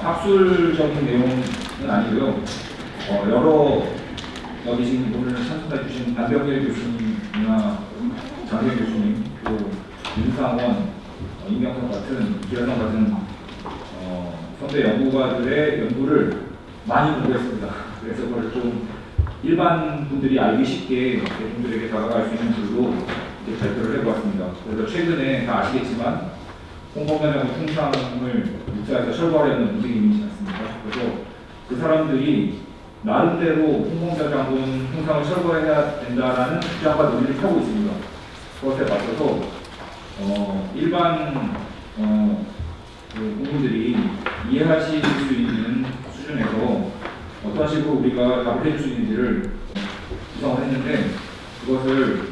학술적인 내용은 아니고요. 여러 여기 지금 오늘 참석해 주신 남병일 교수님이나 장재 교수님, 또 윤상원, 임명석 같은 기현성 같은 선배 연구가들의 연구를 많이 공부했습니다. 그래서 그걸 좀 일반 분들이 알기 쉽게 대중들에게 다가갈 수 있는 글로 이제 발표를 해보았습니다. 그래서 최근에 다 아시겠지만 홍범면 총상을 육사에서 철거하려는 움직임이 있지 않습니까? 그래서 그 사람들이 나름대로 홍범면 장군 총상을 철거해야 된다라는 주장과 논의를 펴고 있습니다. 그것에 맞서서 일반 국민들이 이해하실 수 있는 수준에서 어떤 식으로 우리가 답을 해줄 수 있는지를 구성을 했는데, 그것을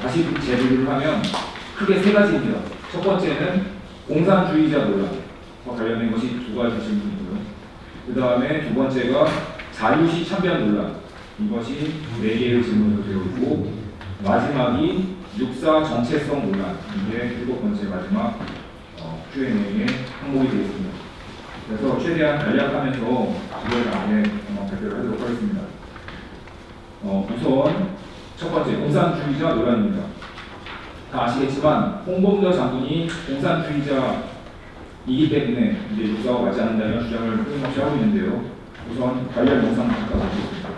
다시 재비를 하면 크게 세 가지입니다. 첫 번째는 공산주의자 논란과 관련된 것이 두 가지 질문이고요. 그 다음에 두 번째가 자유시 참변 논란, 이것이 네 개의 질문으로 되어 있고, 마지막이 육사 정체성 논란, 이게 일곱 번째 마지막 Q&A의 항목이 되겠습니다. 그래서 최대한 간략하면서 지도에 발표를 하도록 하겠습니다. 우선 첫 번째, 공산주의자 논란입니다. 다 아시겠지만 홍범도 장군이 공산주의자이기 때문에 이제 육사와 맞지 않는다는 주장을 끊임없이 하고 있는데요. 우선 관련 영상 잠깐 보겠습니다.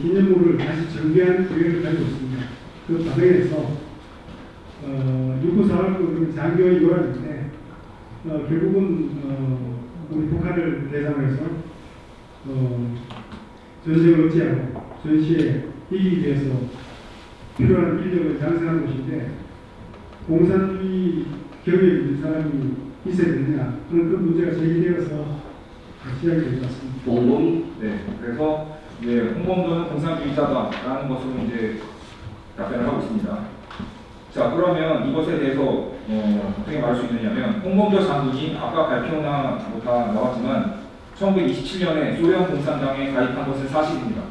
기념물을 다시 정비하는 계획을 가지고 있습니다. 그 과정에서 육구사업부 장교의 요란인데 결국은 우리 북한을 대상으로 해서 전쟁을 억제하고 전시에 이기기 위해서 필요한 인력을 양성하는 곳인데, 공산주의 경력이 있는 사람이 있어야 되느냐 하는 그 문제가 제기되어서 시작이 된 것 같습니다. 네, 그래서 이제 홍범도는 공산주의자다라는 것으로 이제 답변을 하고 있습니다. 자, 그러면 이것에 대해서 어떻게 말할 수 있느냐면, 홍범도 장군이 아까 발표나 다 나왔지만 1927년에 소련 공산당에 가입한 것은 사실입니다.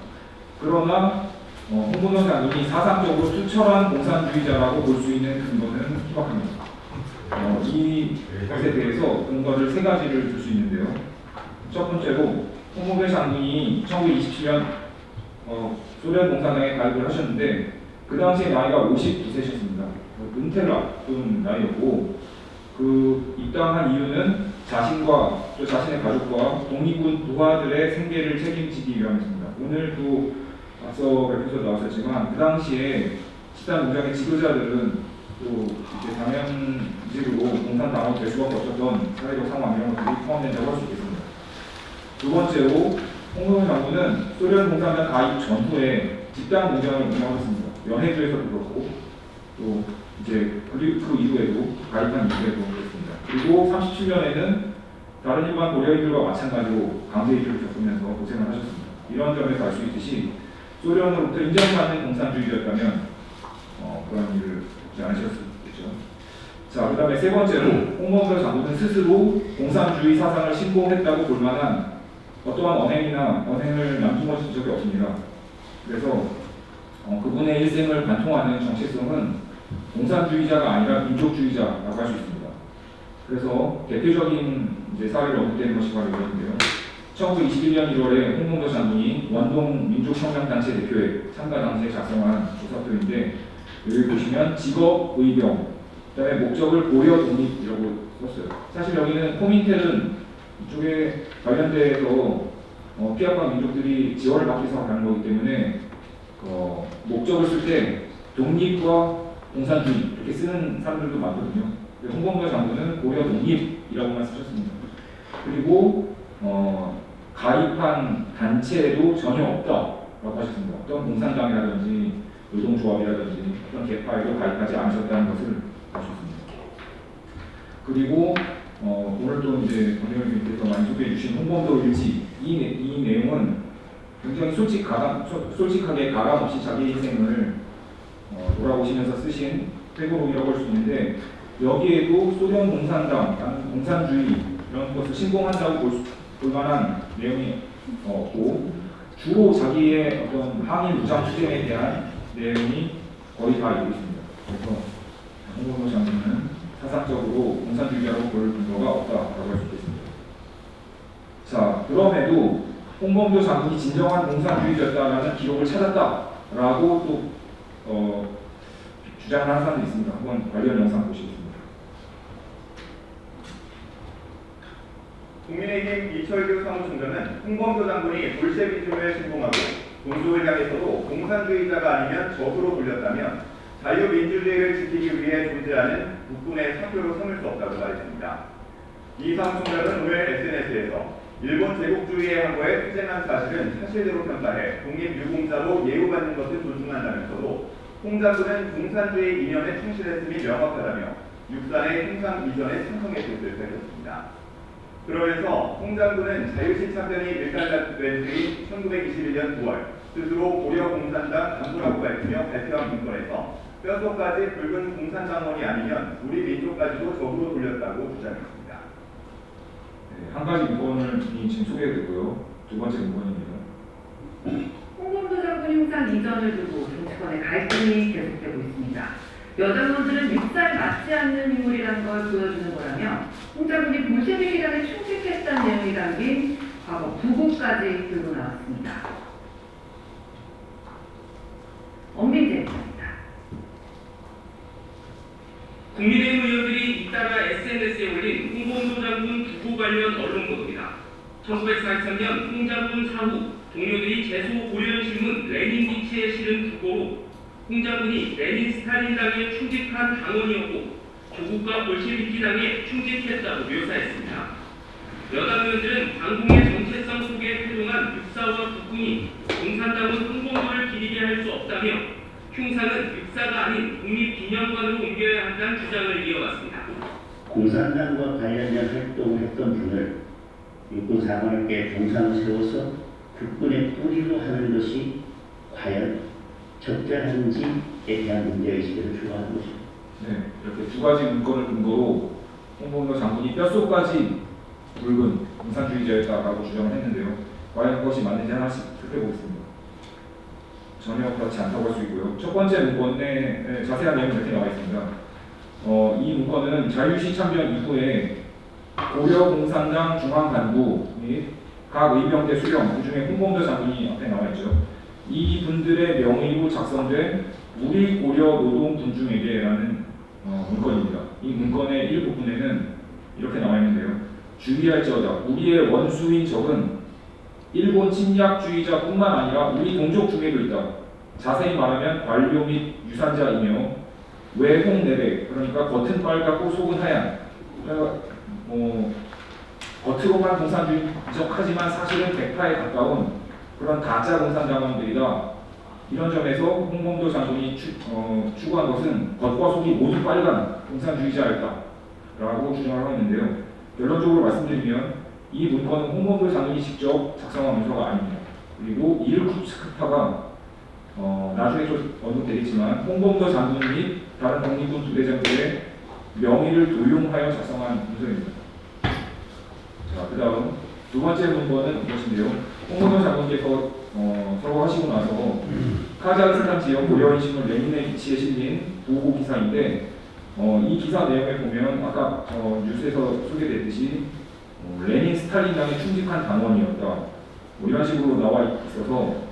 그러나 홍범도 장군이 사상적으로 투철한 공산주의자라고 볼 수 있는 근거는 희박합니다. 이것에 대해서 근거를 세 가지를 줄 수 있는데요. 첫 번째로 홍범도 장군이 1927년 소련 공산당에 가입을 하셨는데, 그 당시에 나이가 59세셨습니다. 은퇴를 앞둔 나이였고, 그 입당한 이유는 자신과 또 자신의 가족과 독립군 부하들의 생계를 책임지기 위함이었습니다. 오늘도 앞서 발표에서 나왔었지만 그 당시에 집단 농장의 지도자들은 또 이제 당연직으로 공산당하고 될 수밖에 없었던 사회적 상황, 이런 것들이 포함된다고 할 수 있겠습니다. 두 번째로 홍범도 장군은 소련 공산당 가입 전후에 집단 농장을 운영했습니다. 연해주에서도 그렇고, 또 이제 그 이후에도 가입한 이후에도 그렇습니다. 그리고 37년에는 다른 일반 고려인들과 마찬가지로 강제 이주를 겪으면서 고생을 하셨습니다. 이런 점에서 알 수 있듯이 소련으로부터 인정받는 공산주의였다면 그런 일을 겪지 않으셨겠죠. 자, 그 다음에 세 번째로 홍범도 장군은 스스로 공산주의 사상을 신봉했다고 볼 만한 어떠한 언행을 남긴 적이 없습니다. 그래서 그분의 일생을 관통하는 정체성은 공산주의자가 아니라 민족주의자라고 할 수 있습니다. 그래서 대표적인 이제 사례를 언급되는 것이 바로 이것인데요. 1921년 1월에 홍범도 장군이 원동 민족혁명단체 대표에 참가 당시에 작성한 조사표인데, 여기 보시면 직업 의병, 그다음에 목적을 고려 독립이라고 썼어요. 사실 여기는 코민텔은 이쪽에 관련돼서 피압한 민족들이 지원을 받기 위해서 가는 거기 때문에 목적을 쓸 때 독립과 공산주의 이렇게 쓰는 사람들도 많거든요. 홍범도 장군은 고려 독립이라고만 쓰셨습니다. 그리고 가입한 단체에도 전혀 없다라고 하셨습니다. 어떤 공산당이라든지 노동조합이라든지 어떤 계파에도 가입하지 않으셨다는 것을 아셨습니다. 그리고 오늘 또 이제 권영님께서 많이 소개해 주신 홍범도 일지, 이 내용은 굉장히 솔직하게 가감 없이 자기 인생을 돌아보시면서 쓰신 회고록이라고 할 수 있는데, 여기에도 소련 공산당, 공산주의 이런 것을 신봉한다고 볼 만한 내용이 없고, 주로 자기의 어떤 항일 무장 투쟁에 대한 내용이 거의 다 이루고 있습니다. 그래서 홍범도 장군은 사상적으로 공산주의자로 볼 근거가 없다라고 할 수 있겠습니다. 자, 그럼에도 홍범도 장군이 진정한 공산주의자였다라는 기록을 찾았다라고 또 주장을 하는 사람도 있습니다. 한번 관련 영상 보시겠습니다. 국민의힘 이철규 사무총장은 홍범도 장군이 볼셰비즘을 신봉하고 동족을 향해서도 공산주의자가 아니면 적으로 불렸다면 자유민주주의를 지키기 위해 존재하는 국군의 사표로 삼을 수 없다고 말했습니다. 이 사무총장은 오늘 SNS에서 일본 제국주의의 항거에 투쟁한 사실은 사실대로 평가해 독립유공자로 예우받는 것을 존중한다면서도 홍 장군은 공산주의 이념에 충실했음이 명확하다며 육산의 행상 이전에 찬성의 뜻을 밝혔습니다. 그러면서 홍 장군은 자유시 참전이 일단된 때인 1921년 9월 스스로 고려공산당 간부라고 밝히며 발표한 문건에서 뼛속까지 붉은 공산당원이 아니면 우리 민족까지도 적으로 돌렸다고 주장했습니다. 네, 한 가지 문건을 지금 소개해드리고요. 두 번째 문건입니다. 홍범도 장군 형상 이전을 두고 정치권의 갈등이 계속되고 있습니다. 여장군들은 밉살 맞지 않는 인물이라는 걸 보여주는 거라며 홍 장군이 볼셰비키당에 충직했다는 내용이 담긴 과거 부고까지 들고 나왔습니다. 엄민재 기자입니다. 국민의힘 의원들이 잇따라 SNS에 올린 홍범도 장군 부고 관련 언론 보도입니다. 1943년 홍 장군 사후 동료들이 제소 고려인신문 레닌비치에 실은 부고로 홍 장군이 레닌 스탈린당에 충직한 당원이었고 조국과 볼셰비키당에 충직했다고 묘사했습니다. 여당 의원들은 반공의 정체성 속에 태동한 육사와 국군이 공산당은 홍범도를 기리게 할 수 없다며 흉상은 육사가 아닌 독립기념관으로 옮겨야 한다는 주장을 이어갔습니다. 공산당과 관련된 활동을 했던 분을 육군사관학계 동상을 세워서 국군의 뿌리로 하는 것이 과연 적절한지에 대한 문제의식을 주어하는 것입니다. 네, 이렇게 두 가지 문건을 근거로 홍범도 장군이 뼛속까지 붉은 공산주의자였다라고 주장을 했는데요. 과연 그것이 맞는지 하나씩 살펴보겠습니다. 전혀 그렇지 않다고 할 수 있고요. 첫 번째 문건에 자세한 내용이 이렇게 나와 있습니다. 이 문건은 자유시 참전 이후에 고려공산당 중앙간부 및 각 의병대 수령, 그중에 홍범도 장군이 앞에 나와 있죠. 이 분들의 명의로 작성된 우리 고려 노동 군중에게라는 문건입니다. 이 문건의 일부분에는 이렇게 나와 있는데요. 주의할지어다. 우리의 원수인 적은 일본 침략주의자뿐만 아니라 우리 동족 중에도 있다. 자세히 말하면 관료 및 유산자이며 외홍 내백, 그러니까 겉은 빨갛고 속은 하얀. 겉으로만 공산주의적하지만 사실은 백파에 가까운 그런 가짜 공산당원들이다. 이런 점에서 홍범도 장군이 추구한 것은 겉과 속이 모두 빨간 공산주의자였다라고 주장을 하고 있는데요. 결론적으로 말씀드리면 이 문건은 홍범도 장군이 직접 작성한 문서가 아닙니다. 그리고 일쿠츠크파가 나중에 좀 언급되겠지만 홍범도 장군 및 다른 독립군 부대장들의 명의를 도용하여 작성한 문서입니다. 자, 그 다음 두 번째 문건은 이것인데요. 홍범도 장군께서 서거하시고 나서 카자흐스탄 지역 고려인신문 레닌비치에 실린 보고 기사인데 이 기사 내용에 보면 아까 뉴스에서 소개됐듯이 레닌 스탈린당에 충직한 당원이었다. 이런 식으로 나와 있어서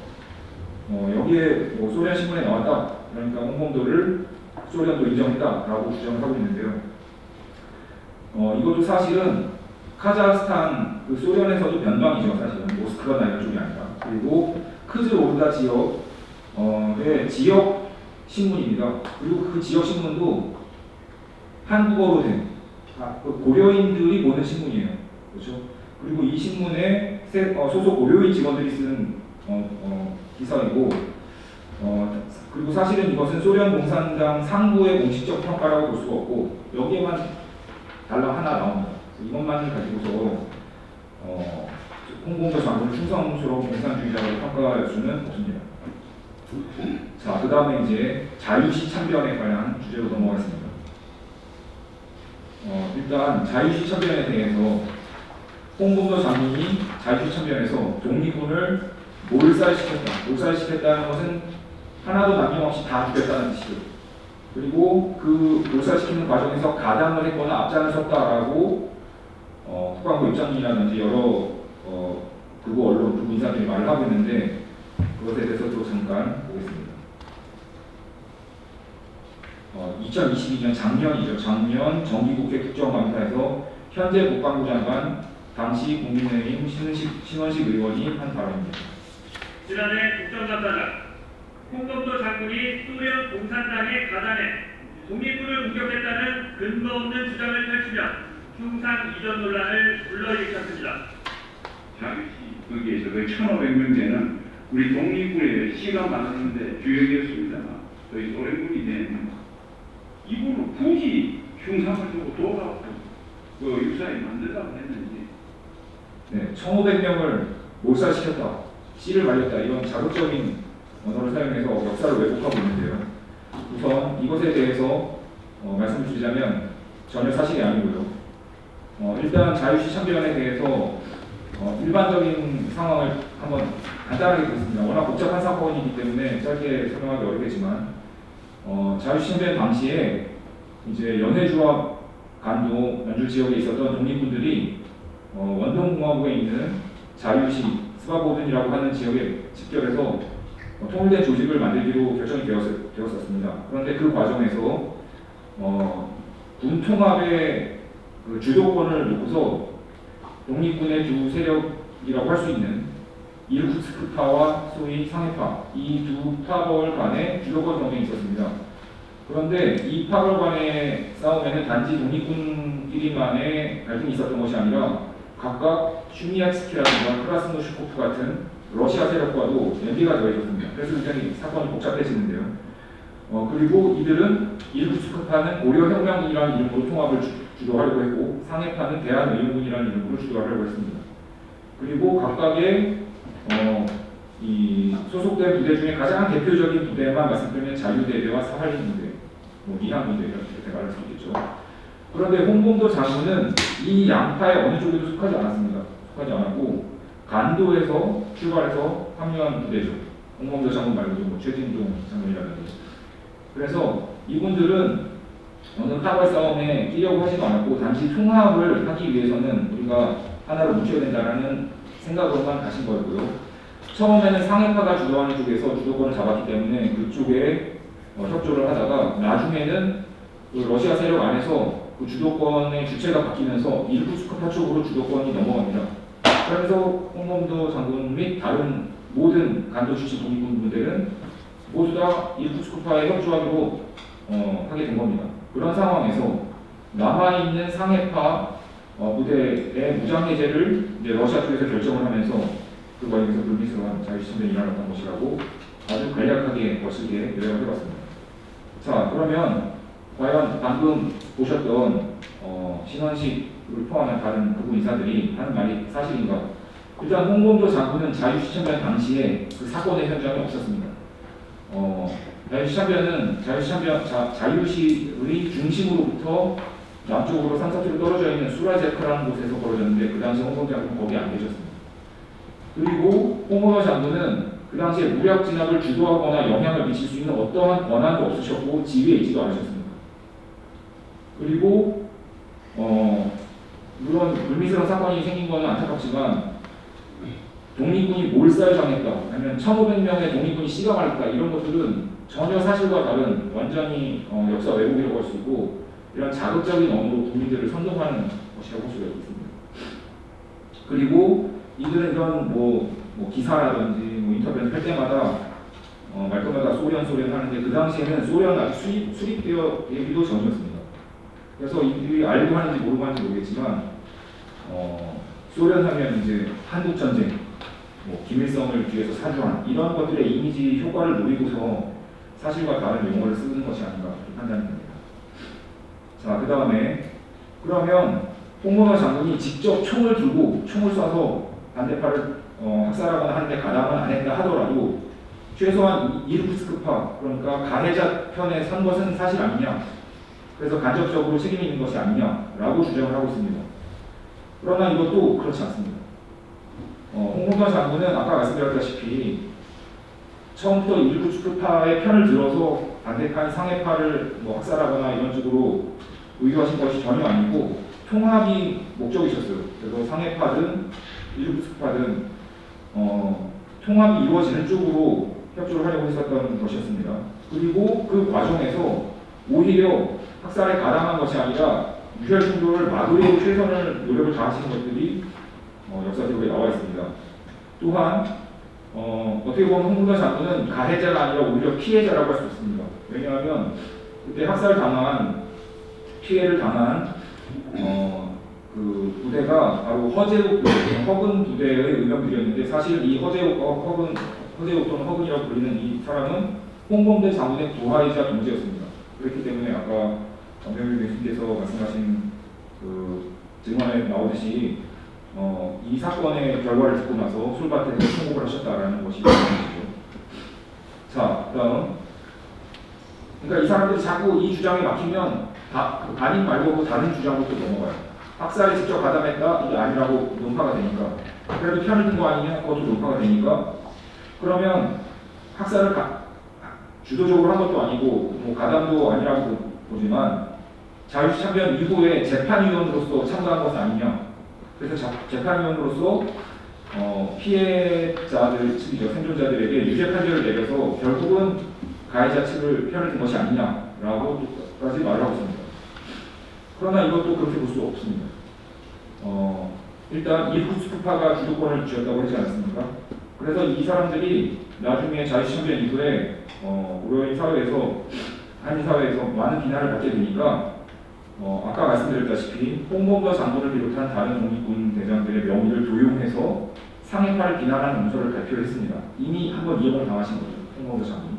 여기에 소련 신문에 나왔다. 그러니까 홍범도를 소련도 인정했다라고 주장을 하고 있는데요. 이것도 사실은 카자흐스탄 그 소련에서도 변방이죠. 사실은 모스크바나 이런 쪽이 아니라. 그리고 크즈오르다 지역의 지역 신문입니다. 그리고 그 지역 신문도 한국어로 된 고려인들이 보는 신문이에요. 그렇죠? 그리고 이 신문에 소속 고려인 직원들이 쓴 기사이고, 그리고 사실은 이것은 소련 공산당 상부의 공식적 평가라고 볼 수가 없고 여기에만 달랑 하나 나옵니다. 이것만을 가지고서 홍범도 장군을 충성스러운 공산주의자로 평가할 수는 없습니다. 자, 그 다음에 이제 자유시 참변에 관한 주제로 넘어가겠습니다. 일단 자유시 참변에 대해서 홍범도 장군이 자유시 참변에서 독립군을 몰살시켰다는 것은 하나도 남김없이 다 죽였다는 뜻이죠. 그리고 그 몰살시키는 과정에서 가담을 했거나 앞장을 섰다라고 국방부 입장이라든지 여러 극우 언론, 극우 인사들이 말을 하고 있는데 그것에 대해서도 잠깐 보겠습니다. 2022년 작년이죠. 작년 정기국회 국정감사에서 현재 국방부 장관 당시 국민의힘 신원식 의원이 한 발언입니다. 지난해 국정감사장 홍범도 장군이 소련 공산당의 가담에 독립군을 공격했다는 근거 없는 주장을 펼치며 흉상 이전 논란을 불러일으켰습니다. 거기에서 그 1,500명 되는 우리 독립군의 시가 많았는데 주역이었습니다만 저희 소련군이 된 이분은 굳이 흉상을 두고 돌아와서 그 유사히 만들라고 했는지. 네, 1,500명을 몰살시켰다, 씨를 말렸다 이런 자극적인 언어를 사용해서 역사를 왜곡하고 있는데요. 우선 이것에 대해서 말씀을 드리자면 전혀 사실이 아니고요. 일단 자유시 참변에 대해서 일반적인 상황을 한번 간단하게 보겠습니다. 워낙 복잡한 사건이기 때문에 짧게 설명하기 어렵겠지만 자유시 참변 당시에 이제 연해주와 간도 연주 지역에 있었던 독립군들이 원동공화국에 있는 자유시 스바보든이라고 하는 지역에 집결해서 통일된 조직을 만들기로 결정이 되었었습니다. 그런데 그 과정에서 군 통합의 그 주도권을 놓고서 독립군의 두 세력이라고 할 수 있는 이르쿠츠크파와 소위 상해파 이 두 파벌 간의 주도권 경쟁이 있었습니다. 그런데 이 파벌 간의 싸움에는 단지 독립군끼리만의 갈등이 있었던 것이 아니라 각각 슈미야츠키라든가 크라스노슈코프 같은 러시아 세력과도 연계가 되어 있었습니다. 그래서 굉장히 사건이 복잡해지는데요. 그리고 이들은 이르쿠츠크파는 고려혁명군이라는 이름으로 통합을 주도하려고 했고 상해파는 대한의용군이라는 이름으로 주도하려고 했습니다. 그리고 각각의 이 소속된 부대 중에 가장 대표적인 부대만 말씀드리면 자유대대와 사할린 부대, 미항 부대 이렇게 말할 수 있겠죠. 그런데 홍범도 장군은 이 양파의 어느 쪽에도 속하지 않았습니다. 속하지 않았고 간도에서 출발해서 합류한 부대죠. 홍범도 장군 말고도 최진동 장군이라든지. 그래서 이분들은 어느 파벌 싸움에 끼려고 하지도 않았고 단지 통합을 하기 위해서는 우리가 하나로 뭉쳐야 된다는 생각으로만 가신 거였고요. 처음에는 상해파가 주도하는 쪽에서 주도권을 잡았기 때문에 그쪽에 협조를 하다가 나중에는 그 러시아 세력 안에서 그 주도권의 주체가 바뀌면서 이르쿠츠크파 쪽으로 주도권이 넘어갑니다. 그래서 홍범도 장군 및 다른 모든 간도 출신 독립군 분들은 모두 다 이르쿠츠크파에 협조하기로 하게 된 겁니다. 그런 상황에서 남아있는 상해파 부대의 무장해제를 이제 러시아 쪽에서 결정을 하면서 그 과정에서 불미스러운 자유시참변이 일어났던 것이라고 아주 간략하게 거칠게 요약을 해봤습니다. 자, 그러면 과연 방금 보셨던 신원식을 포함한 다른 극우 인사들이 하는 말이 사실인가? 일단 홍범도 장군은 자유시참변 당시에 그 사건의 현장에 없었습니다. 자유시참변은 자유시의 중심으로부터 남쪽으로 3-4km 떨어져 있는 수라제크라는 곳에서 벌어졌는데 그 당시 홍범도 장군은 거기 안 계셨습니다. 그리고 홍범도 장군은 그 당시에 무력 진압을 주도하거나 영향을 미칠 수 있는 어떠한 권한도 없으셨고 지위에 있지도 않으셨습니다. 그리고 물론 불미스러운 사건이 생긴 것은 안타깝지만 독립군이 몰살당했다 아니면 1,500명의 독립군이 씨가 말렸다 이런 것들은 전혀 사실과 다른 완전히 역사 왜곡이라고 할 수 있고 이런 자극적인 언어로 국민들을 선동하는 것이라고 할 수가 있습니다. 그리고 이들은 이런 기사라든지 인터뷰를 할 때마다 말끝마다 소련 하는데 그 당시에는 소련 아직 수립되어 있기도 전이었습니다. 그래서 이들이 알고 하는지 모르고 하는지 모르겠지만 소련 하면 이제 한국 전쟁, 김일성을 뒤에서 사주한 이런 것들의 이미지 효과를 노리고서 사실과 다른 용어를 쓰는 것이 아닌가 판단이 됩니다. 자, 그 다음에 그러면 홍범도 장군이 직접 총을 들고 총을 쏴서 반대파를 학살하거나 하는데 가담은 안 했다 하더라도 최소한 이르쿠츠크파 그러니까 가해자 편에 선 것은 사실 아니냐, 그래서 간접적으로 책임이 있는 것이 아니냐라고 주장을 하고 있습니다. 그러나 이것도 그렇지 않습니다. 홍범도 장군은 아까 말씀드렸다시피 처음부터 일부 축구파의 편을 들어서 반대파인 상해파를 뭐 학살하거나 이런 식으로 의도하신 것이 전혀 아니고 통합이 목적이셨어요. 그래서 상해파든 일부 축구파든 통합이 이루어지는 쪽으로 협조를 하려고 했었던 것이었습니다. 그리고 그 과정에서 오히려 학살에 가담한 것이 아니라 유혈 충돌을 막으려고 최선을 노력을 다하시는 것들이 역사적으로 나와 있습니다. 또한 어떻게 보면 홍문관 장군은 가해자가 아니라 오히려 피해자라고 할 수 있습니다. 왜냐하면 그때 피해를 당한 그 부대가 바로 허근 부대의 의병들이었는데 사실 이 허근 또는 허근이라고 불리는 이 사람은 홍범대 장군의 부하이자 동지였습니다. 그렇기 때문에 아까 정병일 교수님께서 말씀하신 그 증언에 나오듯이 이 사건의 결과를 듣고 나서 술밭에서 통곡을 하셨다라는 것이 나옵니다. 자, 그다음 그러니까 이 사람들이 자꾸 이 주장에 막히면 아닌 말고 다른 주장으로 또 넘어가요. 학살에 직접 가담했다 이게 아니라고 논파가 되니까 그래도 편을 든 거 아니냐 그것도 논파가 되니까 그러면 학살을 주도적으로 한 것도 아니고 뭐 가담도 아니라고 보지만 자유참변 이후에 재판위원으로서 참가한 것은 아니냐. 그래서 재판위원으로서 피해자들 측이죠. 생존자들에게 유죄 판결을 내려서 결국은 가해자 측을 편을 든 것이 아니냐라고까지 말을 하고 있습니다. 그러나 이것도 그렇게 볼 수 없습니다. 일단 일부 스쿠파가 주도권을 쥐었다고 하지 않았습니까? 그래서 이 사람들이 나중에 자유참변 이후에 우리 사회에서 한인 사회에서 많은 비난을 받게 되니까 아까 말씀드렸다시피 홍범도 장군을 비롯한 다른 독립군 대장들의 명의를 도용해서 상해파를 비난하는 문서를 발표했습니다. 이미 한번 이용을 당하신 거죠. 홍범도 장군이.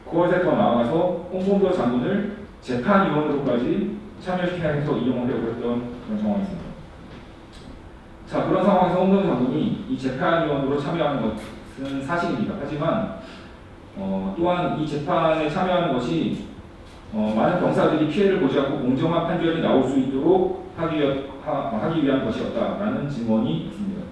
그것에 더 나아가서 홍범도 장군을 재판위원으로까지 참여시켜야 해서 이용하려고 했던 그런 상황이었습니다. 자, 그런 상황에서 홍범도 장군이 이 재판위원으로 참여하는 것은 사실입니다. 하지만 또한 이 재판에 참여하는 것이 많은 병사들이 피해를 보지 않고 공정한 판결이 나올 수 있도록 하기 위한 것이었다라는 증언이 있습니다.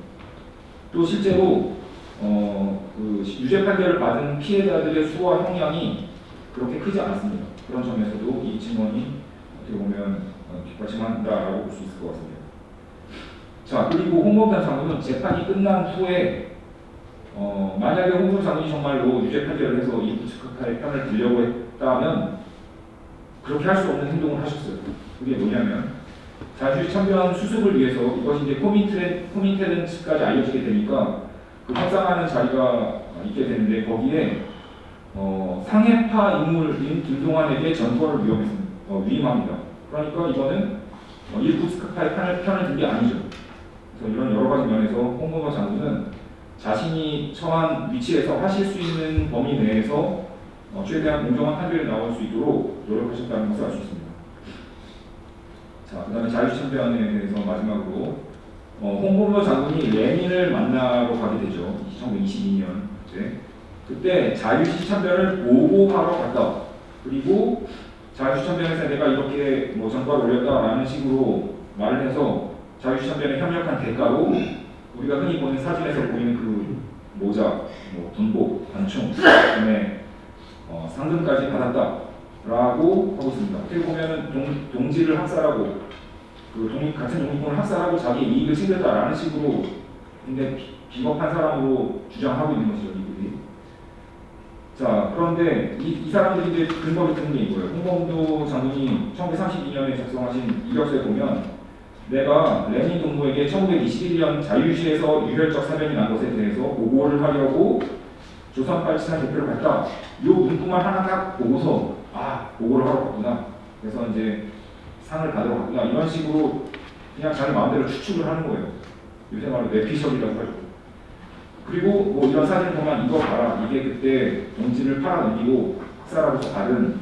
또 실제로 그 유죄 판결을 받은 피해자들의 수와 형량이 그렇게 크지 않았습니다. 그런 점에서도 이 증언이 어떻게 보면 뒷받침한다라고 볼 수 있을 것 같습니다. 자, 그리고 홍범도 장군은 재판이 끝난 후에 만약에 홍범도 장군이 정말로 유죄 판결을 해서 이 부츠크파의 편을 들려고 했다면 그렇게 할 수 없는 행동을 하셨어요. 그게 뭐냐면 자유주의 참변 수습을 위해서 이것이 이제 코민테른 측까지 알려지게 되니까 그 협상하는 자리가 있게 되는데 거기에 상해파 인물인 김동완에게 전거를 위임합니다. 그러니까 이거는 일부스크파의 편을 든 게 아니죠. 그래서 이런 여러 가지 면에서 홍범도 장군은 자신이 처한 위치에서 하실 수 있는 범위 내에서 최대한 공정한 판결이 나올 수 있도록 노력하셨다는 것을 알 수 있습니다. 자, 그 다음에 자유참변에 대해서 마지막으로 홍범도 장군이 레닌을 만나러 가게 되죠. 1922년 그때 자유시참변을 보고하러 갔다. 그리고 자유시참변에서 내가 이렇게 뭐 전과를 올렸다라는 식으로 말을 해서 자유시참변에 협력한 대가로 우리가 흔히 보는 사진에서 보이는 그 모자, 뭐 돈복, 단총, 그다음에 상금까지 받았다라고 하고 있습니다. 어떻게 보면은 동지를 학살하고 같은 독립군을 학살하고 자기의 이익을 챙겼다라는 식으로 근데 비겁한 사람으로 주장하고 있는 것이죠, 이들이. 자, 그런데 이 사람들이 이제 근거를 드는 게 이거예요. 홍범도 장군이 1932년에 작성하신 이력서에 보면 내가 레닌 동무에게 1921년 자유시에서 유혈적 사변이 난 것에 대해서 보고를 하려고 조선팔치산 대표를 갔다. 이 문구만 하나 딱 보고서 보고를 하러 갔구나. 그래서 이제 상을 받으러 갔구나. 이런 식으로 그냥 자기 마음대로 추측을 하는 거예요. 요새 말로 뇌피셜이라고 하죠. 그리고 뭐 이런 사진 보면 이거 봐라. 이게 그때 동지를 팔아넘기고 학살하고서 받은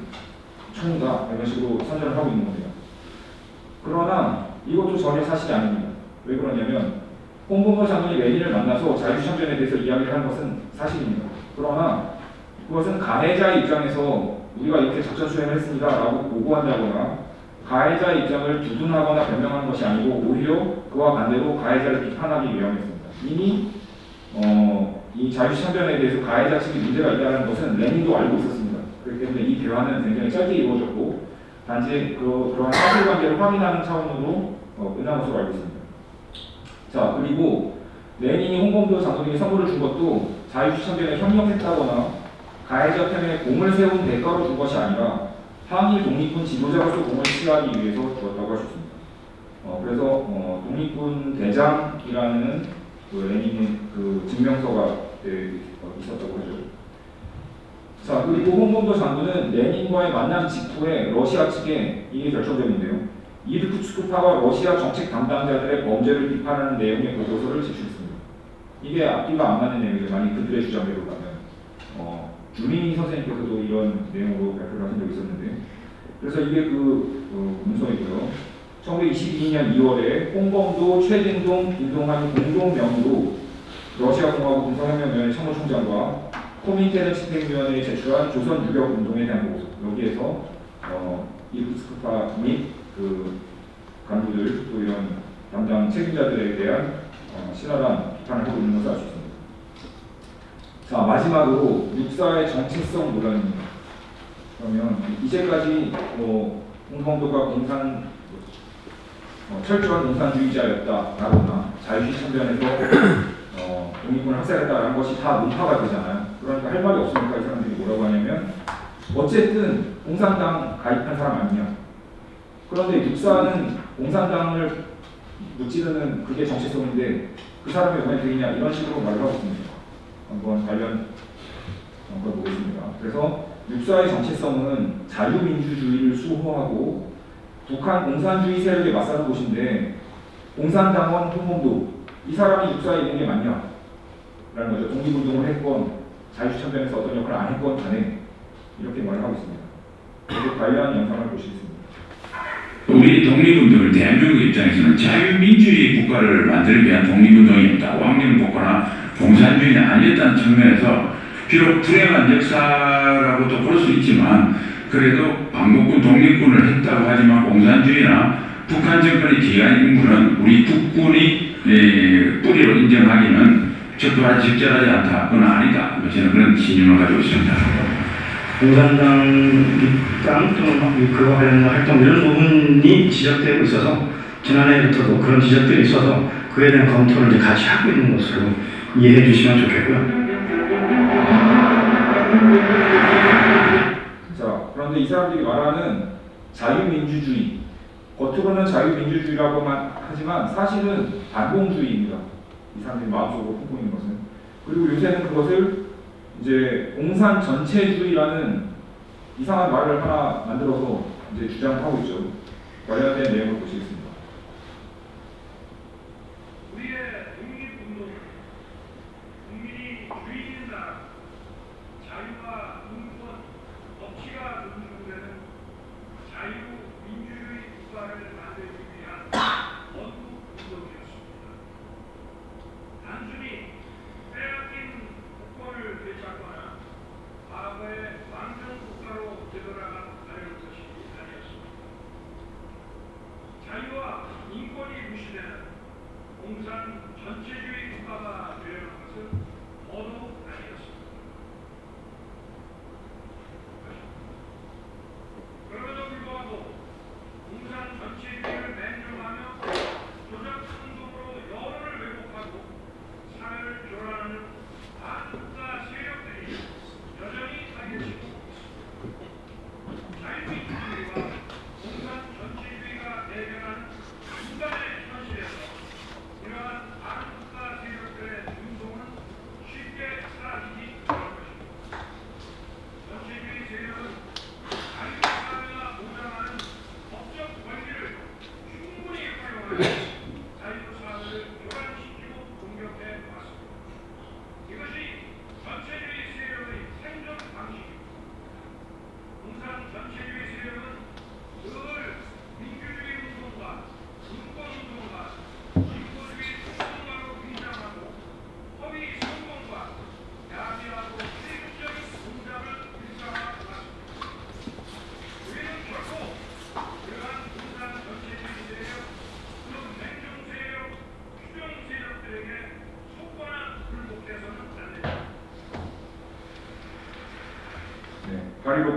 총이다. 이런 식으로 선전을 하고 있는 겁니다. 그러나 이것도 전혀 사실이 아닙니다. 왜 그러냐면 홍범도 장군이 레닌을 만나서 자유참변에 대해서 이야기를 한 것은 사실입니다. 그러나 그것은 가해자의 입장에서 우리가 이렇게 작전 수행을 했습니다 라고 보고한다거나 가해자의 입장을 두둔하거나 변명하는 것이 아니고 오히려 그와 반대로 가해자를 비판하기 위함이었습니다. 이미 이 자유주의 참변에 대해서 가해자 측이 문제가 있다는 것은 레닌도 알고 있었습니다. 그렇기 때문에 이 대화는 굉장히 짧게 이루어졌고 단지 그러한 사실관계를 확인하는 차원으로 끝난 것으로 알고 있습니다. 자, 그리고 레닌이 홍범도 장군에게 선물을 준 것도 자유주의 참변에 협력했다거나 가해자 편에 공을 세운 대가로 준 것이 아니라 항일 독립군 지도자로서 공을 취하기 위해서 주었다고 할 수 있습니다. 그래서 독립군 대장이라는 레닌의 증명서가 있었다고 하죠. 자, 그리고 홍범도 장군은 레닌과의 만남 직후에 러시아 측에 이게 결정적인데요. 이르쿠츠크파와 러시아 정책 담당자들의 범죄를 비판하는 내용의 보고서를 제출했습니다. 이게 앞뒤가 안 맞는 내용이죠. 만약 그들의 주장대로 가면 주민희 선생님께서도 이런 내용으로 발표를 하신 적이 있었는데, 그래서 이게 문서이고요. 1922년 2월에 홍범도, 최진동, 김동환이 공동명의로 러시아공화국 군사혁명위원회 참모총장과 코민테른 집행위원회에 제출한 조선 유격 운동에 대한 보고서. 여기에서 이르쿠츠크파 및 간부들 또 이런 담당 책임자들에 대한 신랄한 비판을 하고 있는 것을 알 수 있습니다. 자, 마지막으로 육사의 정체성 논란입니다. 그러면 이제까지 홍범도가 철저한 공산주의자였다라거나 자유주의 참변에서 독립군을 학살했다라는 것이 다 논파가 되잖아요. 그러니까 할 말이 없으니까 이 사람들이 뭐라고 하냐면 어쨌든 공산당 가입한 사람 아니냐. 그런데 육사는 공산당을 무찌르는 그게 정체성인데 그 사람이 왜 되느냐 이런 식으로 말을 하고 있습니다. 한번 관련 걸 보겠습니다. 그래서 육사의 정체성은 자유민주주의를 수호하고 북한 공산주의 세력에 맞서는 곳인데 공산당원 홍범도 이 사람이 육사에 있는 게 맞냐? 라는 거죠. 독립운동을 했건 자유주의 참변에서 어떤 역할을 안 했건 간에 이렇게 말을 하고 있습니다. 그래서 관련 영상을 보시겠습니다. 우리 독립운동을 대한민국 입장에서는 자유민주주의 국가를 만들기 위한 독립운동이었다. 왕정복거나 공산주의는 아니었다는 측면에서 비록 불행한 역사라고도 볼 수 있지만 그래도 반국군 독립군을 했다고 하지만 공산주의나 북한 정권의 기간 임무는 우리 국군이 뿌리로 인정하기는 적절하지 않다. 그건 아니다. 저는 그런 신념을 가지고 있습니다. 공산당 입당 또는 그와 관련된 활동 이런 부분이 지적되고 있어서 지난해부터도 그런 지적들이 있어서 그에 대한 검토를 이제 같이 하고 있는 것으로 이해해 주시면 좋겠고요. 자, 그런데 이 사람들이 말하는 자유민주주의, 겉으로는 자유민주주의라고만 하지만 사실은 반공주의입니다. 이 사람들이 마음속으로 품고 있는 것은. 그리고 요새는 그것을 이제 공산 전체주의라는 이상한 말을 하나 만들어서 이제 주장하고 있죠. 관련된 내용을 보시겠습니다. 우리의 독립운동, 국민이 주인인 나라, 자유와 인권, 법치가 존중되는 자유민주주의 국가를 만들기 위한 언국운동이었습니다. 단순히 빼앗긴 국권을 되찾거나 과거의 왕정국가로 되돌아가려는 것이 아니었습니다. 자유와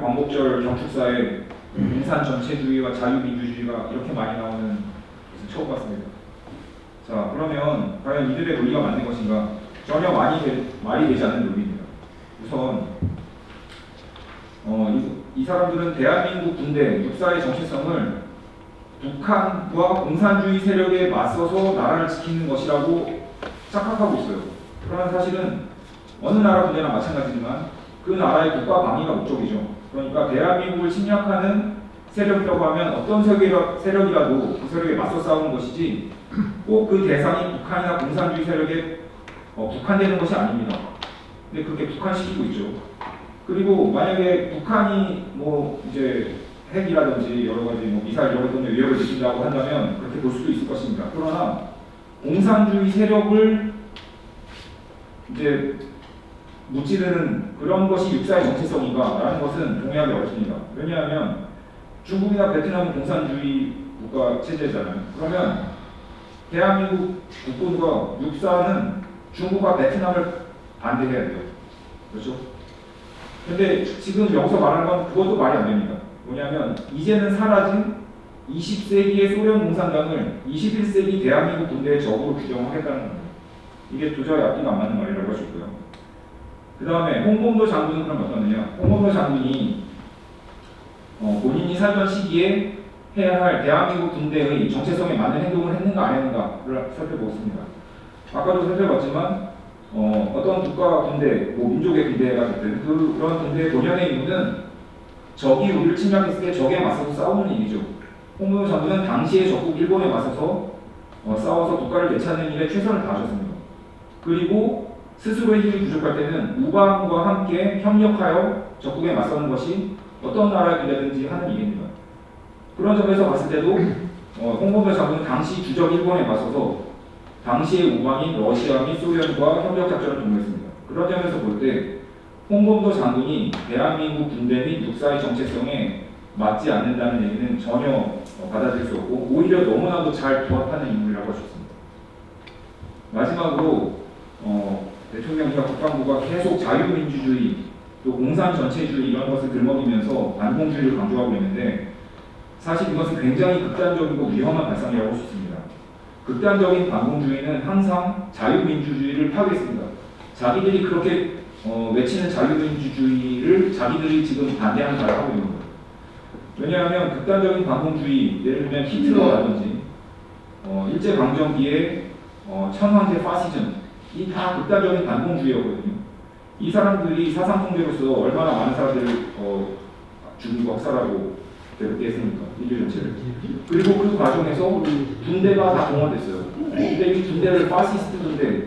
광복절 경축사에 공산 전체주의와 자유민주주의가 이렇게 많이 나오는 것은 처음 봤습니다. 자, 그러면 과연 이들의 논리가 맞는 것인가? 전혀 말이 되지 않는 논리입니다. 우선 이 사람들은 대한민국 군대 육사의 정체성을 북한과 공산주의 세력에 맞서서 나라를 지키는 것이라고 착각하고 있어요. 그러나 사실은 어느 나라 군대나 마찬가지지만 그 나라의 국가 방위가 목적이죠. 그러니까 대한민국을 침략하는 세력이라고 하면 어떤 세력이라도 그 세력에 맞서 싸우는 것이지 꼭 그 대상이 북한이나 공산주의 세력에 북한되는 것이 아닙니다. 근데 그렇게 북한시키고 있죠. 그리고 만약에 북한이 뭐 이제 핵이라든지 여러 가지 뭐 미사일 여러 가지 위협을 느낀다고 한다면 그렇게 볼 수도 있을 것입니다. 그러나 공산주의 세력을 이제 무찌르는 그런 것이 육사의 정체성인가라는 것은 동의하기 어렵습니다. 왜냐하면 중국이나 베트남은 공산주의 국가 체제잖아요. 그러면 대한민국 국군과 육사는 중국과 베트남을 반대해야 돼요. 그렇죠? 근데 지금 여기서 말하는 건 그것도 말이 안 됩니다. 뭐냐면 이제는 사라진 20세기의 소련 공산당을 21세기 대한민국 군대의 적으로 규정하겠다는 겁니다. 이게 도저히 앞뒤가 안 맞는 말이라고 할 수 있고요. 그 다음에 홍범도 장군은 그럼 어떠느냐? 홍범도 장군이 본인이 살던 시기에 해야 할 대한민국 군대의 정체성에 맞는 행동을 했는가 안 했는가를 살펴보겠습니다. 아까도 살펴봤지만 어떤 국가 군대, 뭐 민족의 군대가 됐든 그런 군대의 본연의 임무는 적이 우리를 침략했을 때 적에 맞서서 싸우는 일이죠. 홍범도 장군은 당시의 적국 일본에 맞서서 싸워서 국가를 되찾는 일에 최선을 다하셨습니다. 그리고 스스로의 힘이 부족할 때는 우방과 함께 협력하여 적국에 맞서는 것이 어떤 나라의 군대든지 하는 일입니다. 그런 점에서 봤을 때도 홍범도 장군은 당시 주적 일본에 맞서서 당시의 우방인 러시아 및 소련과 협력작전을 동원했습니다. 그런 점에서 볼 때 홍범도 장군이 대한민국 군대 및 육사의 정체성에 맞지 않는다는 얘기는 전혀 받아들일 수 없고 오히려 너무나도 잘 부합하는 인물이라고 할 수 있습니다. 마지막으로 대통령과 국방부가 계속 자유민주주의 또 공산 전체주의 이런 것을 들먹이면서 반공주의를 강조하고 있는데 사실 이것은 굉장히 극단적이고 위험한 발상이라고 할 수 있습니다. 극단적인 반공주의는 항상 자유민주주의를 파괴했습니다. 자기들이 그렇게 외치는 자유민주주의를 자기들이 지금 반대하는 말을 하고 있는 거예요. 왜냐하면 극단적인 반공주의, 예를 들면 히틀러라든지 일제강점기의 천황제 파시즘, 이 다 극단적인 반공주의였거든요. 이 사람들이 사상통제로서 얼마나 많은 사람들을 죽이고 학살하고 괴롭게 했습니까? 인류 전체를. 그리고 그 과정에서 군대가 다 동원됐어요. 근데 이 군대를 파시스트 군대,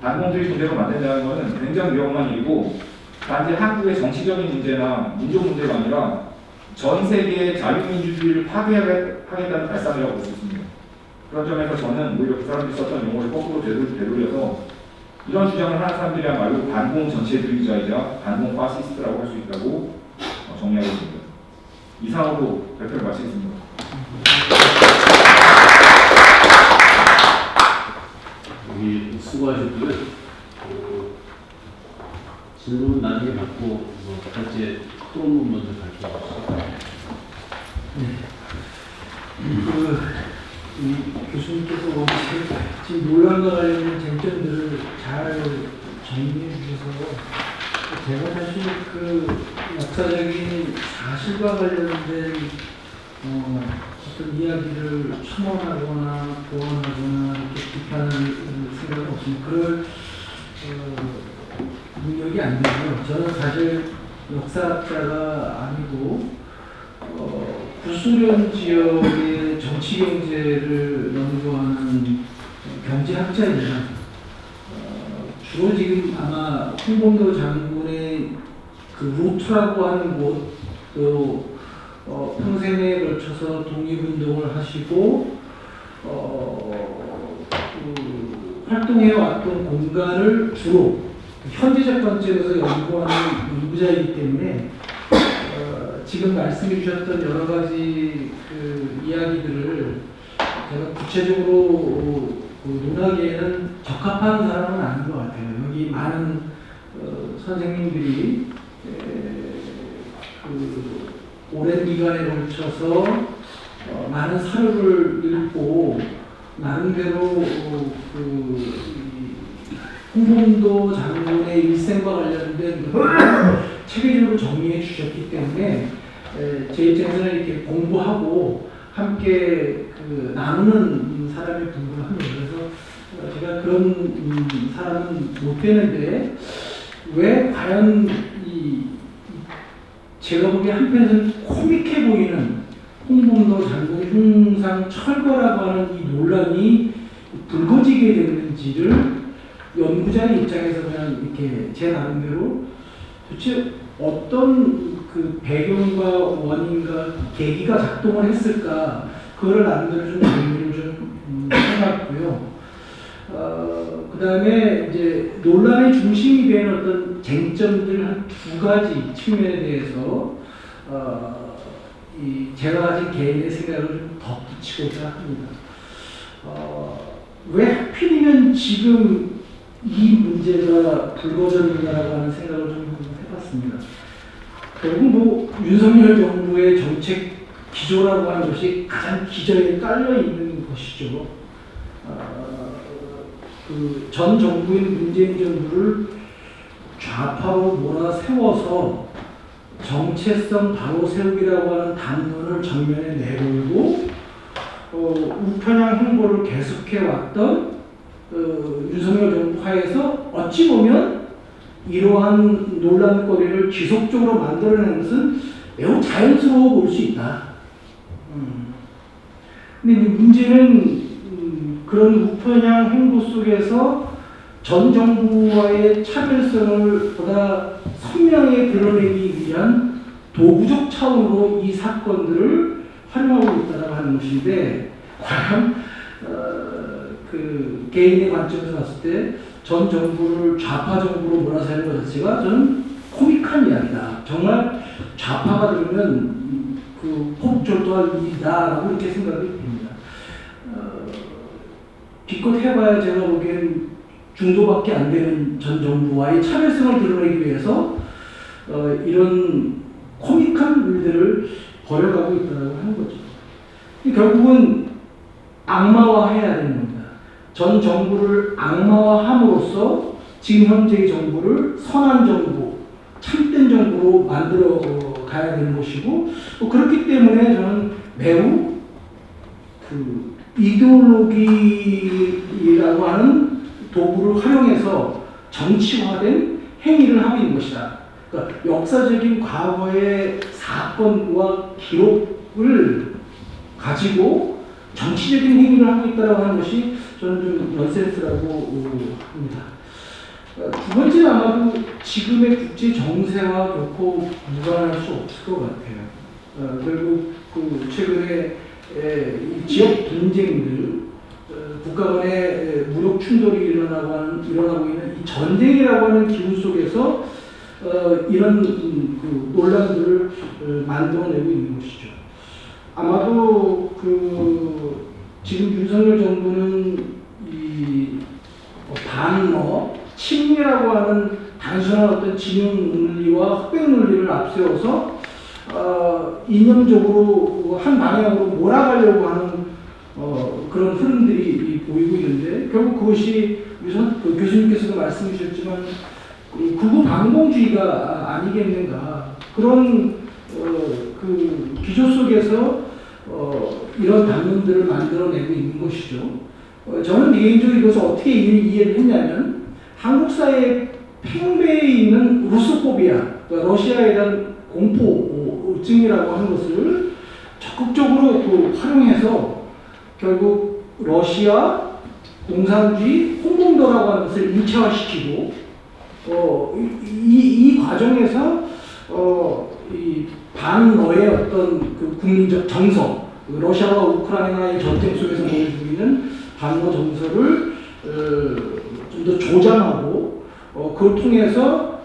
반공주의 군대로 만든다는 것은 굉장히 위험한 일이고 단지 한국의 정치적인 문제나 민족 문제가 아니라 전 세계의 자유민주주의를 파괴하겠다는 발상이라고 볼 수 있습니다. 그런 점에서 저는 오히려 그 사람들이 썼던 용어를 거꾸로 되돌려서 이런 주장을 하는 사람들이야말로 반공 전체주의자이자 반공 파시스트라고 할 수 있다고 정리하고 있습니다. 이상으로 발표를 마치겠습니다. 여기 수고하셨고요. 질문 나중에 받고 번째 토론문 먼저 발표하시죠. 이 교수님께서 지금 논란과 관련된 쟁점들을 잘 정리해 주셔서 제가 사실 그 역사적인 사실과 관련된 어떤 이야기를 첨언하거나 보완하거나 이렇게 비판을 생각은 없습니다. 그럴 능력이 안 되고요. 저는 사실 역사학자가 아니고 구소련 지역의 정치 경제를 연구하는 경제학자입니다. 주로 지금 아마 홍범도 장군의 그 루트라고 하는 곳도 평생에 걸쳐서 독립운동을 하시고 그 활동해 왔던 공간을 주로 현지적 관점에서 연구하는 연구자이기 때문에 지금 말씀해 주셨던 여러 가지 그 이야기들을 제가 구체적으로 논하기에는 적합한 사람은 아닌 것 같아요. 여기 많은 선생님들이 오랜 기간에 걸쳐서 많은 사료를 읽고 나름대로 홍범도 장군의 일생과 관련된 체계적으로 정리해 주셨기 때문에 제 입장에서는 이렇게 공부하고 함께 나누는 사람에 불과합니다. 그래서 제가 그런 사람은 못 되는데 왜 과연 제가 보기에 한편에서는 코믹해 보이는 홍범도 장군 흉상 철거라고 하는 이 논란이 불거지게 됐는지를 연구자의 입장에서 그냥 이렇게 제 나름대로 도대체 어떤 그 배경과 원인과 계기가 작동을 했을까 그거를 나름대로 좀 의미를 좀 해봤고요. 그 다음에 이제 논란의 중심이 되는 어떤 쟁점들 한 두 가지 측면에 대해서 제가 가진 개인의 생각을 좀 덧붙이고자 합니다. 왜 하필이면 지금 이 문제가 불거졌느냐라고 하는 생각을 좀 해봤습니다. 결국 뭐 윤석열 정부의 정책 기조라고 하는 것이 가장 기저에 깔려 있는 것이죠. 전 정부인 문재인 정부를 좌파로 몰아세워서 정체성 바로 세우기라고 하는 담론을 정면에 내걸고 우편향 홍보를 계속해왔던 윤석열 정부 하에서 어찌 보면 이러한 논란거리를 지속적으로 만들어내는 것은 매우 자연스러워 볼 수 있다. 근데 문제는 그런 우편향 행보 속에서 전 정부와의 차별성을 보다 선명하게 드러내기 위한 도구적 차원으로 이 사건들을 활용하고 있다고 하는 것인데 과연 그 개인의 관점에서 봤을 때 전 정부를 좌파 정부로 몰아세우는 것 자체가 저는 코믹한 이야기다. 정말 좌파가 들으면 그 폭졸도할 일이다라고 이렇게 생각이 듭니다. 기껏 해봐야 제가 보기엔 중도밖에 안 되는 전 정부와의 차별성을 드러내기 위해서 이런 코믹한 일들을 벌여가고 있다고 하는 거죠. 결국은 악마화해야 되는 겁니다. 전 정부를 악마화함으로써 지금 현재의 정부를 선한 정부, 참된 정부로 만들어 가야 되는 것이고 그렇기 때문에 저는 매우 그 이데올로기라고 하는 도구를 활용해서 정치화된 행위를 하고 있는 것이다. 그러니까 역사적인 과거의 사건과 기록을 가지고 정치적인 행위를 하고 있다고 하는 것이 저는 좀 넌센스라고 합니다. 두 번째는 아마도 지금의 국제 정세와 결코 무관할 수 없을 것 같아요. 결국 그 최근에 지역 분쟁들, 국가 간의 무력 충돌이 일어나고 있는 이 전쟁이라고 하는 기후 속에서 이런 그 논란들을 만들어내고 있는 것이죠. 아마도 그 지금 윤석열 정부는 이 반어, 친미라고 하는 단순한 어떤 진영 논리와 흑백 논리를 앞세워서 이념적으로 한 방향으로 몰아가려고 하는 그런 흐름들이 보이고 있는데 결국 그것이 그 교수님께서도 말씀해 주셨지만 극우 반공주의가 아니겠는가 그런 그 기조 속에서 이런 담론들을 만들어내고 있는 것이죠. 저는 개인적으로 이것을 어떻게 이해를 했냐면 한국 사회의 팽배해 있는 루소포비아, 그러니까 러시아에 대한 공포증이라고 하는 것을 적극적으로 그 활용해서 결국 러시아 공산주의 홍범도라고 하는 것을 일체화시키고 이 과정에서 이 반러의 어떤 그 국민적 정서, 러시아와 우크라이나의 전쟁 속에서 보여주고 있는 반러 정서를 좀 더 조장하고 그걸 통해서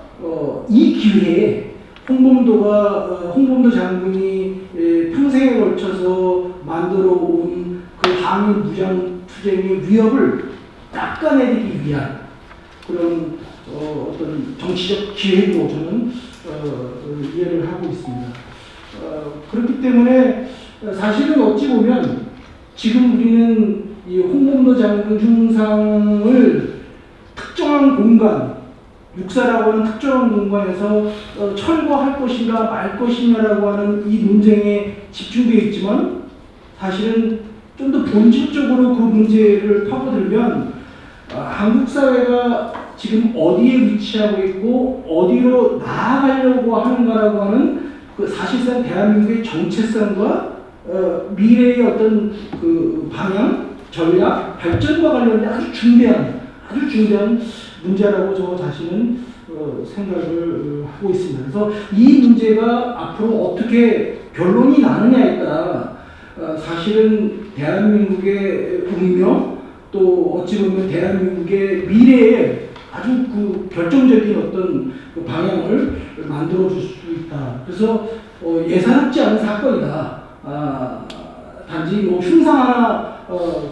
이 기회에 홍범도 장군이 평생에 걸쳐서 만들어 온 그 항일 무장 투쟁의 위협을 닦아내리기 위한 그런 어떤 정치적 기회로 저는 이해를 하고 있습니다. 그렇기 때문에 사실은 어찌 보면 지금 우리는 이 홍범도 장군 흉상을 특정한 공간, 육사라고 하는 특정한 공간에서 철거할 것인가 말 것이냐라고 하는 이 논쟁에 집중되어 있지만 사실은 좀 더 본질적으로 그 문제를 파고들면 한국 사회가 지금 어디에 위치하고 있고 어디로 나아가려고 하는가라고 하는 그 사실상 대한민국의 정체성과 미래의 어떤 그 방향, 전략, 발전과 관련된 아주 중대한 문제라고 저 자신은 생각을 하고 있습니다. 그래서 이 문제가 앞으로 어떻게 결론이 나느냐에 따라 사실은 대한민국의 운명 또 어찌 보면 대한민국의 미래에 아주 그 결정적인 어떤 그 방향을 만들어 줄 수 있다. 그래서 예사롭지 않은 사건이다. 단지 뭐 흉상 하나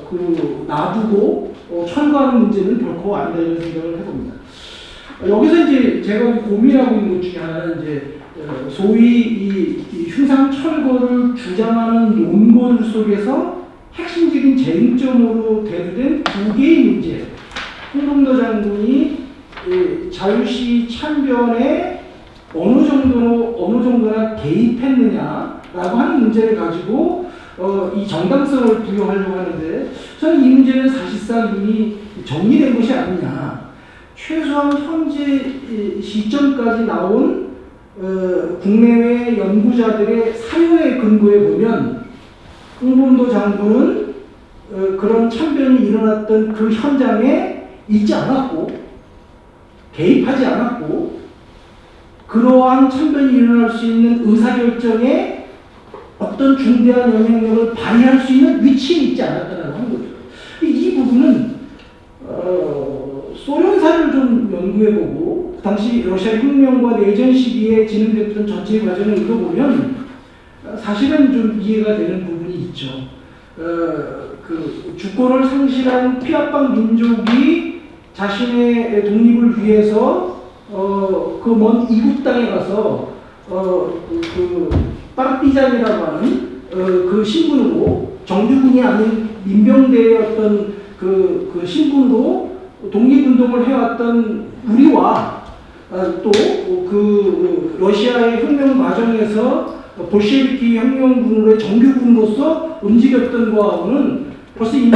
그 놔두고 철거하는 문제는 결코 아니다 이런 생각을 해봅니다. 여기서 이제 제가 고민하고 있는 것 중에 하나는 이제 소위 이 흉상 철거를 주장하는 논거들 속에서 핵심적인 쟁점으로 대두된 두 개의 문제. 홍범도 장군이 자유시 참변에 어느 정도나 개입했느냐라고 하는 문제를 가지고 이 정당성을 부여하려고 하는데 저는 이 문제는 사실상 이미 정리된 것이 아니냐. 최소한 현재 시점까지 나온 국내외 연구자들의 사료에 근거해 보면 홍범도 장군은 그런 참변이 일어났던 그 현장에 있지 않았고 개입하지 않았고 그러한 참변이 일어날 수 있는 의사결정에 어떤 중대한 영향력을 발휘할 수 있는 위치에 있지 않았다라고 하는 거죠. 이 부분은 소련사를 좀 연구해보고 당시 러시아 혁명과 내전 시기에 진행됐던 전체 과정을 읽어보면 사실은 좀 이해가 되는 부분이 있죠. 그 주권을 상실한 피압방 민족이 자신의 독립을 위해서 그 먼 이국 땅에 가서 그 파르티잔이라고 하는 그 신분으로 정규군이 아닌 민병대의 어떤 그 신분으로 독립운동을 해왔던 우리와 또 그 러시아의 혁명 과정에서 볼셰비키 혁명군으로의 정규군으로서 움직였던 거하고는 벌써 이미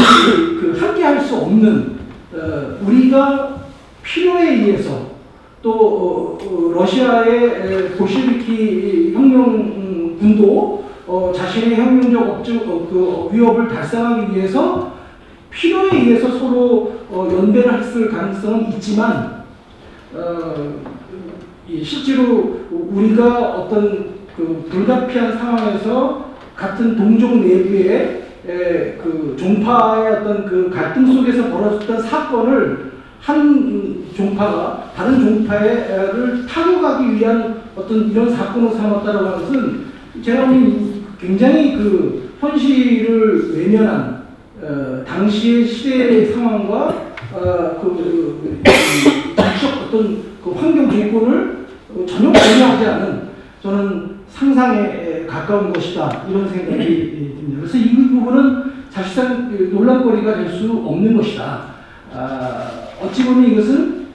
그 함께할 수 없는 우리가 필요에 의해서 또 러시아의 볼셰비키 혁명군도 자신의 혁명적 그 위협을 달성하기 위해서 필요에 의해서 서로 연대를 했을 가능성은 있지만 실제로 우리가 어떤 그 불가피한 상황에서 같은 동족 내부의 그 종파의 어떤 그 갈등 속에서 벌어졌던 사건을 한 종파가 다른 종파를 타격하기 위한 어떤 이런 사건으로 삼았다라고 하는 것은 제가 보기엔 굉장히 그 현실을 외면한 당시의 시대의 상황과 정치적 어떤 그 환경 조건을 전혀 고려하지 않은 저는 상상에 가까운 것이다 이런 생각이 듭니다. 그래서 이 부분은 사실상 논란거리가 될 수 없는 것이다. 어찌 보면 이것은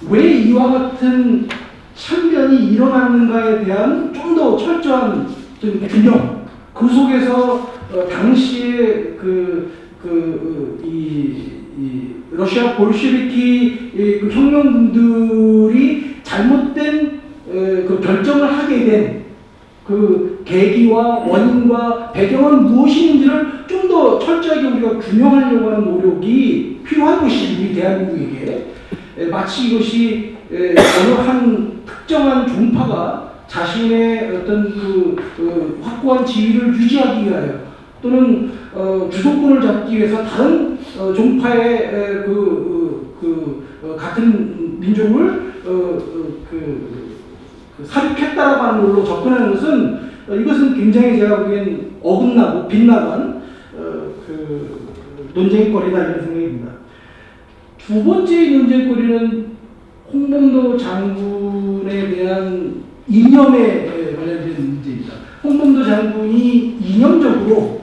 왜 이와 같은 참변이 일어났는가에 대한 좀 더 철저한 균형, 그 속에서 당시에 이 러시아 볼셰비키 그 혁명군들이 잘못된 그 결정을 하게 된 그 계기와 원인과 배경은 무엇인지를 좀 더 철저하게 우리가 균형하려고 하는 노력이 필요한 것이 우리 대한민국에게 마치 이것이 어느 한 특정한 종파가 자신의 어떤 그 확고한 지위를 유지하기 위하여 또는 주도권을 잡기 위해서 다른 종파의 같은 민족을 삽입했다라고 하는 걸로 접근하는 것은 이것은 굉장히 제가 보기엔 어긋나고 빗나간 논쟁거리다 이런 생각이 듭니다. 두 번째 논쟁거리는 홍범도 장군에 대한 이념에 관련된 문제입니다. 홍범도 장군이 이념적으로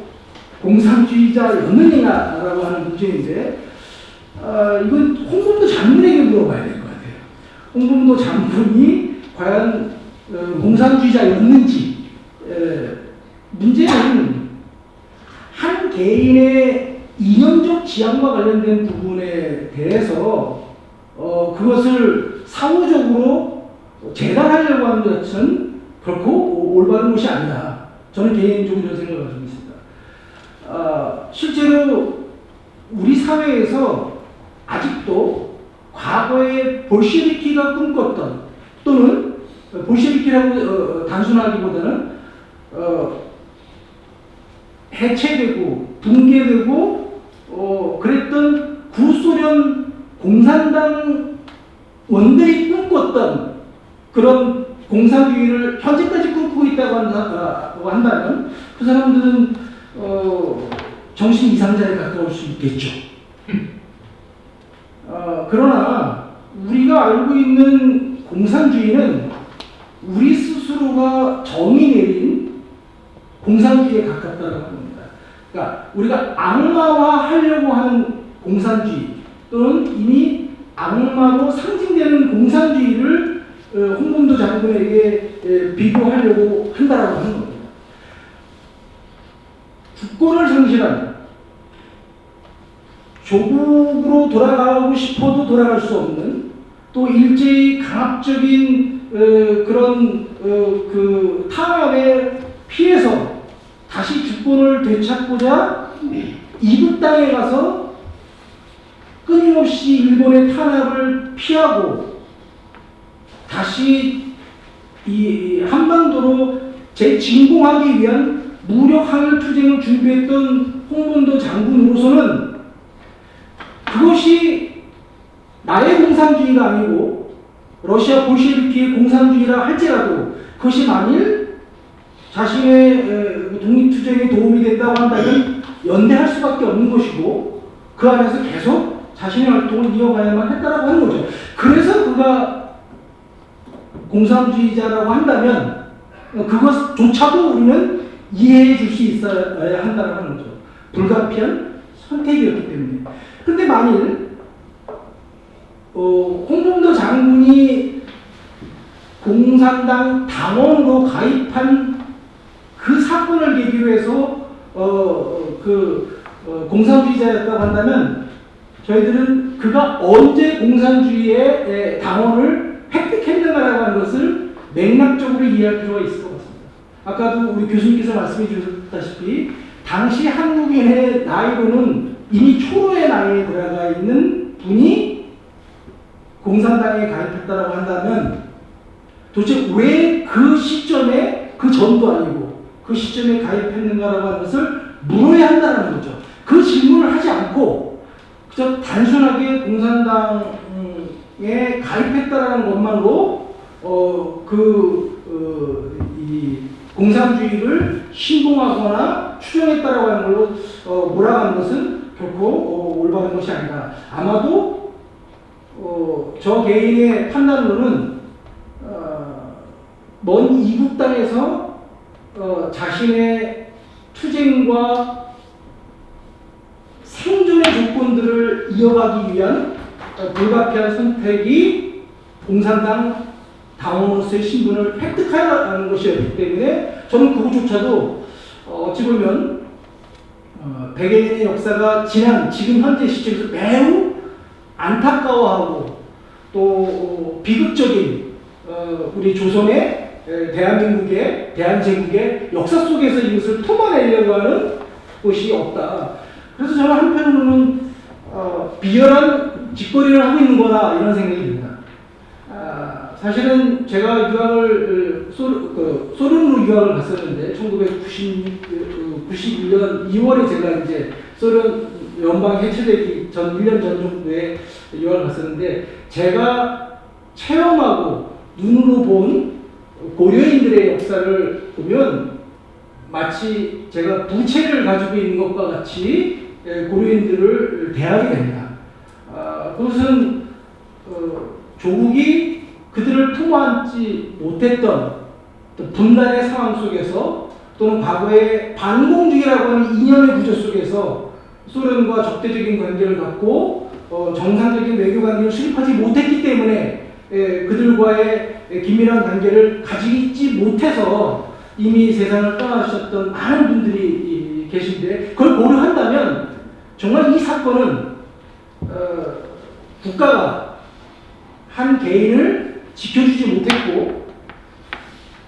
공산주의자였느냐라고 하는 문제인데, 이건 홍범도 장군에게 물어봐야 될 것 같아요. 홍범도 장군이 과연 공산주의자였는지. 문제는 한 개인의 이념적 지향과 관련된 부분에 대해서 그것을 사후적으로 재단하려고 하는 것은 결코 올바른 것이 아니다. 저는 개인적으로 이런 생각을 가지고 있습니다. 실제로 우리 사회에서 아직도 과거에 볼셰비키가 꿈꿨던, 또는 볼셰비키라고 단순하기보다는 해체되고 붕괴되고 그랬던 구소련 공산당 원들이 꿈꿨던 그런 공산주의를 현재까지 꿈꾸고 있다고 한다면 그 사람들은 정신 이상자에 가까울 수 있겠죠. 그러나 우리가 알고 있는 공산주의는 우리 스스로가 정의 내린 공산주의에 가깝다고 합니다. 그러니까 우리가 악마화하려고 하는 공산주의, 또는 이미 악마로 상징되는 공산주의를 홍범도 장군에게 비교하려고 한다라고 하는 겁니다. 주권을 상실한, 조국으로 돌아가고 싶어도 돌아갈 수 없는, 또 일제히 강압적인 그런 그 탄압에 피해서 다시 주권을 되찾고자 이국 땅에 가서 끊임없이 일본의 탄압을 피하고 다시 이 한반도로 재진공하기 위한 무력항일 투쟁을 준비했던 홍범도 장군으로서는 그것이 나의 공산주의가 아니고 러시아 볼셰비키의 공산주의라 할지라도 그것이 만일 자신의 독립투쟁에 도움이 된다고 한다면 연대할 수밖에 없는 것이고, 그 안에서 계속 자신의 활동을 이어가야만 했다라고 하는 거죠. 그래서 그가 공산주의자라고 한다면 그것조차도 우리는 이해해 줄 수 있어야 한다고 하는 거죠. 불가피한 선택이었기 때문에. 근데 만일 홍범도 장군이 공산당 당원으로 가입한 그 사건을 계기로 해서 공산주의자였다고 한다면 저희들은 그가 언제 공산주의의 당원을 획득했는가라고 하는 것을 맥락적으로 이해할 필요가 있을 것 같습니다. 아까도 우리 교수님께서 말씀해 주셨다시피 당시 한국인의 나이로는 이미 초로의 나이에 들어가 있는 분이 공산당에 가입했다라고 한다면 도대체 왜 그 시점에, 그 전도 아니고 그 시점에 가입했는가라고 하는 것을 물어야 한다는 거죠. 그 질문을 하지 않고 그저 단순하게 공산당에 가입했다라는 것만으로 이 공산주의를 신봉하거나 추정했다라고 하는 걸로 몰아가는 것은 결코 올바른 것이 아니다. 아마도 저 개인의 판단으로는 먼 이국 땅에서 자신의 투쟁과 생존의 조건들을 이어가기 위한 불가피한 선택이 공산당 당원으로서의 신분을 획득하려는 것이었기 때문에 저는 그것조차도 어찌 보면 백여년의 역사가 지난 지금 현재 시점에서 매우 안타까워하고 또 비극적인 우리 조선의 대한민국의 대한제국의 역사 속에서 이것을 품어내려고 하는 것이 없다. 그래서 저는 한편으로는 비열한 짓거리를 하고 있는 거다 이런 생각이 듭니다. 사실은 제가 유학을 소련으로 유학을 갔었는데 1991년 2월에 제가 이제 소련 연방 해체되기 전 1년 전 정도에 유학을 갔었는데 제가 체험하고 눈으로 본 고려인들의 역사를 보면 마치 제가 부채를 가지고 있는 것과 같이 고려인들을 대하게 됩니다. 그것은 조국이 그들을 품어안지 못했던 또 분단의 상황 속에서 또는 과거의 반공주의라고 하는 이념의 구조 속에서 소련과 적대적인 관계를 갖고 정상적인 외교 관계를 수립하지 못했기 때문에 그들과의 긴밀한 관계를 가지지 못해서 이미 세상을 떠나셨던 많은 분들이 계신데 그걸 고려한다면 정말 이 사건은 국가가 한 개인을 지켜주지 못했고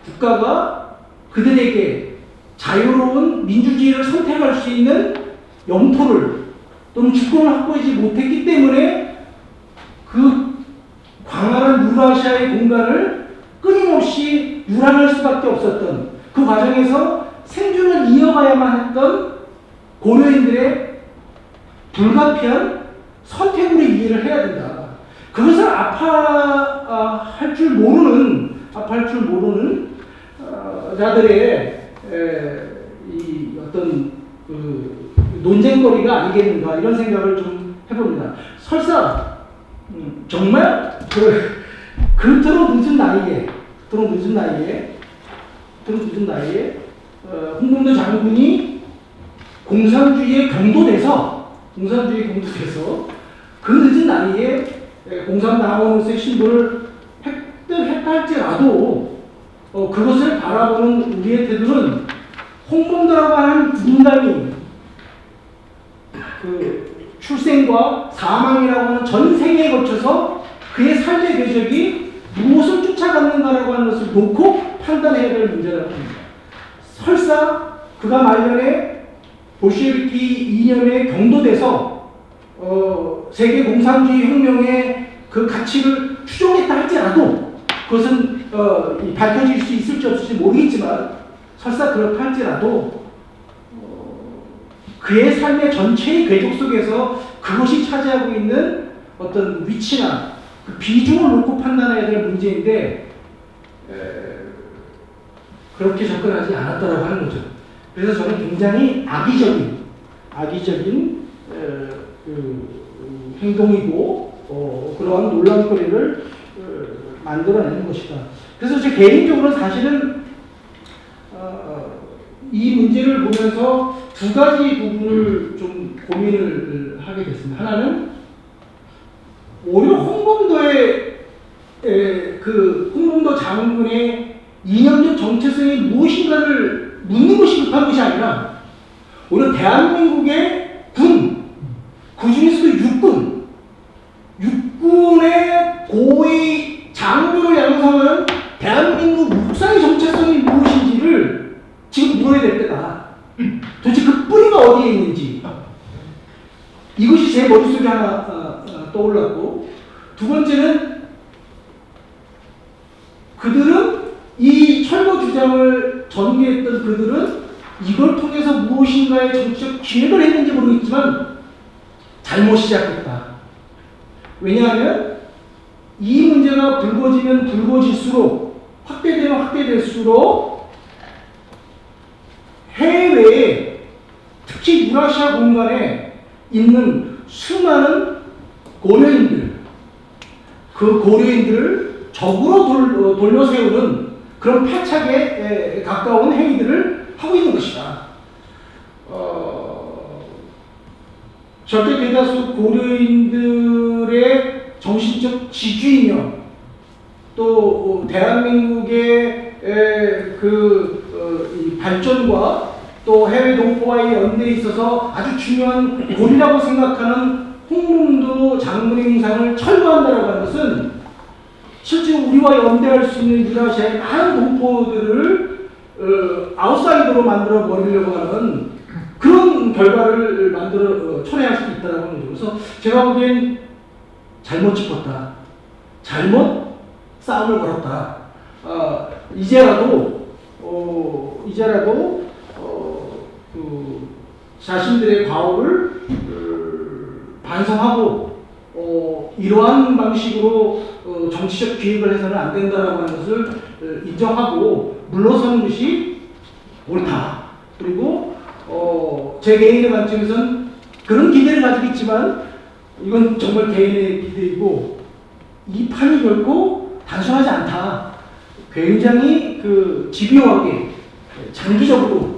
국가가 그들에게 자유로운 민주주의를 선택할 수 있는 영토를 또는 주권을 확보하지 못했기 때문에 그 광활한 유라시아의 공간을 끊임없이 유랑할 수밖에 없었던 그 과정에서 생존을 이어가야만 했던 고려인들의 불가피한 선택으로 이해를 해야 된다. 그것을 아파할 줄 모르는 자들의 이 어떤 그 논쟁거리가 아니겠는가 이런 생각을 좀 해봅니다. 설사 정말 그토록 늦은 나이에 홍범도 장군이 공산주의에 경도돼서 그 늦은 나이에 공산당원으로서의 신분을 획득했다 할지라도 그것을 바라보는 우리의 태도는 홍범도라고 하는 인간이 그 출생과 사망이라고 하는 전 생에 거쳐서 그의 삶의 궤적이 무엇을 쫓아갔는가라고 하는 것을 놓고 판단해야 될 문제라고 합니다. 설사 그가 말년에 볼셰비키 이념에 경도돼서 세계 공산주의 혁명의 그 가치를 추종했다 할지라도 그것은 밝혀질 수 있을지 없을지 모르겠지만 설사 그렇다 할지라도 그의 삶의 전체의 궤적 속에서 그것이 차지하고 있는 어떤 위치나 그 비중을 놓고 판단해야 될 문제인데 그렇게 접근하지 않았다라고 하는 거죠. 그래서 저는 굉장히 악의적인 그 행동이고 그러한 논란거리를 만들어내는 것이다. 그래서 제 개인적으로 사실은 이 문제를 보면서 두 가지 부분을 좀 고민을 하게 됐습니다. 하나는 오히려 홍범도 장군의 이념적 정체성이 무엇인가를 묻는 것이 급한 것이 아니라 오히려 대한민국의 그 중에서도 육군의 고위 장군을 양성하는 대한민국 육상의 정체성이 무엇인지를 지금 물어야 될 때다. 도대체 그 뿌리가 어디에 있는지 이것이 제 머릿속에 하나 떠올랐고, 두 번째는 그들은 이 철거 주장을 전개했던 그들은 이걸 통해서 무엇인가의 정치적 기획을 했는지 모르겠지만 잘못 시작했다. 왜냐하면 이 문제가 불거지면 불거질수록 확대되면 확대될수록 해외에 특히 유라시아 공간에 있는 수많은 고려인들, 그 고려인들을 적으로 돌려세우는 그런 패착에 가까운 행위들을 하고 있는 것이다. 절대 대다수 고려인들의 정신적 지주이며 또 대한민국의 이 발전과 또 해외 동포와의 연대에 있어서 아주 중요한 고리라고 생각하는 홍범도 장군의 행상을 철거한다라고 하는 것은 실제 우리와 연대할 수 있는 유라시아의 많은 동포들을 아웃사이더로 만들어 버리려고 하는 그런 결과를 초래할 수도 있다고 하는 거죠. 그래서 제가 보기엔 잘못 짚었다. 잘못 싸움을 걸었다. 이제라도 그 자신들의 과오를 반성하고 이러한 방식으로 정치적 기획을 해서는 안 된다라고 하는 것을 인정하고 물러서는 것이 옳다. 그리고 제 개인의 관점에서는 그런 기대를 가지고 있지만 이건 정말 개인의 기대이고 이 판이 결코 단순하지 않다. 굉장히 그 집요하게 장기적으로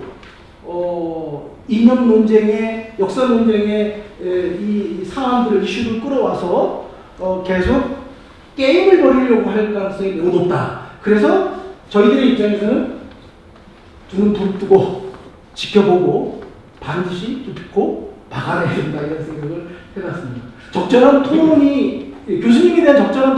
이념 논쟁에 역사 논쟁에 이 사안들을 이슈를 끌어와서 계속 게임을 벌이려고 할 가능성이 매우 높다. 그래서 저희들의 입장에서는 두 눈 부릅뜨고 지켜보고 반드시 뚫고 막아내야 된다 이런 생각을 해봤습니다. 적절한 토론이 교수님에 대한 적절한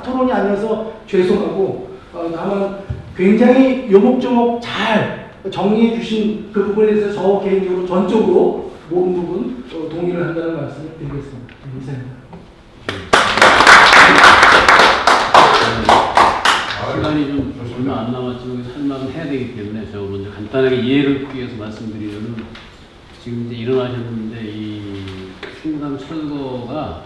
토론이 아니어서 죄송하고 다만 굉장히 요목조목 잘 정리해 주신 그 부분에 대해서 저 개인적으로 전적으로 모든 부분 동의를 한다는 말씀을 드리겠습니다. 이상입니다. 시간이 좀 얼마 안 남았지만 할 말은 해야 되기 때문에 저 먼저 간단하게 이해를 돕기 위해서 말씀드리려면 지금 이제 일어나셨는데 이 충남 철거가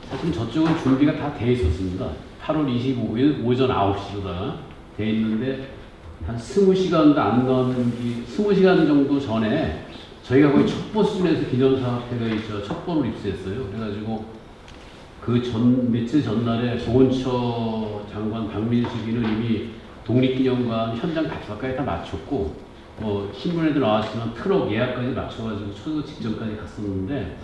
사실 저쪽은 준비가 다 돼 있었습니다. 8월 25일 오전 9시로다가 돼 있는데 한 20시간도 안 넘은 20시간 정도 전에 저희가 거의 첩보 수준에서 기념사업회가 있죠. 첩보를 입수했어요. 그래가지고 그 며칠 전날에 보건처 장관 박민식이는 이미 독립기념관 현장 답사까지 다 마쳤고 신문에도 나왔지만 트럭 예약까지 맞춰가지고 철거 직전까지 갔었는데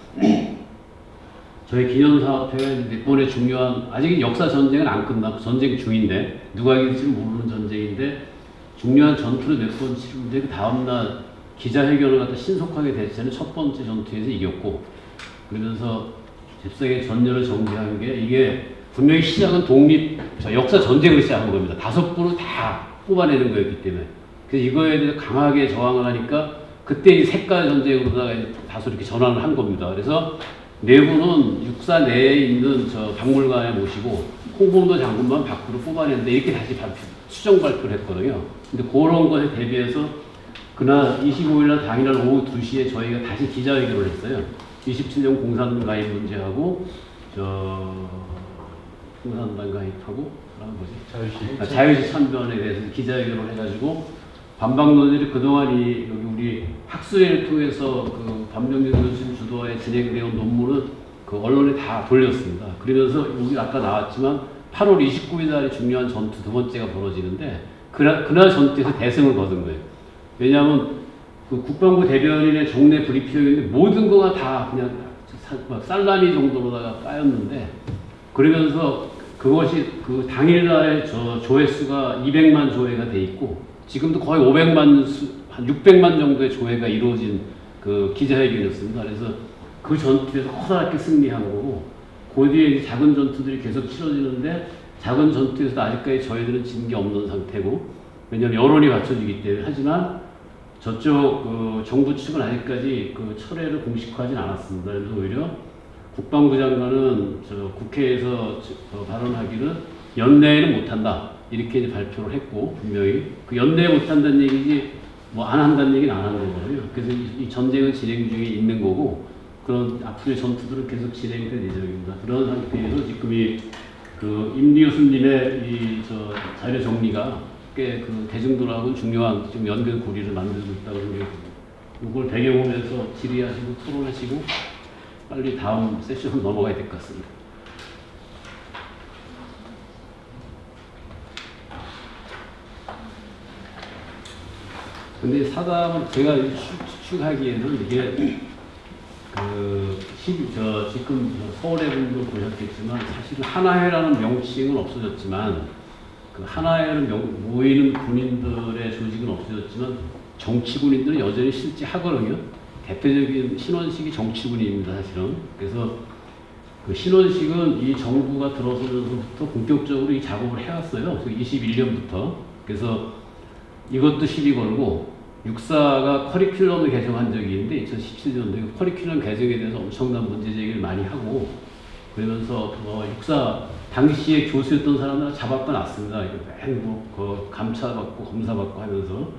저희 기념사업회가 이번에 중요한 아직 역사 전쟁은 안 끝나고 전쟁 중인데 누가 이길지 모르는 전쟁인데 중요한 전투를 몇 번 치르는데 그 다음날 기자회견을 갖다 신속하게 대체하는 첫 번째 전투에서 이겼고 그러면서 잽싸게 전열을 정지한 게 이게 분명히 시작은 역사 전쟁으로 시작한 겁니다. 5부를 다 뽑아내는 거였기 때문에. 그래서 이거에 대해서 강하게 저항을 하니까 그때 이 색깔 전쟁으로다가 다소 이렇게 전환을 한 겁니다. 그래서 내부는 육사 내에 있는 저 박물관에 모시고 홍범도 장군만 밖으로 뽑아냈는데 이렇게 다시 수정 발표를 했거든요. 근데 그런 것에 대비해서 그날 25일날 당일날 오후 2시에 저희가 다시 기자회견을 했어요. 27년 공산당 가입 문제하고 공산당 가입하고 자유시 참변에 대해서 기자회견을 해가지고 반박론들이 그동안 여기 우리 학술회를 통해서 그 반명진 교수님 주도하에 진행되어 온 논문은 그 언론에 다 돌렸습니다. 그러면서 여기 아까 나왔지만 8월 29일 날에 중요한 전투 두 번째가 벌어지는데 그날 전투에서 대승을 거둔 거예요. 왜냐하면 그 국방부 대변인의 종례 브리핑인데 모든 거가 다 그냥 살라미 정도로다가 까였는데 그러면서 그것이 그 당일날에 조회수가 200만 조회가 돼 있고 지금도 거의 500만 한 600만 정도의 조회가 이루어진 그 기자회견이었습니다. 그래서 그 전투에서 커다랗게 승리한 거고 그 뒤에 작은 전투들이 계속 치러지는데 작은 전투에서도 아직까지 저희들은 진 게 없는 상태고 왜냐하면 여론이 받쳐지기 때문에 하지만 저쪽 그 정부 측은 아직까지 그 철회를 공식화하진 않았습니다. 그래서 오히려 국방부 장관은 국회에서 발언하기는 연내에는 못한다 이렇게 이제 발표를 했고 분명히 그 연내에 못한다는 얘기지 뭐 안 한다는 얘기는 안 하는 거거든요. 그래서 이 전쟁은 진행 중에 있는 거고 그런 앞으로의 전투들은 계속 진행될 예정입니다. 그런 상태에서 지금 그 임리 교수님의 자료 정리가 꽤 그 대중들하고 중요한 지금 연결고리를 만들고 있다고 생각합니다. 이걸 배경으로해서 질의하시고 토론하시고 빨리 다음 세션으로 넘어가야 될 것 같습니다. 근데 사담을 제가 추측하기에는 이게 지금 서울의 분도 보셨겠지만 사실은 하나회라는 명칭은 없어졌지만 그 하나회는 모이는 군인들의 조직은 없어졌지만 정치군인들은 여전히 실제 하거든요. 대표적인 신원식이 정치군인입니다, 사실은. 그래서 그 신원식은 이 정부가 들어서면서부터 본격적으로 이 작업을 해왔어요. 21년부터. 그래서 이것도 시비 걸고 육사가 커리큘럼을 개정한 적이 있는데 2017년도에 커리큘럼 개정에 대해서 엄청난 문제 제기를 많이 하고 그러면서 육사 당시에 교수였던 사람들 잡아가 놨습니다. 감찰받고 검사받고 하면서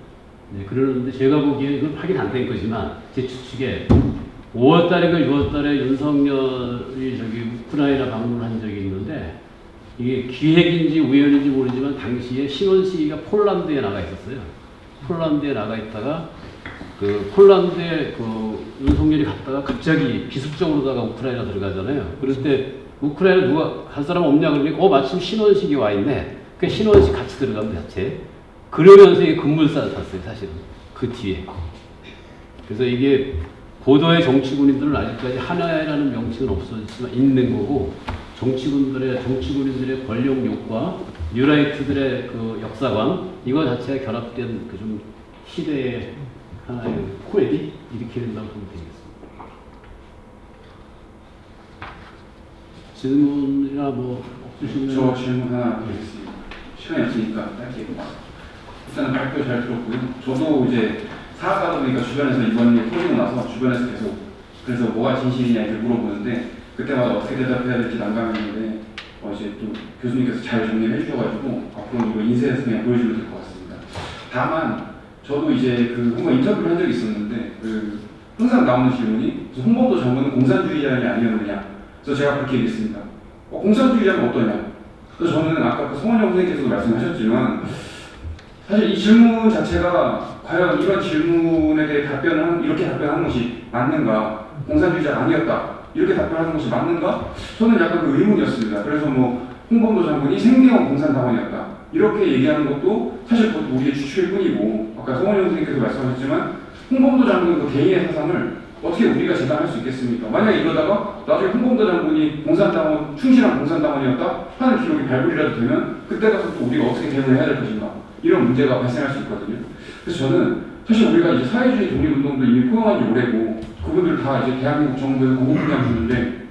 그러는데 제가 보기에 이건 확인 안 된 거지만 제 추측에 5월달인가 6월달에 윤석열이 우크라이나 방문한 적이 있는데 이게 기획인지 우연인지 모르지만 당시에 신원식이가 폴란드에 나가 있었어요. 폴란드에 나가 있다가 그 폴란드에 그 윤석열이 갔다가 갑자기 기습적으로다가 우크라이나 들어가잖아요. 그럴 때 우크라이나 누가 할 사람 없냐 그러니까 마침 신원식이 와 있네. 그 신원식 같이 들어가면 자체. 그러면서 이게 급물살 탔어요 사실은 그 뒤에. 그래서 이게 보도의 정치군인들은 아직까지 하나라는 명칭은 없어지지만 있는 거고 정치군인들의 권력욕과 뉴라이트들의 그 역사관 이거 자체가 결합된 그 좀 시대의 하나의 코에디 이렇게 된다고 보면 되겠습니다. 질문이나 뭐 없으시면 저 질문 하나 드리겠습니다. 시간이 없으니까 짧게. 일단은 발표 잘 들었고요. 저도 이제 사학하다 보니까 주변에서 이번 일 터지고 나서 주변에서 계속 그래서 뭐가 진실이냐 이렇게 물어보는데 그때마다 어떻게 대답해야 될지 난감했는데 이제 또 교수님께서 잘 정리를 해주셔가지고 앞으로 이거 인쇄해서 그냥 보여주면 될 것 같습니다. 다만 저도 이제 그 한번 인터뷰를 한 적이 있었는데 그 항상 나오는 질문이 홍범도 장군은 공산주의자이 아니었느냐. 그래서 제가 그렇게 얘기했습니다. 공산주의자는 어떠냐? 그래서 저는 아까 그 성원영 선생님께서도 말씀하셨지만 사실 이 질문 자체가 과연 이런 질문에 대해 이렇게 답변하는 것이 맞는가? 공산주의자가 아니었다. 이렇게 답변하는 것이 맞는가? 저는 약간 그 의문이었습니다. 그래서 뭐 홍범도 장군이 생계형 공산당원이었다. 이렇게 얘기하는 것도 사실 그것도 우리의 추측일 뿐이고 아까 성원영 선생님께서 말씀하셨지만 홍범도 장군 그 개인의 사상을 어떻게 우리가 재단할 수 있겠습니까? 만약에 이러다가 나중에 홍범도 장군이 공산당원, 충실한 공산당원이었다 하는 기록이 발굴이라도 되면 그때 가서 또 우리가 어떻게 대응을 해야 될 것인가 이런 문제가 발생할 수 있거든요. 그래서 저는 사실 우리가 이제 사회주의 독립운동도 이미 포용한 지 오래고 그분들 다 이제 대한민국 정부에서 고급분양 주는데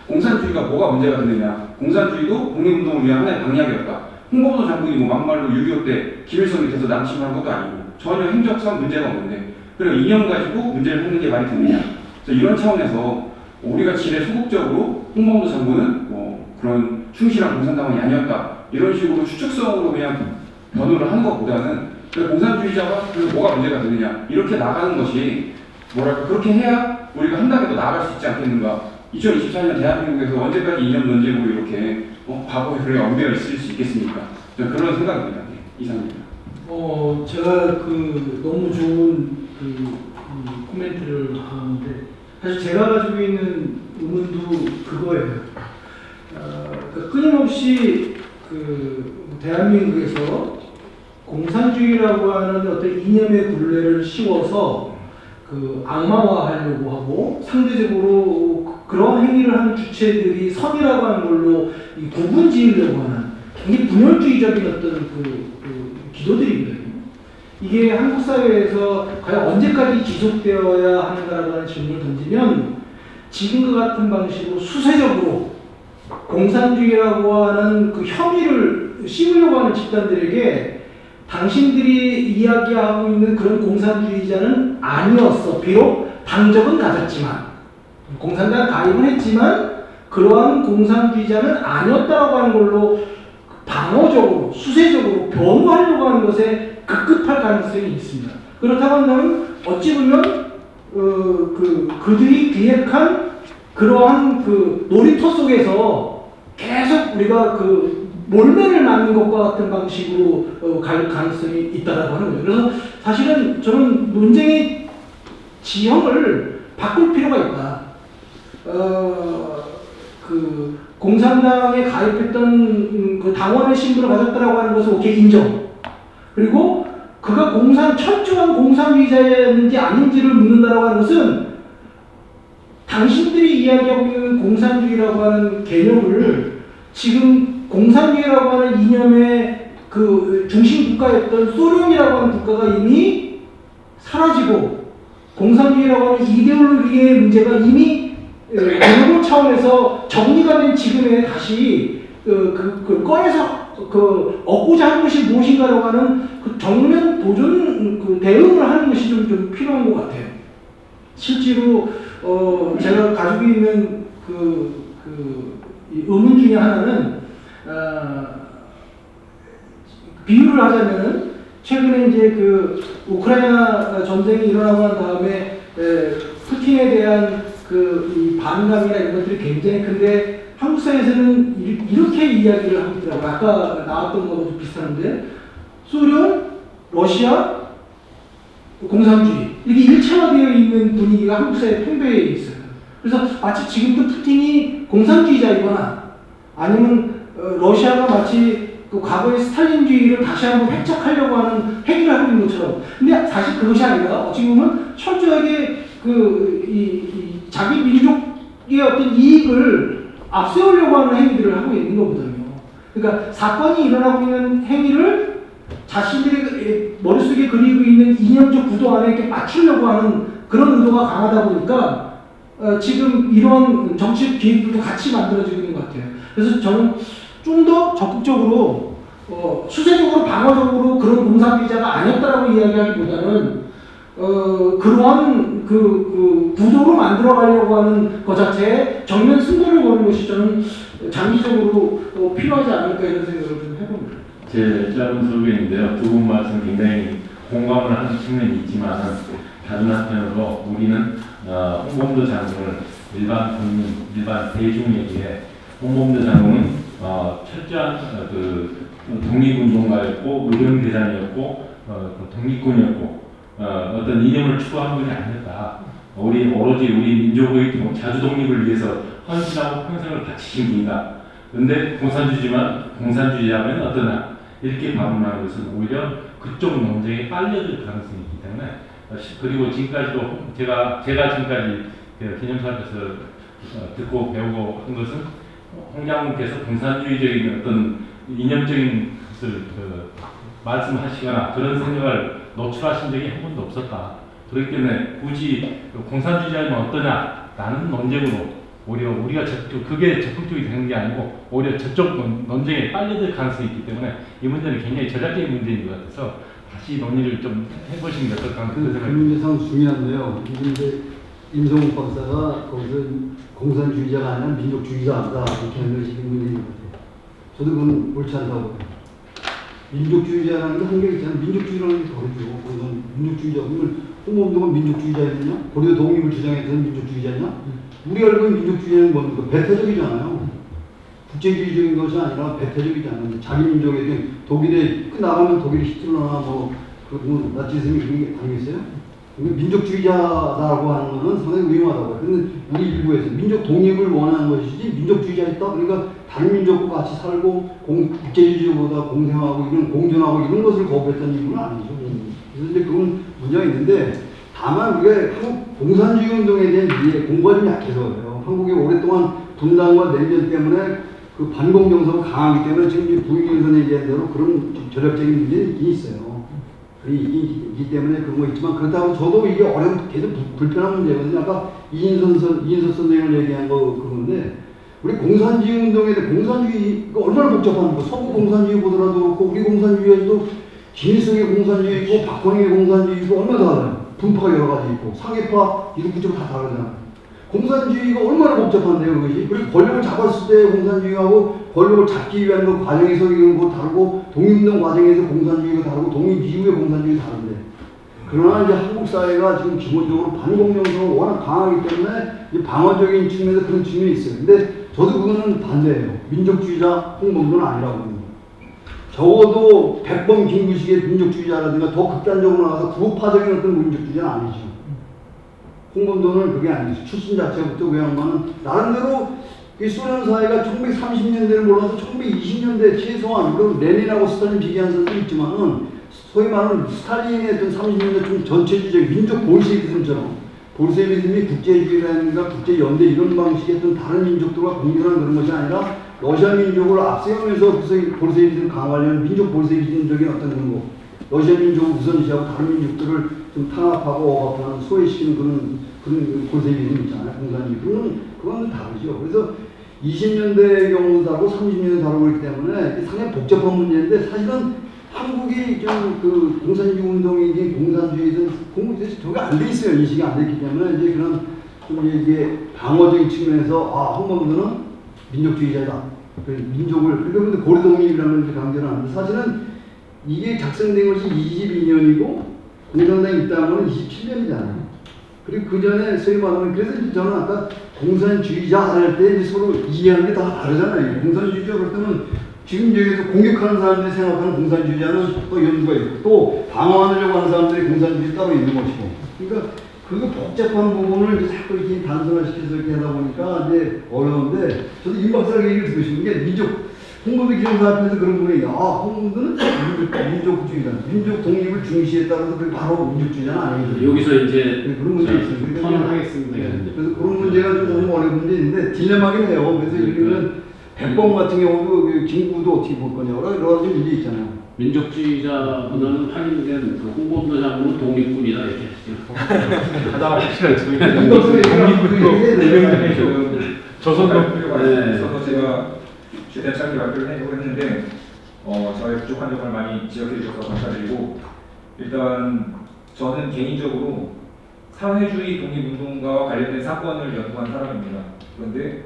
공산주의가 뭐가 문제가 되느냐? 공산주의도 독립운동을 위한 하나의 방향이었다. 홍범도 장군이 뭐 막말로 6.25 때 김일성 밑에서 남침한 것도 아니고 전혀 행정상 문제가 없는데 그리고 이념 가지고 문제를 하는 게 말이 되느냐? 그래서 이런 차원에서 우리가 지레 소극적으로 홍범도 장군은 뭐 그런 충실한 공산당원이 아니었다 이런 식으로 추측성으로 그냥 변호를 하는 것보다는 공산주의자가 그래서 뭐가 문제가 되느냐 이렇게 나가는 것이 뭐랄까 그렇게 해야 우리가 한 단계 더 나아갈 수 있지 않겠는가. 2024년 대한민국에서 언제까지 이념 논쟁으로 이렇게 과거에 그렇게 얽매여 있을 수 있겠습니까? 저는 그런 생각입니다. 네, 이상입니다. 제가 그 너무 좋은 코멘트를 하는데 사실 제가 가지고 있는 의문도 그거예요. 끊임없이 그 대한민국에서 공산주의라고 하는 어떤 이념의 굴레를 씌워서 그 악마화하려고 하고 상대적으로 그런 행위를 하는 주체들이 선이라고 하는 걸로 구분 지으려고 하는 굉장히 분열주의적인 어떤 기도들이거든요. 이게 한국 사회에서 과연 언제까지 지속되어야 하는가라고 하는 질문을 던지면 지금과 같은 방식으로 수세적으로 공산주의라고 하는 그 혐의를 씌우려고 하는 집단들에게 당신들이 이야기하고 있는 그런 공산주의자는 아니었어. 비록 당적은 가졌지만 공산당 가입을 했지만 그러한 공산주의자는 아니었다고 하는 걸로 방어적으로 수세적으로 변호하려고 하는 것에 급급할 가능성이 있습니다. 그렇다고 한다면 어찌 보면 그들이 기획한 그러한 그 놀이터 속에서 계속 우리가 그 몰매를 맞는 것과 같은 방식으로 갈 가능성이 있다라고 하는 거예요. 그래서 사실은 저는 논쟁의 지형을 바꿀 필요가 있다. 그 공산당에 가입했던 그 당원의 신분을 가졌다라고 하는 것은 오케이 인정. 그리고 그가 철저한 공산주의자였는지 아닌지를 묻는다라고 하는 것은 당신들이 이야기하고 있는 공산주의라고 하는 개념을 지금 공산주의라고 하는 이념의 그 중심 국가였던 소련이라고 하는 국가가 이미 사라지고 공산주의라고 하는 이데올로기의 문제가 이미 글로벌 차원에서 정리가 된 지금에 다시 꺼내서 얻고자 하는 것이 무엇인가라고 하는 그 정면 도전 대응을 하는 것이 좀 필요한 것 같아요. 실제로 제가 가지고 있는 의문 중에 하나는 비유를 하자면은 최근에 이제 그 우크라이나 전쟁이 일어나고 난 다음에 푸틴에 대한 이 반감이나 이런 것들이 굉장히 큰데 한국 사회에서는 이렇게 이야기를 하고 있더라고요. 아까 나왔던 거도 비슷한데 소련, 러시아, 공산주의 이렇게 일체화되어 있는 분위기가 한국 사회에 통배해 있어요. 그래서 마치 지금도 푸틴이 공산주의자이거나 아니면 러시아가 마치 그 과거의 스탈린주의를 다시 한번 회착하려고 하는 행위를 하고 있는 것처럼. 근데 사실 그것이 아니라 어찌 보면 철저하게 이 자기 민족의 어떤 이익을 앞세우려고 하는 행위들을 하고 있는 거거든요. 그러니까 사건이 일어나고 있는 행위를 자신들의 머릿속에 그리고 있는 이념적 구도 안에 이렇게 맞추려고 하는 그런 의도가 강하다 보니까 지금 이런 정치적 기획들도 같이 만들어지고 있는 것 같아요. 그래서 저는 좀 더 적극적으로 수세적으로 방어적으로 그런 공산주의자가 아니었다라고 이야기하기보다는 그러한 그 구도로 만들어가려고 하는 것 자체에 정면 승부를 거는 것이 저는 장기적으로 필요하지 않을까 이런 생각을 좀 해봅니다. 제 짧은 소개인데요. 두 분 말씀 굉장히 공감을 하는 측면이 있지만 다른 한편으로 우리는 홍범도 장군을 일반 국민, 일반 대중에게 홍범도 장군은 철저한 독립운동가였고 의령대장이었고 독립군이었고 어떤 이념을 추구한 분이 아니었다. 오로지 우리 민족의 자주 독립을 위해서 헌신하고 평생을 바치신 분이다. 그런데 공산주의자면 어떠냐 이렇게 반문하는 것은 오히려 그쪽 논쟁에 빨려들 가능성이 있기 때문에 그리고 지금까지도 제가 지금까지 기념사에서 듣고 배우고 한 것은 홍 장군께서 공산주의적인 어떤 이념적인 것을 말씀하시거나 그런 생각을 노출하신 적이 한 번도 없었다. 그렇기 때문에 굳이 공산주의자면 어떠냐라는 논쟁으로 오히려 우리가 그게 적극적이 되는 게 아니고 오히려 저쪽 논쟁에 빨려들 가능성이 있기 때문에 이 문제는 굉장히 전략적인 문제인 것 같아서 다시 논의를 좀 해보시는 게 어떨까 하는 그 문제상 중요한데요. 이제 임성욱 박사가 거기서 공산주의자가 아니라 민족주의자다 이렇게 하는 것이 문제인 것 같아요. 저도 그건 옳지 않다고 봐요. 민족주의자라는 게 한계가 있잖아요. 민족주의라는 게 다르죠. 그건 민족주의자. 그러면 홍범도가 민족주의자였느냐? 고려 독립을 주장했던 민족주의자냐? 우리 알고 있는 민족주의자는 뭡니까? 배타적이잖아요. 국제주의적인 것이 아니라 배타적이잖아요. 자기 민족에 대한 독일에 나가면 독일 히틀러나 나치즘이 그런 게 아니겠어요? 민족주의자라고 하는 것은 상당히 위험하다고 해요. 근데 우리 일부에서 민족 독립을 원하는 것이지 민족주의자 있다? 그러니까 다른 민족과 같이 살고 국제주의보다 공생하고 이런 공존하고 이런 것을 거부했던 이유는 아니죠. 그래서 이제 그런 문제가 있는데 다만 우리가 한국 공산주의 운동에 대한 이해, 공부가 좀 약해서 그래요. 한국이 오랫동안 분단과 내면 때문에 그 반공 정서가 강하기 때문에 지금 부익경 선생이 얘기한 대로 그런 전략적인 문제는 있긴 있어요. 이기 때문에 그런 거 있지만 그렇다고 저도 이게 계속 불편한 문제거든요. 아까 이인석 선생님을 얘기한 거 그건데 우리 공산주의 운동에 대해 공산주의가 얼마나 복잡한 거 서구 공산주의 보더라도 그렇고 우리 공산주의에도 김일성의 공산주의 있고 박헌희의 공산주의 있고 얼마나 다르요. 분파가 여러 가지 있고 상해파 이런 구조가 다 다르잖아요. 공산주의가 얼마나 복잡한데요, 그것이. 그리고 권력을 잡았을 때 공산주의하고 권력을 잡기 위한 그 과정에서 이런 거 다르고 독립운동 과정에서 공산주의가 다르고 독립 이후의 공산주의가 다른데. 그러나 이제 한국 사회가 지금 기본적으로 반공정서가 워낙 강하기 때문에 이제 방어적인 측면에서 그런 측면이 있어요. 근데 저도 그거는 반대예요. 민족주의자 홍범도는 아니라고 합니다. 적어도 백범 김구식의 민족주의자라든가 더 극단적으로 나가서 구파적인 어떤 민족주의자는 아니죠. 홍범도는 그게 아니죠. 출신 자체부터 그 양반은 나름대로 소련 사회가 1930년대를 몰라도 1920년대 최소한 물론 레닌하고 스탈린 비교한 사람도 있지만은 소위 말하는 스탈린의 어떤 30년대 좀 전체주의적 민족 볼셰비즘처럼 볼셰비즘이 국제주의라든가 국제연대 이런 방식의 어떤 다른 민족들과 공존하는 그런 것이 아니라 러시아 민족을 앞세우면서 볼셰비즘을 강화하려는 민족 볼셰비즘적인 어떤 그런 거 러시아 민족을 우선시하고 다른 민족들을 좀 탄압하고 억압하는 소외시키는 그런 볼셰비즘 있잖아요. 공산주의. 그건 다르죠. 그래서 20년대의 경우도 다르고 30년대 다르고 그렇기 때문에 상당히 복잡한 문제인데 사실은 한국이 좀 그 공산주의 운동이든 공산주의든 저게 안 돼 있어요. 인식이 안 됐기 때문에 이제 그런 좀 이게 방어적인 측면에서 홍범도는 민족주의자다. 민족을 그런데 고려 독립이라는 걸 강조를 하는데 사실은 이게 작성된 것이 22년이고 공산당이 입당한 건 27년이잖아요. 그리고 그 전에 소위 말하면 그래서 저는 아까 공산주의자 할 때 서로 이해하는 게 다 다르잖아요. 공산주의자 그렇다면 지금 여기서 공격하는 사람들이 생각하는 공산주의자는 또 연구가 있고 또 방어하려고 하는 사람들이 공산주의 따로 있는 것이고 그러니까 그 복잡한 부분을 이제 자꾸 이렇게 단순화시켜서 이렇게 하다 보니까 이제 어려운데, 저도 임 박사 얘기를 듣고 싶은 게 홍범도 기념사 앞에서 그런 분이, 홍범도는 민족주의다. 민족 독립을 중시했다고 해서 바로 민족주의자는 아니거든요. 여기서 이제 그런 문제 있습니다. 턴하겠습니다. 그래서 그런 문제가 좀 너무 어려운 문제인데 딜레마긴 해요. 그래서 우리는 백범 같은 경우도 그 김구도 어떻게 볼 거냐 여러 가지 문제 있잖아요. 민족주의자보다는 확인된 그 홍범도 장군은 독립군이다 이렇게 하죠. 가장 확실한 조선도 필요가 있어서 제가 최대한 짧게 발표를 하려고 했는데 저의 부족한 점을 많이 지적해 주셔서 감사드리고, 일단 저는 개인적으로 사회주의 독립운동가와 관련된 사건을 연구한 사람입니다. 그런데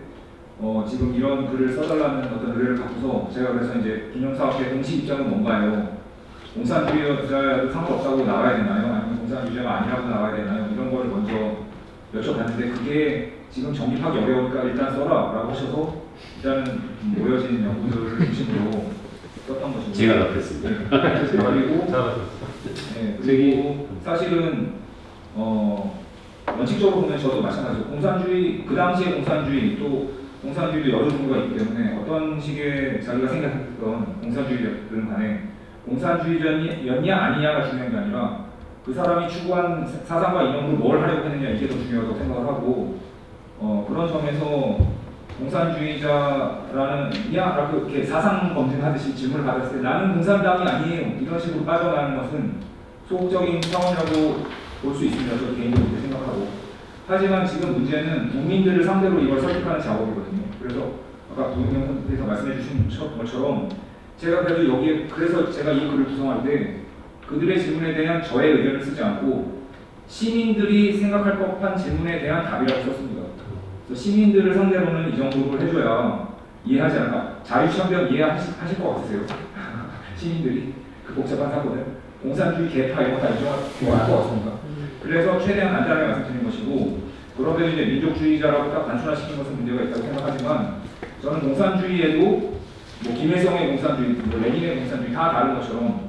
지금 이런 글을 써달라는 어떤 의뢰를 받고서 제가 그래서 이제 기념사업회 공식 입장은 뭔가요? 공산주의자도 상관없다고 나와야 되나요? 아니면 공산주의자가 아니라고 나와야 되나요? 이런 거를 먼저 여쭤봤는데 그게 지금 정립하기 어려우니까 일단 써라 라고 하셔서 일단은 모여진 연구들을 중심으로 썼던 것입니다. 제가 답했습니다. 그리고 사실은 원칙적으로 보면 저도 마찬가지로 공산주의, 그 당시에 공산주의 또 공산주의도 여러 종류가 있기 때문에 어떤 식의 자기가 생각했던 공산주의자들은 간에 공산주의자였냐 아니냐가 중요한 게 아니라 그 사람이 추구한 사상과 이념으로 뭘 하려고 했느냐 이게 더 중요하다고 생각을 하고, 그런 점에서 공산주의자라는 라고 이렇게 사상 검증하듯이 질문을 받았을 때 나는 공산당이 아니에요 이런 식으로 빠져나가는 것은 소극적인 상황이라고 볼 수 있습니다. 저도 개인적으로 그렇게 생각하고. 하지만 지금 문제는 국민들을 상대로 이걸 설득하는 작업이거든요. 그래서 아까 부동영 선생님께서 말씀해 주신 것처럼 제가 그래도 여기에 그래서 제가 이 글을 구성할 때 그들의 질문에 대한 저의 의견을 쓰지 않고 시민들이 생각할 법한 질문에 대한 답이라고 썼습니다. 그래서 시민들을 상대로는 이 정도를 해줘야 이해하지 않을까. 자유시한변 이해하실 것 같으세요? 시민들이 그 복잡한 사건을 공산주의 개파 이런 거다 인정할 것 같습니다. 그래서 최대한 간단하게 말씀드린 것이고, 그런데 이제 민족주의자라고 딱 단순화시킨 것은 문제가 있다고 생각하지만 저는 공산주의에도 뭐 김일성의 공산주의, 레닌의 공산주의 다 다른 것처럼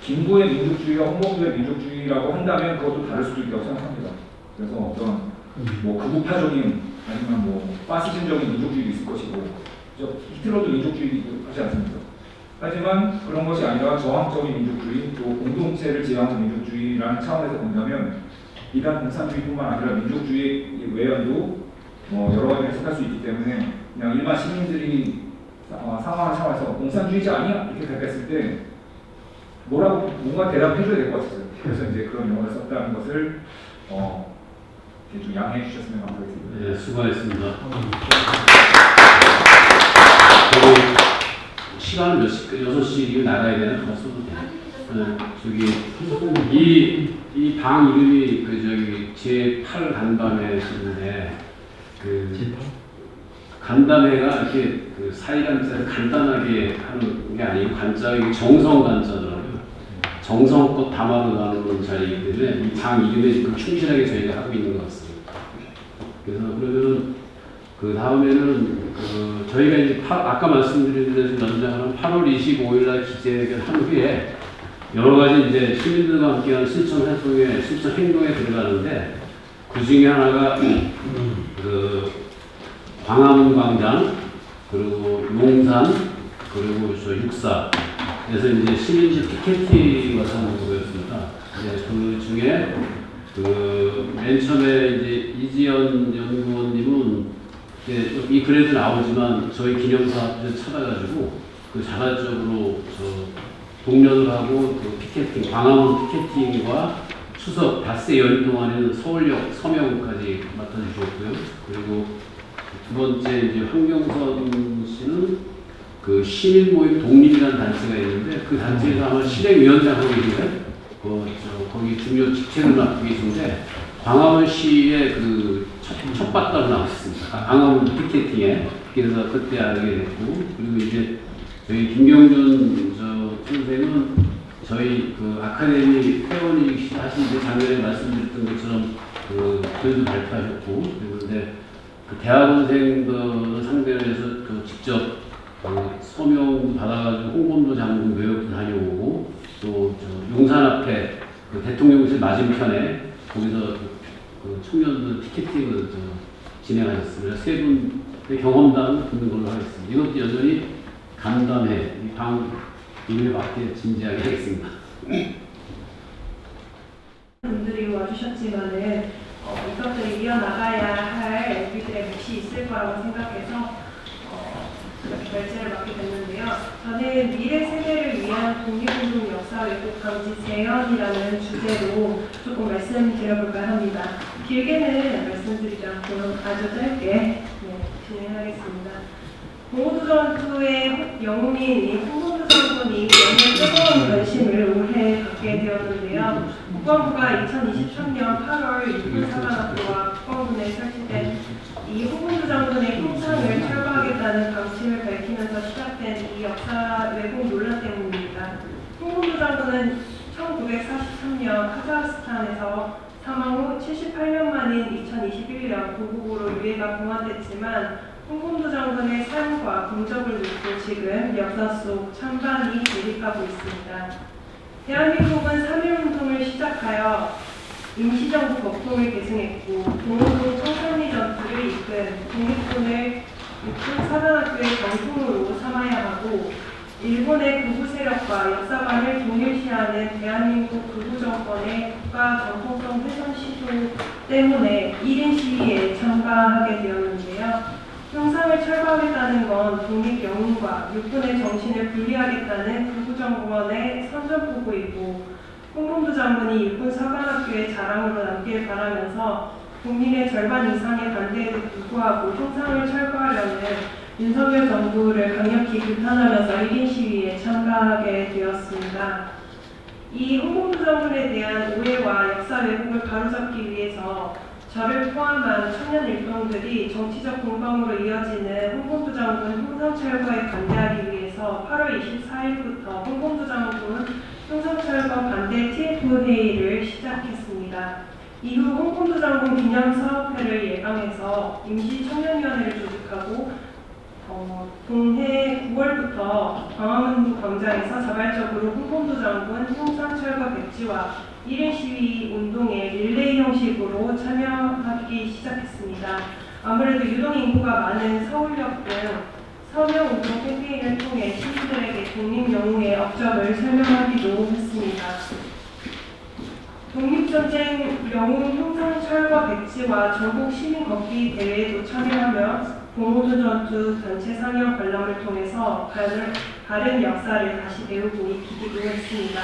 김구의 민족주의와 홍범도의 민족주의라고 한다면 그것도 다를 수도 있다고 생각합니다. 그래서 어떤 뭐 극우파적인 아니면 뭐 파시즘적인 민족주의도 있을 것이고, 히틀러도 민족주의 하지 않습니까? 하지만 그런 것이 아니라 저항적인 민족주의, 또 공동체를 지향하는 민족주의라는 차원에서 본다면 비단 공산주의뿐만 아니라 민족주의 외연도 여러 가지 해석할 수 있기 때문에 그냥 일반 시민들이 상황을 차원에서 공산주의자 아니야? 이렇게 대답했을 때 뭐라고 뭔가 대답해줘야 될 것 같았어요. 그래서 이제 그런 용어를 썼다는 것을 이렇게 좀 양해해 주셨으면 감사하겠습니다. 네, 수고하셨습니다. 시간은 몇 시? 6시 이거 나가야 되나? 더 써도 돼요. 저기 이 방 이름이 제8 간담회 있는데 간담회가 이렇게 사이간자를 간단하게 하는 게 아니고 간자가 정성 간자더라고요. 정성껏 담아가는 자리이기 때문에 이 방 이름에 충실하게 저희가 하고 있는 것 같습니다. 그래서 그러면은 그 다음에는 저희가 이제 아까 말씀드린 대로 연장하는 8월 25일 날 기자회견 한 후에 여러 가지 이제 시민들과 함께하는 실천 활동에 실천 행동에 들어가는데 그 중에 하나가 광화문 광장 그리고 용산 그리고 저 육사 그래서 이제 시민지 피켓팅 같은 거였습니다. 그 중에 맨 처음에 이제 이지연 연구원님은 이 글에도 나오지만 저희 기념사업을 찾아가지고 자발적으로 동료들하고 피켓팅, 광화문 피켓팅과 추석 닷새 연휴 동안에는 서울역 서명까지 맡아주셨고요. 그리고 두 번째 이제 황경선 씨는 시민 모임 독립이라는 단체가 있는데 그 단체에서 아마 실행위원장 하고 계신데 거기 중요 직책을 맡고 계신데 광화문시의 첫 바다로 나왔습니다. 광화문 피켓팅에. 그래서 그때 알게 됐고, 그리고 이제 저희 김경준 선생은 저희 아카데미 회원이 하신 작년에 말씀드렸던 것처럼 글도 발표하셨고, 그런데 대학원생들 상대로 해서 직접 서명 받아가지고 홍범도 장군 묘역도 다녀오고, 또 용산 앞에 대통령실 맞은편에 거기서 그 청년들 피켓팅을 진행하셨습니다. 세 분의 경험담을 듣는 걸로 하겠습니다. 이것도 여전히 간담회, 방 비밀 밖에 진지하게 하겠습니다. 분들이 와주셨지만은 이것들을 이어나가야 할 우리들의 몫이 있을 거라고 생각해서 이렇게 결제를 맡게 됐는데요. 저는 미래 세대를 위한 독립운동 역사 왜곡 방지 재현이라는 주제로 조금 말씀드려볼까 합니다. 길게는 말씀드리지 않고 아주 짧게 진행하겠습니다. 봉오도 전투의 영웅인 홍범도 장군이 연일 뜨거운 관심을 올해 갖게 되었는데요. 국방부가 2023년 8월 육군사관학교와 국방부에 설치된 이 홍범도 장군의 형상을 철거하겠다는 방침을 밝히면서 시작된 이 역사 왜곡 논란 때문입니다. 홍범도 장군은 1943년 카자흐스탄에서 사망 후 78년 만인 2021년 고국으로 유해가 봉환됐지만 홍범도 장군의 삶과 공적을 놓고 지금 역사 속 찬반이 대립하고 있습니다. 대한민국은 3.1운동을 시작하여 임시정부 법통을 계승했고 봉오동 청산리 전투를 이끈 독립군을 육군사관학교의 전통으로 삼아야 하고 일본의 극우 세력과 역사관을 동일시하는 대한민국 극우 정권의 국가 정통성 훼손 시도 때문에 1인 시위에 참가하게 되었는데요. 형상을 철거하겠다는 건 독립 영웅과 육군의 정신을 분리하겠다는 극우 정권의 선전포고이고 홍범도 장군이 육군사관학교의 자랑으로 남길 바라면서 국민의 절반 이상의 반대에도 불구하고 형상을 철거하려는 윤석열 정부를 강력히 비판하면서 1인 시위에 참가하게 되었습니다. 이 홍범도 장군에 대한 오해와 역사 왜곡을 바로잡기 위해서 저를 포함한 청년 일동들이 정치적 공방으로 이어지는 홍범도 장군 형상 철거에 반대하기 위해서 8월 24일부터 홍범도 장군 형상 철거 반대 TF 회의를 시작했습니다. 이후 홍범도 장군 기념 사업회를 예방해서 임시 청년위원회를 조직하고 동해 9월부터 광화문 광장에서 자발적으로 홍범도 장군 형상 철거 백지와 1인 시위 운동에 릴레이 형식으로 참여하기 시작했습니다. 아무래도 유동 인구가 많은 서울역 등 서명운동 캠페인을 통해 시민들에게 독립 영웅의 업적을 설명하기도 했습니다. 독립전쟁 영웅 형상 철거 백지와 전국 시민 걷기 대회에도 참여하며 봉오도 전투 단체 상영 관람을 통해서 다른 역사를 다시 배우고 익히기도 했습니다.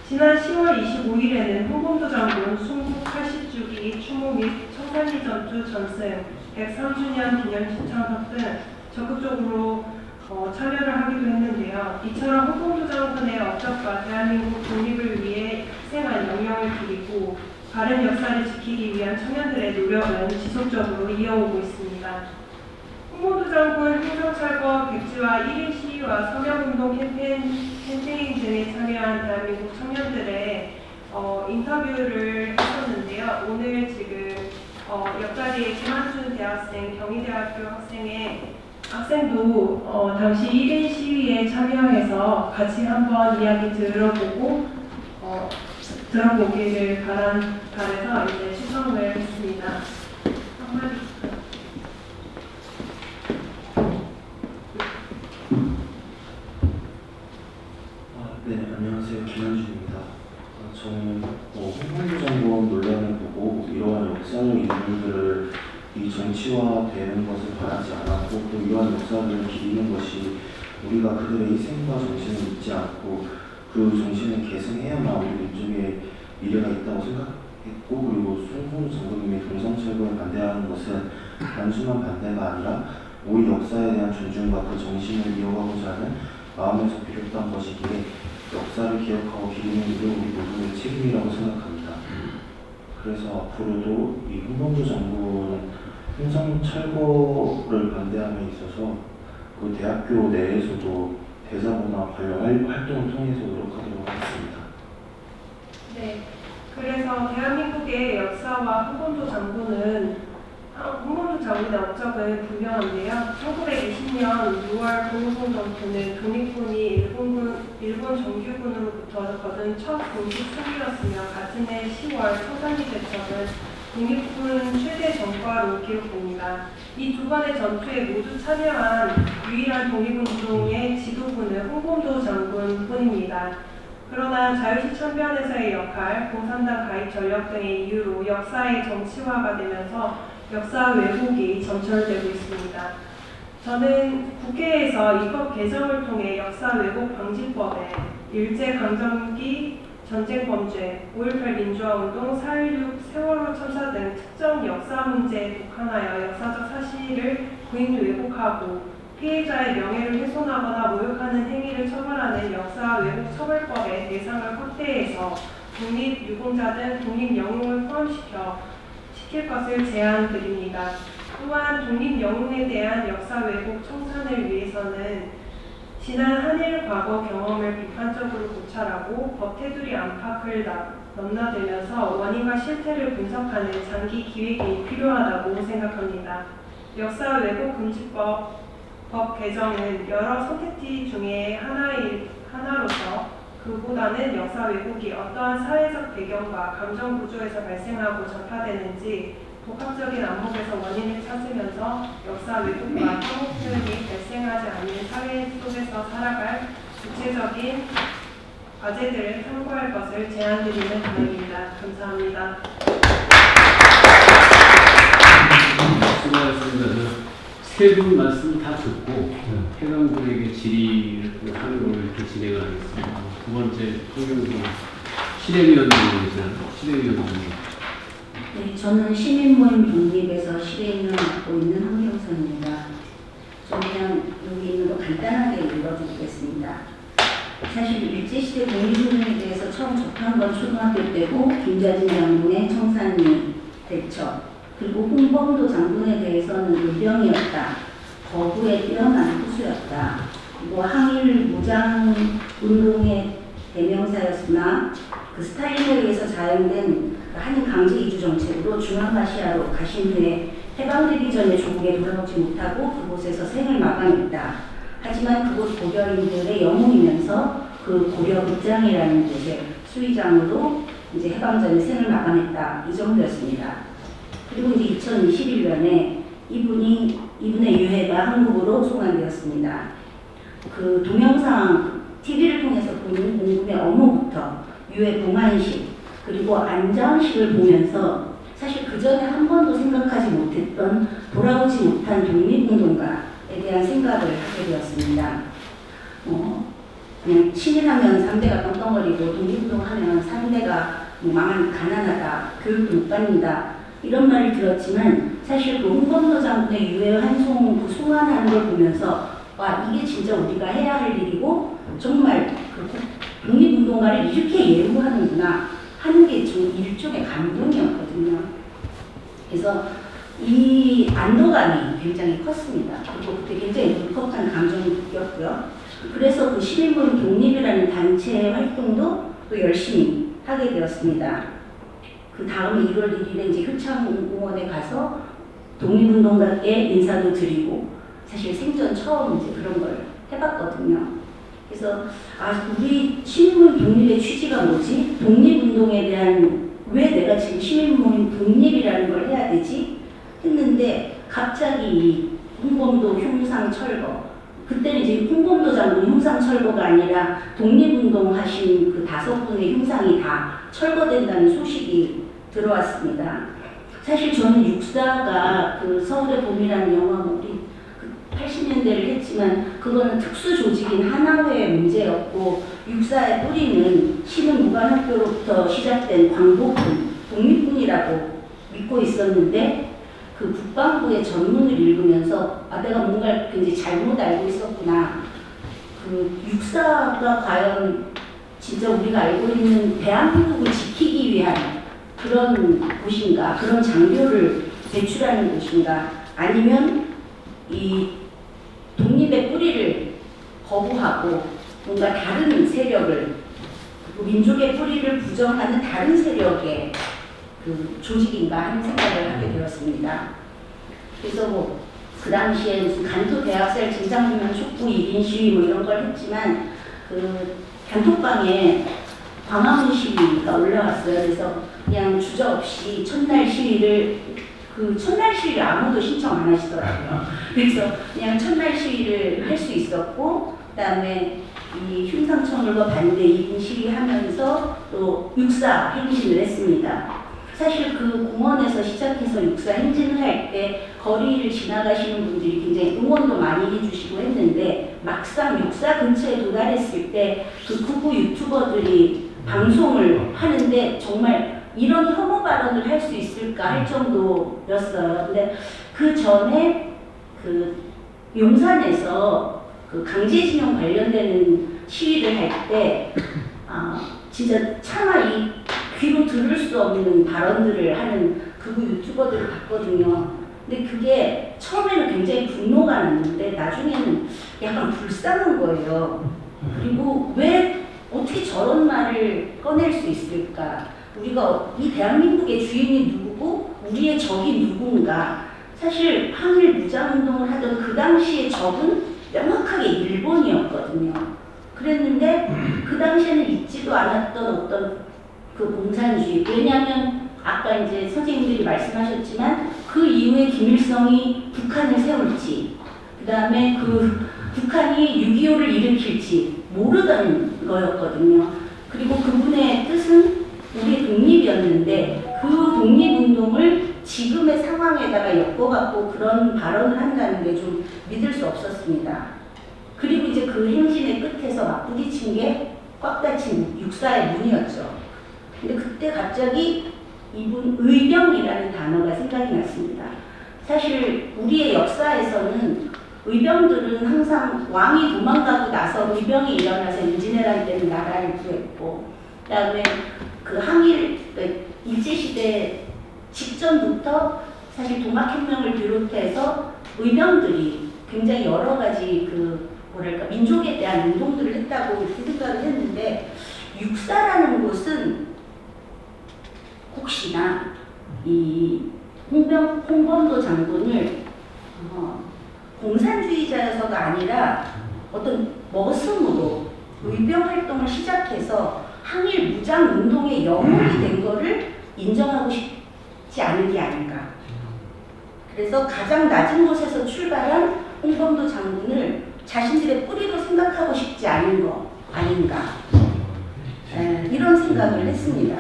지난 10월 25일에는 홍범도 장군 순국 80주기 추모 및 청산리 전투 전승 103주년 기념식 참석 등 적극적으로 참여를 하기도 했는데요. 이처럼 홍범도 장군의 업적과 대한민국 독립을 위해 희생한 영령을 기리고 바른 역사를 지키기 위한 청년들의 노력은 지속적으로 이어오고 있습니다. 홍범도 장군 형상철거 백지와 1인 시위와 서명운동 캠페인 등에 참여한 대한민국 청년들의 인터뷰를 했었는데요. 오늘 지금 옆자리에 김한준 대학생, 경희대학교 학생도 당시 1인 시위에 참여해서 같이 한번 이야기 들어보기를 바라서 이제 시청을 했습니다. 한마디. 네, 안녕하세요. 김한준입니다. 저는 홍범도 장군 논란을 보고 이러한 역사적 인물들을 이 정치화되는 것을 바라지 않았고 또 이러한 역사를 기리는 것이 우리가 그들의 희생과 정신을 잊지 않고 그 정신을 계승해야만 우리 민족의 미래가 있다고 생각했고 그리고 홍범도 장군님의 동상철거에 반대하는 것은 단순한 반대가 아니라 우리 역사에 대한 존중과 그 정신을 이어가고자 하는 마음에서 비롯한 것이기에 역사를 기억하고 기리는 게 우리 모두의 책임이라고 생각합니다. 그래서 앞으로도 이 홍범도 장군 형상 철거를 반대함에 있어서 그 대학교 내에서도 대사고나 관련 활동을 통해서 노력하도록 하겠습니다. 네, 그래서 대한민국의 역사와 홍범도 장군의 업적은 분명한데요. 1920년 6월 봉오동 전투는 독립군이 일본 정규군으로부터 거둔 첫 공식 승리였으며 같은 해 10월 청산리 대첩은 독립군 최대 전과로 기록됩니다. 이 두 번의 전투에 모두 참여한 유일한 독립운동의 지도부는 홍범도 장군뿐입니다. 그러나 자유시 참변에서의 역할, 공산당 가입 전력 등의 이유로 역사의 정치화가 되면서 역사 왜곡이 점철되고 있습니다. 저는 국회에서 입법 개정을 통해 역사 왜곡 방지법에 일제강점기 전쟁범죄, 5.18 민주화운동, 4.16 세월호 참사 등 특정 역사 문제에 국한하여 역사적 사실을 부인 왜곡하고 피해자의 명예를 훼손하거나 모욕하는 행위를 처벌하는 역사 왜곡 처벌법의 대상을 확대해서 독립유공자 등 독립영웅을 포함시킬 것을 제안드립니다. 또한 독립영웅에 대한 역사 왜곡 청산을 위해서는 지난 한일 과거 경험을 비판적으로 고찰하고 법 테두리 안팎을 넘나들면서 원인과 실태를 분석하는 장기 기획이 필요하다고 생각합니다. 역사 왜곡 금지법 법 개정은 여러 선택지 중에 하나로서 그보다는 역사 왜곡이 어떠한 사회적 배경과 감정 구조에서 발생하고 전파되는지 복합적인 안목에서 원인을 찾으면서 역사 왜곡과 혐오 표현이 발생하지 않는 사회 속에서 살아갈 구체적인 과제들을 탐구할 것을 제안드리는 바입니다. 감사합니다. 수고하셨습니다. 세 분 말씀 다 듣고 해당 분에게 질의를 하는 걸로 이렇게 진행을 하겠습니다. 두 번째 황경수 실행위원장님이시나요? 실행위원장님. 네, 저는 시민모임 독립에서 실행을 맡고 있는 황경선입니다. 저 그냥 여기 있는 거 간단하게 읽어드리겠습니다. 사실 일제시대 독립운동에 대해서 처음 접한 건 초등학교 때고 김자진 장군의 청산리 대처 그리고 홍범도 장군에 대해서는 의병이었다. 거부에 뛰어난 후수였다. 그리고 항일 무장운동의 대명사였으나 그 스탈린에 의해서 자행된 한일 강제 이주 정책으로 중앙아시아로 가신 후에 해방되기 전에 조국에 돌아오지 못하고 그곳에서 생을 마감했다. 하지만 그곳 고려인들의 영웅이면서 그 고려 극장이라는 곳의 수의장으로 이제 해방 전에 생을 마감했다. 이 정도였습니다. 그리고 이제 2021년에 이분의 유해가 한국으로 송환되었습니다. 그 동영상 TV를 통해서 보는 공군의 업무부터 유해 봉안식 그리고 안장식을 보면서 사실 그 전에 한 번도 생각하지 못했던 돌아오지 못한 독립운동가에 대한 생각을 하게 되었습니다. 그냥 친일하면 3대가 떵떵거리고 독립운동하면 3대가 망한 가난하다, 교육도 못 받는다 이런 말을 들었지만 사실 그 홍범도 장군의 유해 환송 그 송환하는 걸 보면서 와 이게 진짜 우리가 해야 할 일이고 정말 그 독립운동가를 이렇게 예우하는구나 하는 게 좀 일종의 감동이었거든요. 그래서 이 안도감이 굉장히 컸습니다. 그리고 그때 굉장히 울컥한 감정을 느꼈고요. 그래서 그 시민모임 독립이라는 단체 활동도 또 열심히 하게 되었습니다. 그 다음에 1월 1일에 이제 효창공원에 가서 독립운동가께 인사도 드리고 사실 생전 처음 이제 그런 걸 해봤거든요. 그래서 우리 시민모임 독립의 취지가 뭐지? 독립운동에 대한 왜 내가 지금 시민모임 독립이라는 걸 해야 되지? 했는데 갑자기 이 홍범도 흉상 철거 그때는 이제 홍범도 장군 흉상 철거가 아니라 독립운동 하신 그 5분의 흉상이 다 철거된다는 소식이 들어왔습니다. 사실 저는 육사가 그 서울의 봄이라는 영화 우리 80년대를 했지만 그거는 특수 조직인 하나회의 문제였고 육사의 뿌리는 신흥무관학교로부터 시작된 광복군, 독립군이라고 믿고 있었는데 그 국방부의 전문을 읽으면서 내가 뭔가 굉장히 잘못 알고 있었구나. 그 육사가 과연 진짜 우리가 알고 있는 대한민국을 지키기 위한 그런 곳인가, 그런 장교를 배출하는 곳인가, 아니면 이 독립의 뿌리를 거부하고 뭔가 다른 세력을 민족의 뿌리를 부정하는 다른 세력의 그 조직인가 하는 생각을 하게 되었습니다. 그래서 그 당시에 무슨 간토 대학생 진상규명 촉구 1인 시위 이런 걸 했지만 그 단톡방에 광화문 시위가 올라왔어요. 그래서 그냥 주저없이 첫날 시위를 첫날 시위를 아무도 신청 안 하시더라고요. 그래서 그냥 첫날 시위를 할 수 있었고, 그다음에 이 흉상처벌과 반대 2분 시위하면서 또 육사 행진을 했습니다. 사실 그 공원에서 시작해서 육사 행진을 할 때 거리를 지나가시는 분들이 굉장히 응원도 많이 해주시고 했는데, 막상 육사 근처에 도달했을 때 그 극우 유튜버들이 방송을 하는데 정말 이런 혐오 발언을 할 수 있을까 할 정도였어요. 근데 그 전에 그 용산에서 그 강제징용 관련되는 시위를 할 때 진짜 차마 이 귀로 들을 수 없는 발언들을 하는 극우 유튜버들을 봤거든요. 근데 그게 처음에는 굉장히 분노가 났는데 나중에는 약간 불쌍한 거예요. 그리고 왜 어떻게 저런 말을 꺼낼 수 있을까? 우리가 이 대한민국의 주인이 누구고 우리의 적이 누군가. 사실 항일 무장운동을 하던 그 당시의 적은 명확하게 일본이었거든요. 그랬는데 그 당시에는 있지도 않았던 어떤 그 공산주의. 왜냐하면 아까 이제 선생님들이 말씀하셨지만 그 이후에 김일성이 북한을 세울지, 그 다음에 그 북한이 6.25를 일으킬지 모르던 거였거든요. 그리고 그분의 뜻은 우리의 독립이었는데 그 독립운동을 지금의 상황에다가 엮어갖고 그런 발언을 한다는 게 좀 믿을 수 없었습니다. 그리고 이제 그 행진의 끝에서 막 부딪힌 게 꽉 닫힌 육사의 문이었죠. 근데 그때 갑자기 이분 의병이라는 단어가 생각이 났습니다. 사실 우리의 역사에서는 의병들은 항상 왕이 도망가고 나서 의병이 일어나서 임진왜란 때는 나라를 구했고, 그다음에 그 항일 일제시대 직전부터 사실 동학혁명을 비롯해서 의병들이 굉장히 여러 가지 민족에 대한 운동들을 했다고 이렇게 생각을 했는데, 육사라는 곳은 혹시나 이 홍범도 장군을 공산주의자여서가 아니라 어떤 머슴으로 의병 활동을 시작해서 항일 무장 운동의 영웅이 된 거를 인정하고 싶지 않은 게 아닌가. 그래서 가장 낮은 곳에서 출발한 홍범도 장군을 자신들의 뿌리로 생각하고 싶지 않은 거 아닌가. 이런 생각을 했습니다.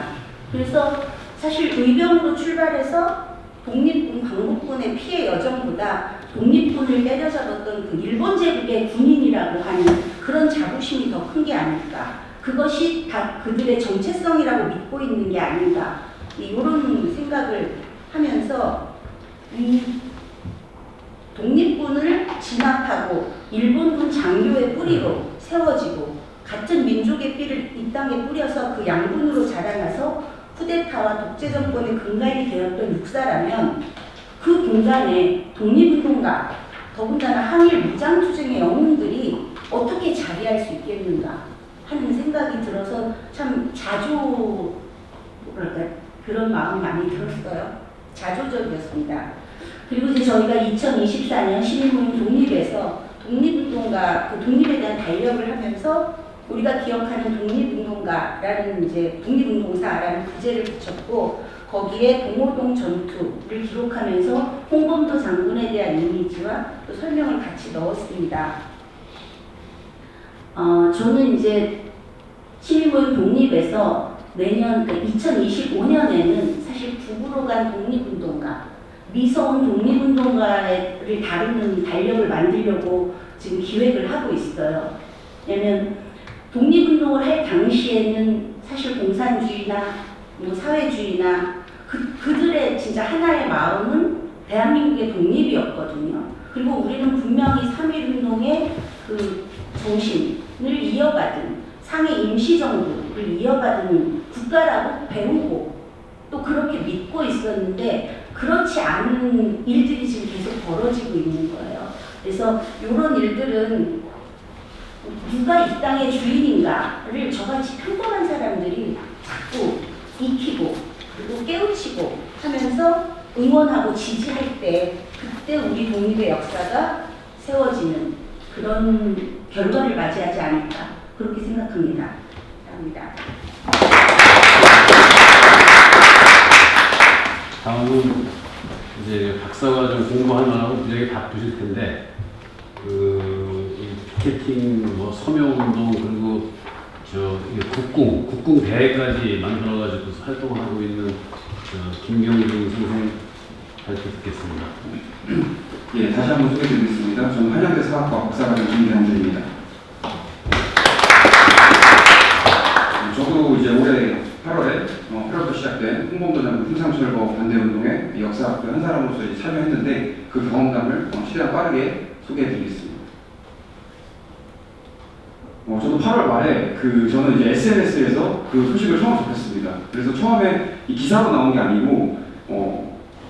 그래서 사실 의병으로 출발해서 독립군, 광복군의 피해 여정보다 독립군을 때려잡았던 그 일본 제국의 군인이라고 하는 그런 자부심이 더 큰 게 아닐까. 그것이 다 그들의 정체성이라고 믿고 있는 게 아닌가. 이런 생각을 하면서 이 독립군을 진압하고 일본군 장교의 뿌리로 세워지고 같은 민족의 피를 이 땅에 뿌려서 그 양군으로 자라나서 쿠데타와 독재 정권의 근간이 되었던 육사라면 그 공간에 독립운동가, 더군다나 항일 무장투쟁의 영웅들이 어떻게 자리할 수 있겠는가 하는 생각이 들어서 참 그런 마음이 많이 들었어요. 자조적이었습니다. 그리고 이제 저희가 2024년 시민모임 독립에서 독립운동가, 그 독립에 대한 달력을 하면서 우리가 기억하는 독립운동가라는 이제 독립운동사라는 부제를 붙였고, 거기에 동호동 전투를 기록하면서 홍범도 장군에 대한 이미지와 또 설명을 같이 넣었습니다. 저는 이제 시민모임 독립에서 내년 2025년에는 사실 북으로 간 독립운동가, 미서원 독립운동가를 다루는 달력을 만들려고 지금 기획을 하고 있어요. 왜냐면 독립운동을 할 당시에는 사실 공산주의나 사회주의나 그들의 진짜 하나의 마음은 대한민국의 독립이었거든요. 그리고 우리는 분명히 3.1운동의 그 정신을 이어받은 상해 임시정부를 이어받은 국가라고 배우고 또 그렇게 믿고 있었는데, 그렇지 않은 일들이 지금 계속 벌어지고 있는 거예요. 그래서 이런 일들은 누가 이 땅의 주인인가를 저같이 평범한 사람들이 자꾸 익히고 그리고 깨우치고 하면서 응원하고 지지할 때, 그때 우리 독립의 역사가 세워지는 그런 결과를 맞이하지 않을까, 그렇게 생각합니다. 감사합니다. 다음은 이제 박사과정 공부하느라고 무지하게 바쁘실 텐데 이 피켓팅, 뭐 서명운동 그리고 국궁 대회까지 만들어가지고 활동하고 있는 김경준 선생 발표 듣겠습니다. 예, 다시 한번 소개드리겠습니다. 저는 한양대 사학과 박사과정 김경준입니다. 저도 이제 올해 8월부터 시작된 홍범도 장군 흉상철거 반대운동에 역사학교 한 사람으로서 이제 참여했는데 그 경험담을 최대한 빠르게 소개해드리겠습니다. 저도 8월 말에 저는 이제 SNS에서 그 소식을 처음 접했습니다. 그래서 처음에 이 기사로 나온 게 아니고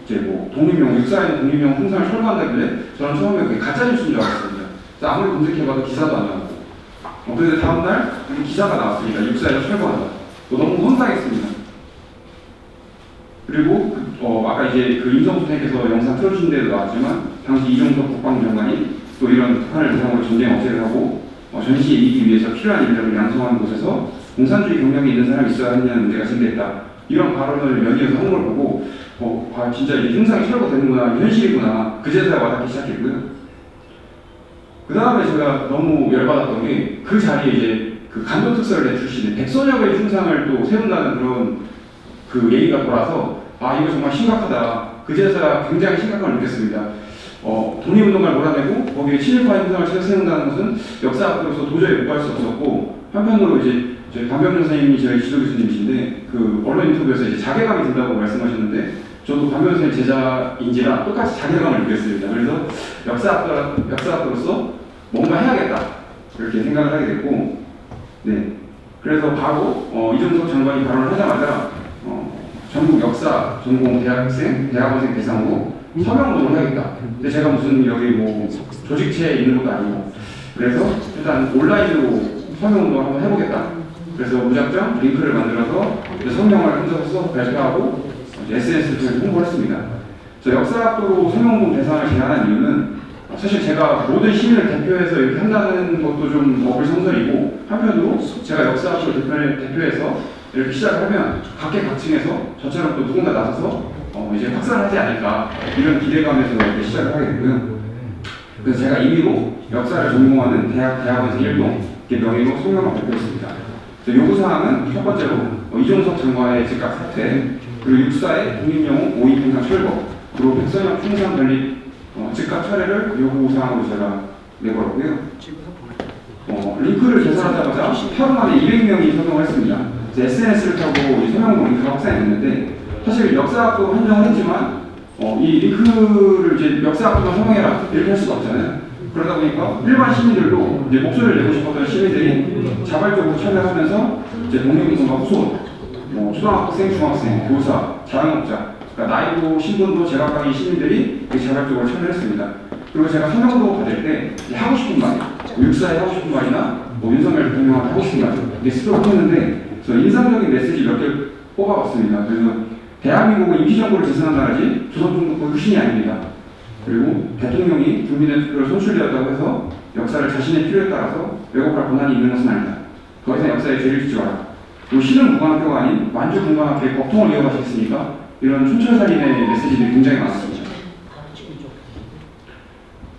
이제 뭐 독립용 육사에는 독립용 홍상을 철거한다길래 저는 처음에 그게 가짜 뉴스인 줄 알았습니다. 그래서 아무리 검색해봐도 기사도 안 나오고 그런데 다음날 기사가 나왔습니다. 육사에서 철거한다. 너무 황당했습니다. 그리고 아까 이제 임성수 선생님께서 영상 틀어주신 데도 나왔지만 당시 이종석 국방장관이 또 이런 북한을 대상으로 전쟁 억제를 하고 전시에 이기기 위해서 필요한 인력을 양성하는 곳에서 공산주의 경력이 있는 사람이 있어야 하느냐는 문제가 생겼다. 이런 발언을 연이어서 한 걸 보고 진짜 이제 흉상이 철거되는구나, 현실이구나, 그제서야 와닿기 시작했고요. 그 다음에 제가 너무 열받았던 게 그 자리에 이제 그 간도특설대 출신의 백선엽의 흉상을 또 세운다는 그런 그 얘기가 돌아서 이거 정말 심각하다. 그제서야 굉장히 심각함을 느꼈습니다. 독립운동을 몰아내고 거기에 친일파 흉상을 세운다는 것은 역사학으로서 도저히 못 갈 수 없었고 한편으로 이제 저희 반병준 선생님이 저희 지도 교수님이신데 그 언론 인터뷰에서 이제 자괴감이 든다고 말씀하셨는데 저도 반병준 선생님 제자인지라 똑같이 자괴감을 느꼈습니다. 그래서 역사학으로서 뭔가 해야겠다 이렇게 생각을 하게 됐고 그래서 바로 이종석 장관이 발언을 하자마자 전국 역사 전공 대학생, 대학원생 대상으로 서명운동을 해야겠다. 근데 제가 무슨 여기 뭐 조직체에 있는 것도 아니고 그래서 일단 온라인으로 서명운동을 한번 해보겠다. 그래서 무작정 링크를 만들어서 서명을 혼자서 써서 발표하고 SNS를 통해서 홍보를 했습니다. 역사학도로 서명운동 대상을 제안한 이유는 사실 제가 모든 시민을 대표해서 이렇게 한다는 것도 좀 어불성설이고 한편으로 제가 역사학도를 대표해서 이렇게 시작을 하면 각계각층에서 저처럼 또 누군가 나서서 이제 확산을 하지 않을까 이런 기대감에서 이렇게 시작을 하게 됐고요. 그래서 제가 임의로 역사를 전공하는 대학원생 1동 명의로 성명을 발표했습니다. 요구사항은 첫 번째로 이종석 장관의 즉각 사퇴, 그리고 육사의 독립영웅 5.2 평상 철거, 그리고 백선엽 흉상 건립 즉각 철회를 요구사항으로 제가 내걸었고요. 링크를 개설하자마자 하루 만에 200명이 서명을 했습니다. SNS를 타고 서명으로 링크가 확산했는데 사실 역사학도 한정을 했지만 이 링크를 이제 역사학도만 서명해라 이렇게 할 수가 없잖아요. 그러다 보니까 일반 시민들도 이제 목소리를 내고 싶었던 시민들이 자발적으로 참여하면서 이제 독립운동가 후손, 초등학생, 중학생, 교사, 자영업자, 그러니까 나이도 신분도 제각각의 시민들이 자발적으로 참여했습니다. 그리고 제가 서명도 받을 때 하고 싶은 말, 육사에 하고 싶은 말이나 윤석열 대통령한테 하고 싶은 말 이렇게 쓰도록 했는데 인상적인 메시지 몇 개 뽑아봤습니다. 그래서 대한민국은 임시정부를 제승한 나라지 조선중국부 혁신이 아닙니다. 그리고 대통령이 국민의 투표로 선출되었다고 해서 역사를 자신의 필요에 따라서 왜곡할 권한이 있는 것은 아니다. 더 이상 역사에 죄를 짓지 마라. 그리고 신은 무관학교가 아닌 만주 공관학교의 법통을 이어가시겠습니까? 이런 촌철살인의 메시지들이 굉장히 많았습니다.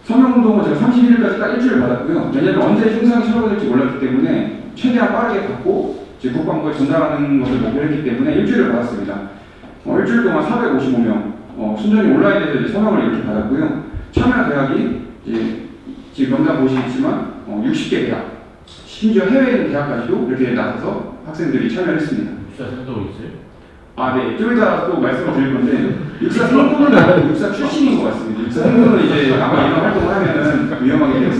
서명운동은 제가 31일까지 딱 일주일 받았고요. 왜냐하면 언제 흉상이 철거될지 몰랐기 때문에 최대한 빠르게 받고 국방부에 전달하는 것을 목표로 했기 때문에 일주일을 받았습니다. 일주일 동안 455명 순전히 온라인에서 이제 서명을 이렇게 받았고요. 참여 대학이 이제 지금 명단 보시겠지만 60개 대학, 심지어 해외에 있는 대학까지도 이렇게 나서서 학생들이 참여를 했습니다. 육사 생각하고 있어요? 네. 좀 이따 또 말씀을 드릴 건데 육사 생도는 아니고 육사 출신인 것 같습니다. 육사 생도는 이제 아마 이런 활동을 하면은 위험하기 때문에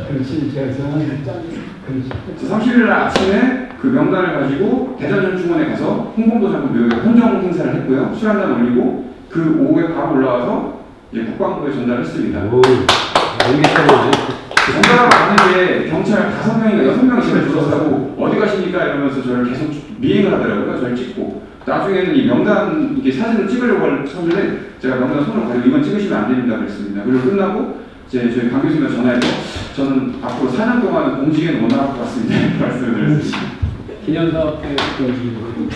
그렇지, 제가 30일 날 아침에 그 명단을 가지고 대전현충원에 가서 홍범도 장군 묘역에 헌정 행사를 했고요. 술 한잔 올리고 그 오후에 바로 올라와서 이제 국방부에 전달했습니다. 전달하고 왔는데 경찰 5명인가 6명이 집에 들어서고 어디 가십니까 이러면서 저를 계속 미행을 하더라고요. 저를 찍고 나중에는 이 명단 이게 사진을 찍으려고 하는데 제가 명단 손을 가지고 이건 찍으시면 안 됩니다 그랬습니다. 그리고 끝나고 저희 강 교수님한테 전화해서 저는 앞으로 4년 동안은 공직에는 못 나갈 것 같습니다. 말씀을 드렸습니다. 기념사업회 공직으로.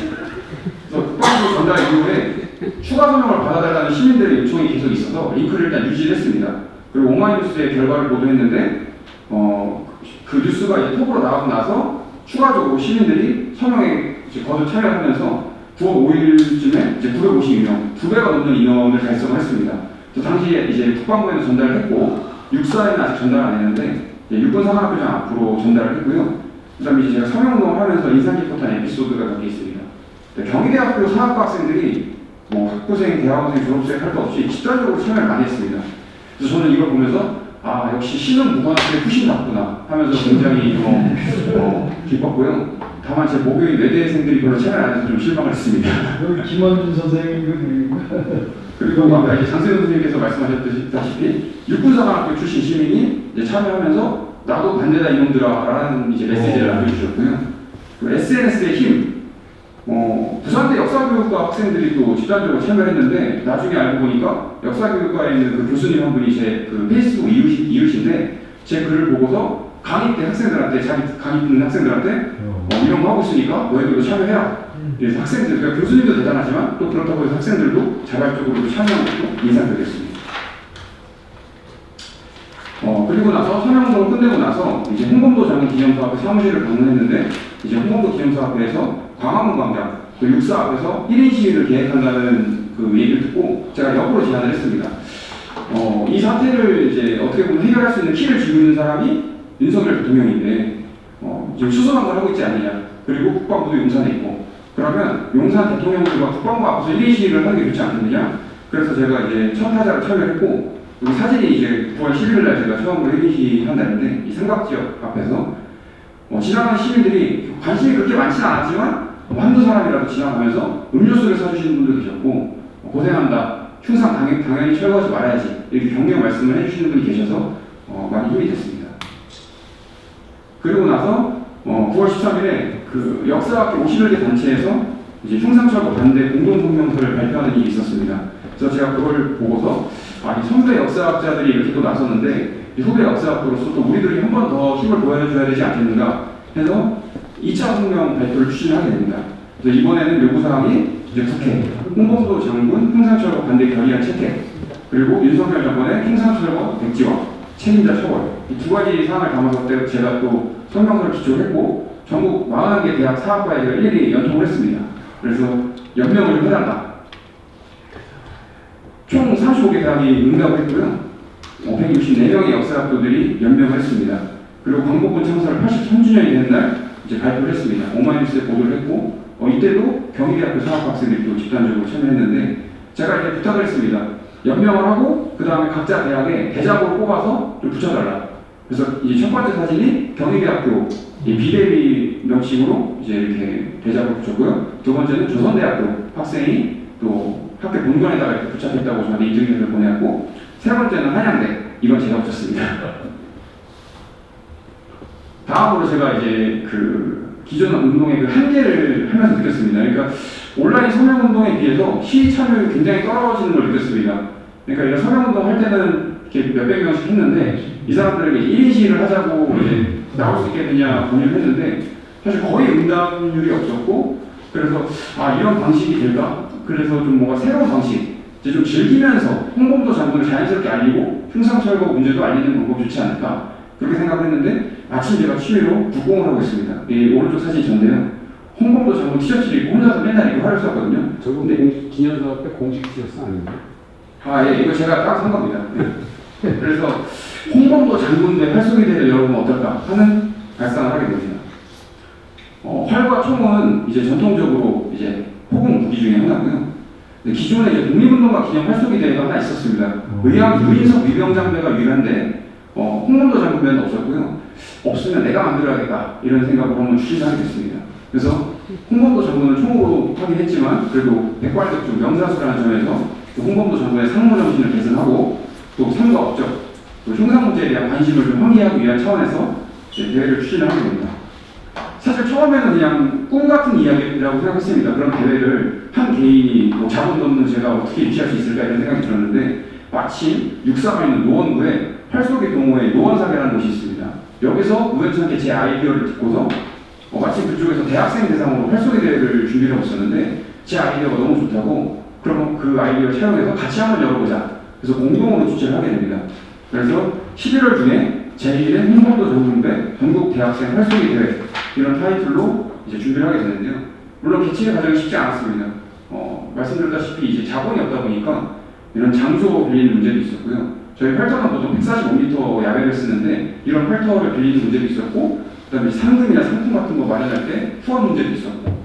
국방부 전달 이후에 추가 설명을 받아달라는 시민들의 요청이 계속 있어서 링크를 일단 유지를 했습니다. 그리고 오마이뉴스의 결과를 보도했는데 그 뉴스가 이제 톱으로 나가고 나서 추가적으로 시민들이 서명에 이제 거듭 참여하면서 9월 5일쯤에 이제 952명, 2배가 넘는 인원을 달성을 했습니다. 당시에 이제 국방부에도 전달을 했고 육사에는 아직 전달 안 했는데 육군사관학교장 앞으로 전달을 했고요. 그다음에 이제 제가 서명운동을 하면서 인상 깊었던 에피소드가 몇 개 있습니다. 경희대학교 사학과 학생들이 뭐 학부생, 대학원생, 졸업생 할 것 없이 집단적으로 참여를 많이 했습니다. 그래서 저는 이걸 보면서 아 역시 신흥 무관학교의 후신답구나 하면서 굉장히 기뻤고요. 다만 제 모교인 외대생들이 별로 참여를 안 해서 좀 실망을 했습니다. 여기 김원준 선생님 그리고 아까 이제 장세현 선생님께서 말씀하셨다시피 육군사관학교 출신 시민이 이제 참여하면서 나도 반대다 이놈들아라는 이제 메시지를 남겨주셨고요. 그리고 SNS의 힘, 부산대 역사교육과 학생들이 또 집단적으로 참여했는데 나중에 알고 보니까 역사교육과에 있는 그 교수님 한 분이 제 그 페이스북 이웃인데 제 글을 보고서 강의 때 학생들한테 자기 강의 듣는 학생들한테 이런 거 하고 있으니까 너희들도 참여해라. 그래서 학생들, 그러니까 교수님도 대단하지만 또 그렇다고 해서 학생들도 자발적으로 참여하는 것도 인상적이었습니다. 그리고 나서 서명운동을 끝내고 나서 이제 홍범도 장군 기념사 앞에 사무실을 방문했는데 이제 홍범도 기념사 앞에서 광화문 광장 그 육사 앞에서 1인 시위를 계획한다는 그 얘기를 듣고 제가 역으로 제안을 했습니다. 이 사태를 이제 어떻게 보면 해결할 수 있는 키를 쥐고 있는 사람이 윤석열 대통령인데 지금 수선한 걸 하고 있지 않느냐. 그리고 국방부도 용산에 있고 그러면 용산 대통령들과 국방부 앞에서 1인 시위를 하는 게 좋지 않겠느냐. 그래서 제가 이제 첫 타자를 참여했고 여기 사진이 이제 9월 11일 날 제가 처음으로 1인 시위 한다는데 이 삼각지역 앞에서 지나가는 시민들이 관심이 그렇게 많지는 않았지만 한두 사람이라도 지나가면서 음료수를 사주시는 분도 계셨고 고생한다. 흉상 당연히 철거하지 말아야지. 이렇게 격려 말씀을 해주시는 분이 계셔서 많이 힘이 됐습니다. 그리고 나서 9월 13일에 그 역사학교 51개 단체에서 이제 흉상철거 반대 공동성명서를 발표하는 일이 있었습니다. 그래서 제가 그걸 보고서 이 선배 역사학자들이 이렇게 또 나섰는데 후배 역사학으로서 또 우리들이 한 번 더 힘을 보여줘야 되지 않겠는가 해서 2차 성명 발표를 추진하게 됩니다. 그래서 이번에는 요구사항이 이제 국회, 홍범도 장군 흉상철거 반대 결의안 채택, 그리고 윤석열 정권의 흉상철거 백지화, 책임자 처벌 이 두 가지 사항을 담아서 제가 또 성명서를 기초했고 전국 41개 대학 사학과에 제가 일일이 연통을 했습니다. 그래서 연명을 좀 해달라. 총 35개 대학이 응답을 했고요. 164명의 역사학도들이 연명을 했습니다. 그리고 광복군 창설 83주년이 되는 날 이제 발표를 했습니다. 오마이뉴스에 보도를 했고 이때도 경희대학교 사학과 학생들이 또 집단적으로 참여했는데 제가 이제 부탁을 했습니다. 연명을 하고 그 다음에 각자 대학에 대작으로 뽑아서 좀 붙여달라. 그래서 이제 첫 번째 사진이 경희대학교 비대위 명칭으로 이제 이렇게 대작으로 붙였고요. 두 번째는 조선대학교 학생이 또 학교 본관에다가 이렇게 붙잡혔다고 저한테 인증샷을 보내왔고 세 번째는 한양대 이건 제가 붙였습니다. 다음으로 제가 이제 그 기존 운동의 그 한계를 하면서 느꼈습니다. 그러니까 온라인 서명운동에 비해서 시위 참여율이 굉장히 떨어지는 걸 느꼈습니다. 그러니까 이런 서명운동 할 때는 이렇게 몇백 명씩 했는데 이 사람들에게 1인 시위를 하자고 이제 나올 수 있겠느냐 고민을 했는데 사실 거의 응답률이 없었고 그래서 이런 방식이 될까? 그래서 좀 뭔가 새로운 방식 이제 좀 즐기면서 홍범도 장군을 자연스럽게 알리고 흉상철거 문제도 알리는 방법이 좋지 않을까 그렇게 생각을 했는데 아침 제가 취미로 국공을 하고 있습니다. 이 오른쪽 사진이 전데요. 홍범도 장군 티셔츠를 입고 혼자서 맨날 이거 화를 쐈거든요. 저거 근데 기념사 앞에 공식 티셔츠 아닌가요? 예, 이거 제가 딱 산 겁니다. 네. 그래서 홍범도 장군대 활쏘기 대회를 열어보면 어떨까 하는 발상을 하게 됩니다. 활과 총은 이제 전통적으로 이제 호공 무기 중에 하나고요. 기존에 이제 독립운동가 기념 활쏘기 대회가 하나 있었습니다. 의학 유인석 위병장대가 유일한데 홍범도 장군배는 없었고요. 없으면 내가 만들어야겠다 이런 생각으로 한번 추진하게 됐습니다. 그래서 홍범도 장군을 총으로 하긴 했지만 그래도 백발백중 명사수라는 점에서 홍범도 장군의 상무 정신을 개선하고 또 삼가 업적, 또 흉상 문제에 대한 관심을 좀 환기하기 위한 차원에서 대회를 추진을 하게 됩니다. 사실 처음에는 그냥 꿈 같은 이야기라고 생각했습니다. 그런 대회를 한 개인이 자본도 없는 제가 어떻게 유치할 수 있을까 이런 생각이 들었는데 마침 육사가 있는 노원구에 활쏘기 동호회 노원사계라는 곳이 있습니다. 여기서 우연찮게 제 아이디어를 듣고서 마침 그쪽에서 대학생 대상으로 활쏘기 대회를 준비를 하고 있었는데 제 아이디어가 너무 좋다고 그러면 그 아이디어를 채용해서 같이 한번 열어보자. 그래서 공동으로 주최를 하게 됩니다. 그래서 11월 중에 제1회 홍범도 전국대 전국 대학생 활동의 대회 이런 타이틀로 이제 준비를 하게 되는데요. 물론 개최 과정이 쉽지 않았습니다. 말씀드렸다시피 이제 자본이 없다 보니까 이런 장소 빌리는 문제도 있었고요. 저희 펠터는 보통 145m 야외를 쓰는데 이런 펠터를 빌리는 문제도 있었고, 그다음에 상금이나 상품 같은 거 마련할 때 후원 문제도 있었고.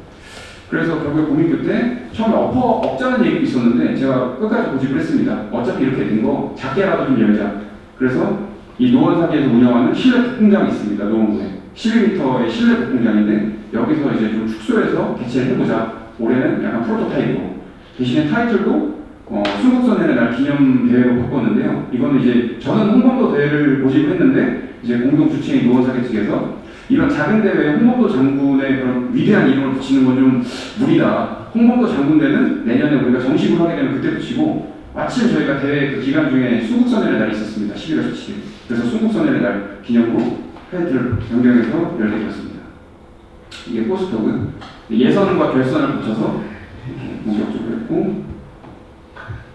그래서 결국에 고민 끝에 처음에 없자는 얘기도 있었는데 제가 끝까지 고집을 했습니다. 어차피 이렇게 된 거 작게라도 좀 열자. 그래서 이 노원사기에서 운영하는 실내 복공장이 있습니다. 노원구에 12m의 실내 복공장인데 여기서 이제 좀 축소해서 개최를 해보자. 올해는 약간 프로토타입으로 대신에 타이틀도 순국선언의 날 기념 대회로 바꿨는데요. 이거는 이제 저는 홍범도 대회를 모집을 했는데 이제 공동 주최인 노원사기 측에서 이런 작은 대회에 홍범도 장군의 그런 위대한 이름을 붙이는 건 좀 무리다. 홍범도 장군대는 내년에 우리가 정식으로 하게 되면 그때 붙이고, 마침 저희가 대회 그 기간 중에 순국선언의 날이 있었습니다. 11월 17일. 그래서 순국선언의 날 기념으로 타이틀을 변경해서 열게 되었습니다. 이게 포스터고요. 예선과 결선을 붙여서 본격적으로 했고,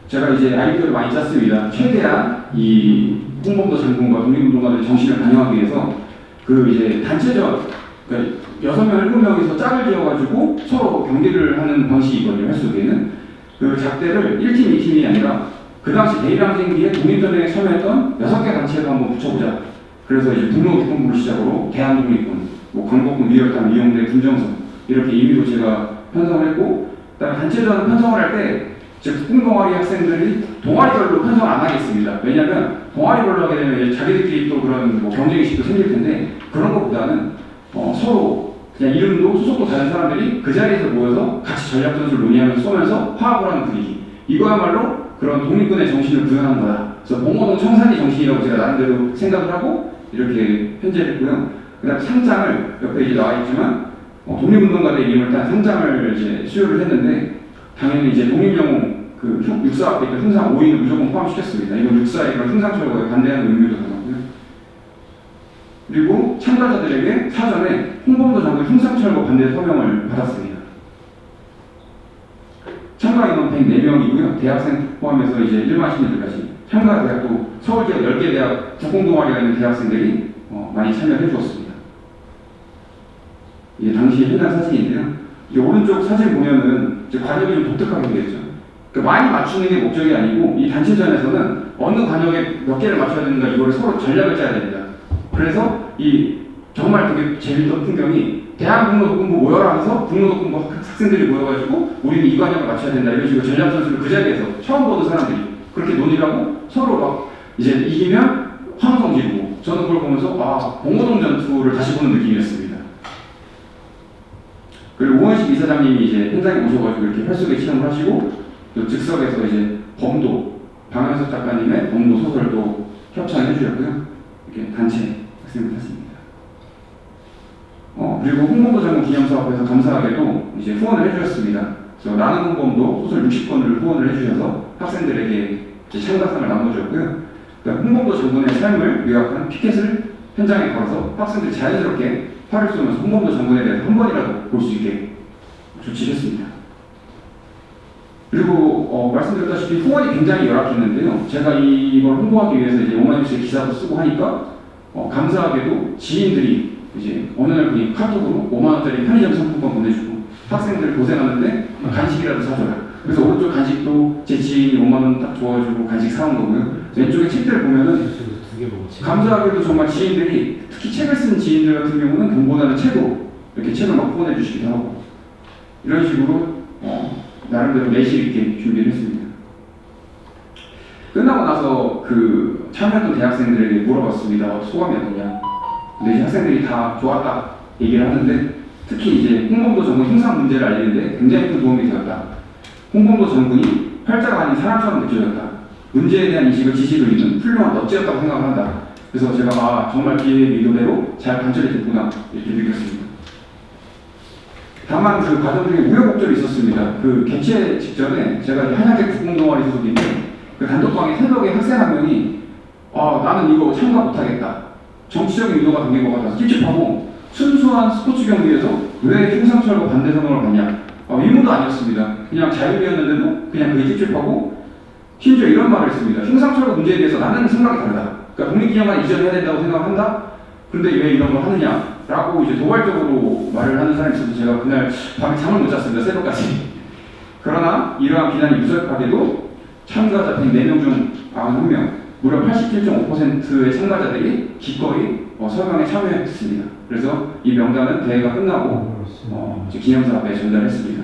제가 이제 아이디어를 많이 짰습니다. 최대한 이 홍범도 장군과 독립운동가들의 정신을 반영하기 위해서 그 이제 단체전, 그러니까 6명, 7명이서 짝을 지어가지고 서로 경기를 하는 방식이거든요. 횟수기에는 그 작대를 1팀, 2팀이 아니라 그 당시 대일항쟁기에 독립전쟁에 참여했던 6개 단체로 한번 붙여보자. 그래서 이제 북로독군부를 시작으로 대한독립군, 뭐 광복군, 미열당, 이용대, 군정선 이렇게 임의로 제가 편성을 했고, 그다음에 단체전 편성을 할 때 북궁동아리 학생들이 동아리별로 편성을 안 하겠습니다. 왜냐하면 동아리별로 하게 되면 자기들끼리 또 그런 뭐 경쟁의식도 생길 텐데, 그런 것보다는 서로 그냥 이름도 소속도 다른 사람들이 그 자리에서 모여서 같이 전략전술을 논의하면서 쏘면서 화합을 하는 분위기. 이거야말로 그런 독립군의 정신을 구현하는 거다. 그래서 봉오동 청산리 정신이라고 제가 나름대로 생각을 하고 이렇게 편제를 했고요. 그 다음에 상장을 옆에 이제 나와 있지만 독립운동가들의 이름을 딴 상장을 이제 수여를 했는데, 당연히 이제 독립영웅 그 육사 앞에 있던 흥상 5인을 무조건 포함시켰습니다. 이건 육사의 그런 흥상철거에 반대하는 의미도 담았고요. 그리고 참가자들에게 사전에 홍범도 장군 흥상철거 반대 서명을 받았습니다. 참가 인원 104명이고요. 대학생 포함해서 이제 일반 시민들까지. 참가 대학도 서울지역 10개 대학 국공동아리가 있는 대학생들이 많이 참여해 주었습니다. 이게 당시 해당 사진인데요. 이 오른쪽 사진 보면은 이제 관역이 좀 독특하게 되겠죠. 그러니까 많이 맞추는 게 목적이 아니고, 이 단체전에서는 어느 관역에 몇 개를 맞춰야 되는가 이거를 서로 전략을 짜야 됩니다. 그래서 이 정말 되게 재밌던 풍경이 대한북로독군부 모여라 해서 북로독군부 학생들이 모여가지고 우리는 이 관역을 맞춰야 된다 이런 식으로 전략전술을 그 자리에서 처음 보는 사람들이 그렇게 논의를 하고 서로 막 이제 이기면 환호성 지르고, 저는 그걸 보면서 봉오동 전투를 다시 보는 느낌이었습니다. 그리고 오원식 이사장님이 이제 현장에 오셔가지고 이렇게 활쏘기 체험을 하시고, 또 즉석에서 이제 범도, 방현석 작가님의 범도 소설도 협찬해 주셨고요. 이렇게 단체 학생들 했습니다. 그리고 홍범도 장군 기념사업에서 감사하게도 이제 후원을 해주셨습니다. 그래서 나는 홍범도 소설 60권을 후원을 해주셔서 학생들에게 이제 참가상을 나눠주었고요. 홍범도 장군의 삶을 요약한 피켓을 현장에 걸어서 학생들이 자연스럽게 활을 쏘면서 홍범도 장군에 대해서 한 번이라도 볼 수 있게 조치를 했습니다. 그리고 말씀드렸다시피 후원이 굉장히 열악했는데요. 제가 이걸 홍보하기 위해서 이제 오마이뉴스에 기사도 쓰고 하니까 감사하게도 지인들이 이제 어느 날 그냥 카톡으로 5만 원짜리 편의점 상품권 보내주고, 학생들 고생하는데 간식이라도 사줘라. 그래서 오른쪽 간식도 제 지인이 5만 원 딱 줘가지고 간식 사온 거고요. 왼쪽에 책들 보면은 감사하게도 정말 지인들이, 특히 책을 쓴 지인들 같은 경우는 돈보다는 책으로 이렇게 책을 막 보내주시기도 하고, 이런 식으로 나름대로 내실 있게 준비를 했습니다. 끝나고 나서 그 참여했던 대학생들에게 물어봤습니다. 소감이 어떠냐. 근데 이제 학생들이 다 좋았다 얘기를 하는데, 특히 이제 홍범도 장군 형상 문제를 알리는데 굉장히 큰 도움이 되었다. 홍범도 장군이 활자가 아닌 사람처럼 느껴졌다. 문제에 대한 인식을 지식을 잃는 훌륭한 넛지였다고 생각을 한다. 그래서 제가 정말 기획의 의도대로 잘 관철이 됐구나 이렇게 느꼈습니다. 다만 그 과정 중에 우여곡절이 있었습니다. 그 개최 직전에 제가 한양대 국공동아리 소속인데, 그 단톡방에 새벽에 학생 한 명이 나는 이거 참가 못하겠다. 정치적인 의도가 담긴 것 같아서 찝찝하고, 순수한 스포츠 경기에서 왜 흉상철거 반대 선언을 받냐. 의무도 아니었습니다. 그냥 자율이었는데도 그냥 그게 찝찝하고 심지어 이런 말을 했습니다. 흉상철거 문제에 대해서 나는 생각이 다르다. 그러니까 독립기념관 이전해야 된다고 생각한다. 그런데 왜 이런 걸 하느냐라고 이제 도발적으로 말을 하는 사람이 있어서 제가 그날 밤에 잠을 못 잤습니다. 새벽까지. 그러나 이러한 비난이 무색하게도 참가자 104명 중 91명, 무려 87.5%의 참가자들이 기꺼이 설강에 참여했습니다. 그래서 이 명단은 대회가 끝나고 기념사 앞에 전달했습니다.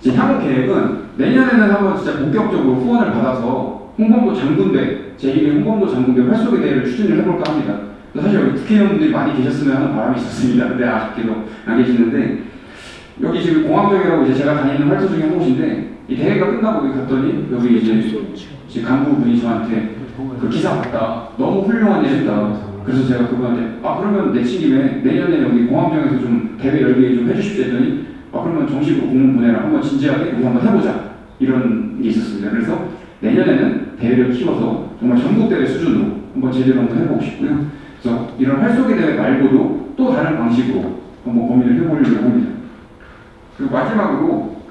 이제 향후 계획은 내년에는 한번 진짜 본격적으로 후원을 받아서 홍범도 장군대, 제1회 홍범도 장군대 활쏘기 대회를 추진을 해볼까 합니다. 사실 여기 국회의원분들이 많이 계셨으면 하는 바람이 있었습니다. 근데 아쉽게도 안 계시는데, 여기 지금 공항역이라고 이제 제가 다니는 활동 중에 한 곳인데, 이 대회가 끝나고 여기 갔더니 여기 이제 간부분이 저한테 그 기사 봤다, 너무 훌륭한 일했다. 그래서 제가 그분한테 그러면 내친 김에 내년에 여기 공항역에서 좀 대회 열게 좀 해주십시오 했더니 그러면 정식으로 공문 보내라, 한번 진지하게 우리 한번 해보자, 이런 게 있었습니다. 그래서 내년에는 대회를 키워서 정말 전국대회 수준으로 한번 제대로 한번 해보고 싶고요. 그래서 이런 활쏘기 대회 말고도 또 다른 방식으로 한번 고민을 해보려고 합니다. 그리고 마지막으로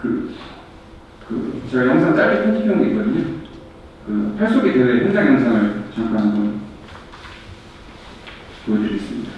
제가 영상 짧게 편집한 게 있거든요. 그 활쏘기 대회 현장 영상을 잠깐 한번 보여드리겠습니다.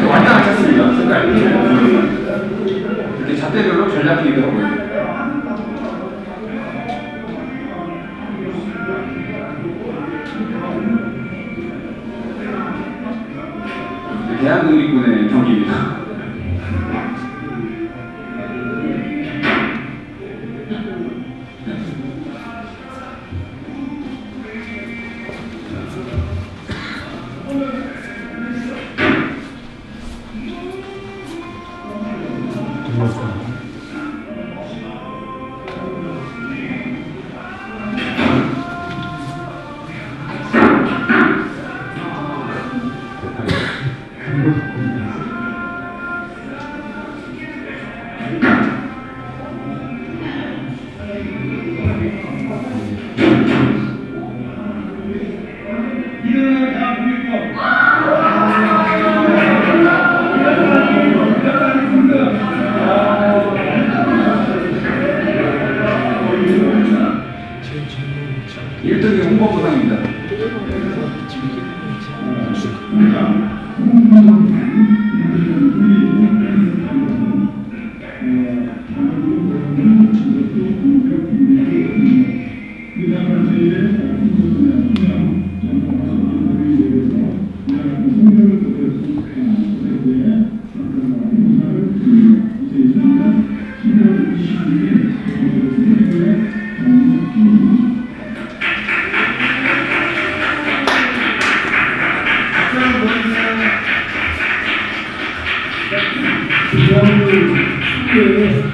완전 안 찼습니다. 색깔. 이렇게 잣대별로 전략기도 하고요. 대한독립군의 경기입니다.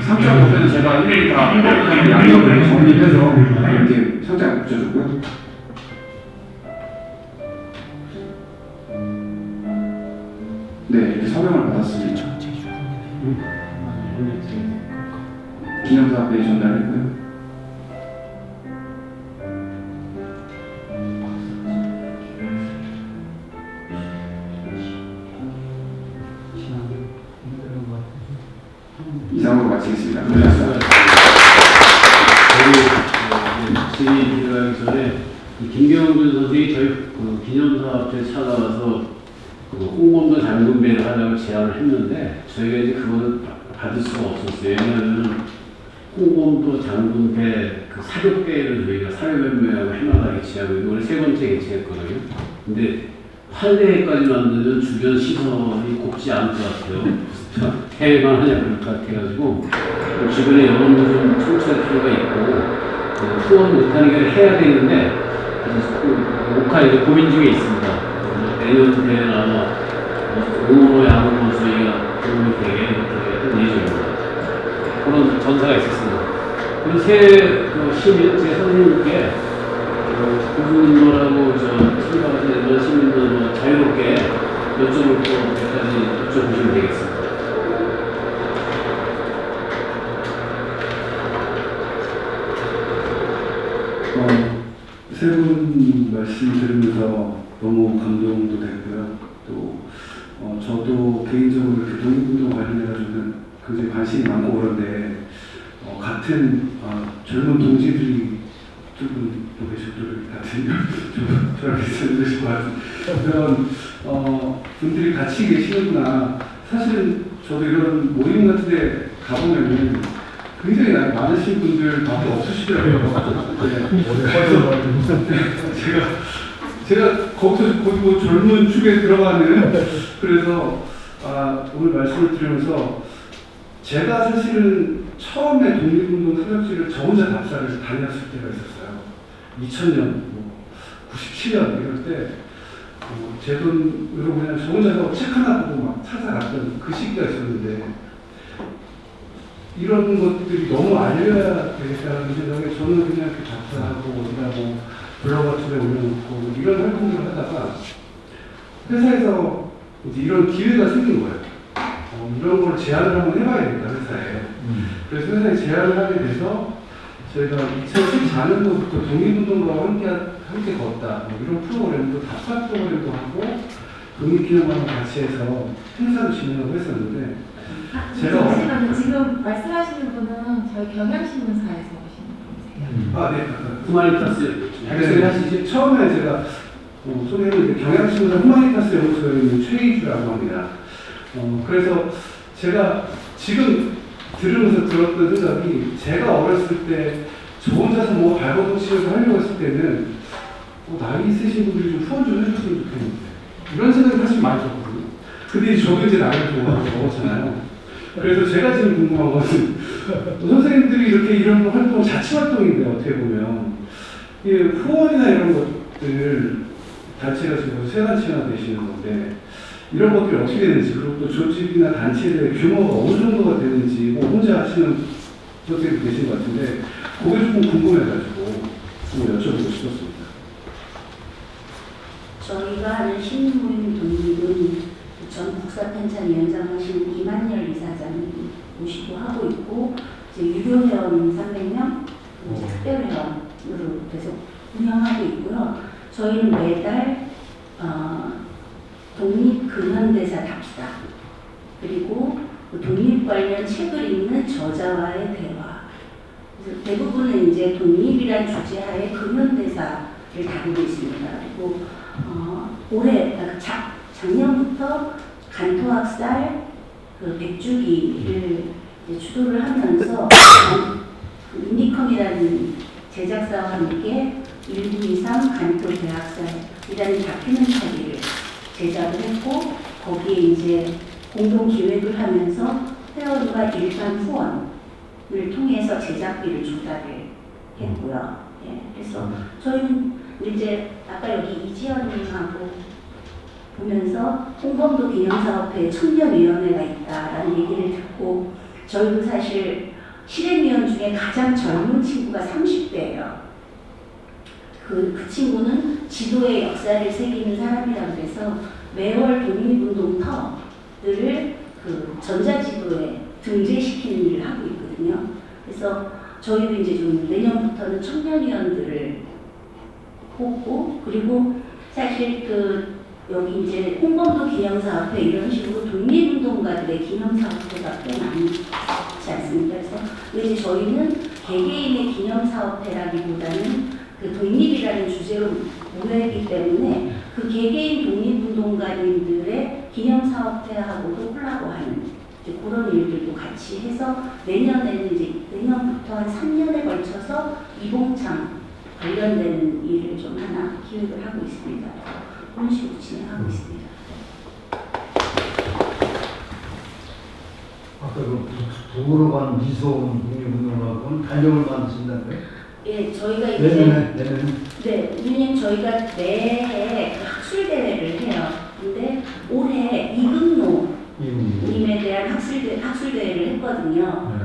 상장 옆에는 제가 일일이 다 홍보부장의 양력을 정리해서 이렇게 상장 붙여줬고요. 네, 이렇게 서명을 받았습니다. 기념사 앞에 전달했고요. 이상으로 마치겠습니다. 감사합니다. 저희 들어가기 전에 김경준 선생이 저희 기념사 앞에 찾아와서 홍범도 장군배를 하자고 제안을 했는데 저희가 이제 그거는 받을 수가 없었어요. 왜냐하면 홍범도 장군배 그 사격배를 저희가 사회변명하고 해마다 개최하고 이번에 세 번째 개최했거든요. 근데 8대까지 만들면 주변 시설이 곱지 않을 것 같아요. 해외만 하냐 그럴 것 같아가지고 주변에 여론도 좀 청취할 필요가 있고 후원 못하는 게 해야 되는데 목하에 고민 중에 있습니다. 내년 대회는 아마 응원호 양으로 저희가 도움이 되게 할 예정입니다. 그런 전사가 있었습니다. 그리고 제 선생님께 교수님들하고 참가하시는 시민들 자유롭게 여쭤볼 것까지 여쭤보시면 되겠습니다. 세 분 말씀 들으면서 너무 감동도 됐고요. 또 저도 개인적으로 이렇게 독립운동 관련해가지고는 굉장히 관심이 많고 그런데 같은 젊은 동지들이 두 분 또 계시고 같은 저랑 비슷하실 것 같은 그런 분들이 같이 계시는구나. 사실은 저도 이런 모임 같은 데 가보면은 굉장히 나이 많으신 분들밖에 없으시더라고요. 제가 거기서 거의 뭐 젊은 축에 들어가는 그래서 오늘 말씀을 드리면서 제가 사실은 처음에 독립운동 사격지를 저 혼자 답사를 다녔을 때가 있었어요. 2000년, 97년 이럴 때 제 돈으로 그냥 저 혼자서 책 하나 보고 막 찾아갔던 그 시기가 있었는데 이런 것들이 너무 알려야 되겠다는 생각에 저는 그냥 이렇게 작사하고 어디다 뭐 블로그 같은 데 올려놓고 이런 활동들을 하다가 회사에서 이제 이런 기회가 생긴 거예요. 이런 걸 제안을 한번 해봐야겠다 회사에. 그래서 회사에 제안을 하게 돼서 저희가 2014년도부터 독립운동가와 함께 걷다 이런 프로그램도 답사 프로그램도 하고 독립기념관을 같이 해서 행사도 진행하고 했었는데 잠시만요. 지금 말씀하시는 분은 저희 경향신문사에서 오신 분이세요. 네. 후마니타스 하시지 처음에 제가 소개했는데 경향신문사 후마니타스 연구소에 있는 최희주라고 합니다. 그래서 제가 지금 들으면서 들었던 생각이 제가 어렸을 때 저 혼자서 뭐 발버둥 치면서 하려고 했을 때는 나이 있으신 분들이 좀 후원 좀 해줬으면 좋겠는데 이런 생각이 사실 많이 들었거든요. 근데 저도 이제 나이를 좀 먹었잖아요. 그래서 제가 지금 궁금한 것은 선생님들이 이렇게 이런 활동 자치활동인데 어떻게 보면 후원이나 이런 것들 단체가 지금 세 단체나 되시는 건데 이런 것들이 어떻게 되는지 그리고 또 조직이나 단체의 규모가 어느 정도가 되는지 뭐 혼자 하시는 선생님도 계신 것 같은데 그게 조금 궁금해가지고 좀 여쭤보고 싶었습니다. 저희가 하는 시민모임 독립은 전 국사편찬위원장 하신 이만열 이사장이 모시고 하고 있고 이제 유료회원 300명, 이제 특별회원으로 계속 운영하고 있고요. 저희는 매달 독립근현대사 답사 그리고 독립 관련 책을 읽는 저자와의 대화. 그래서 대부분은 이제 독립이란 주제하에 근현대사를 다루고 있습니다. 그리고 올해 작년부터 간토학살 그 100주기를 주도를 하면서 유니컴이라는 제작사와 함께 1923 간토 대학살이라는 다큐멘터리를 제작을 했고 거기에 이제 공동 기획을 하면서 회원과 일반 후원을 통해서 제작비를 조달을 했고요. 그래서 저희는 이제 아까 여기 이지연님하고 보면서 홍범도 기념사업회에 청년위원회가 있다라는 얘기를 듣고 저희도 사실 실행위원 중에 가장 젊은 친구가 30대예요. 그 친구는 지도의 역사를 새기는 사람이라고 해서 매월 독립운동터들을 그 전자지도에 등재시키는 일을 하고 있거든요. 그래서 저희도 이제 좀 내년부터는 청년위원들을 뽑고, 그리고 사실 그 여기 이제 홍범도 기념사업회 이런 식으로 독립운동가들의 기념사업회가 꽤 많이 있지 않습니까? 그래서 이제 저희는 개개인의 기념사업회라기보다는 그 독립이라는 주제로 모여있기 때문에 그 개개인 독립운동가님들의 기념사업회하고도 콜라보하는 그런 일들도 같이 해서 내년에는 이제 내년부터 한 3년에 걸쳐서 이봉창 관련되는 일을 좀 하나 기획을 하고 있습니다. 그런 식으로 진행하고 있습니다. 아까 그 북으로 간 미소원 독립운동하고는 달력을 만드신다고요? 예, 저희가 이제 네, 왜냐면 저희가 매해 학술대회를 해요. 근데 올해 이금노 님에 대한 학술대회를 했거든요.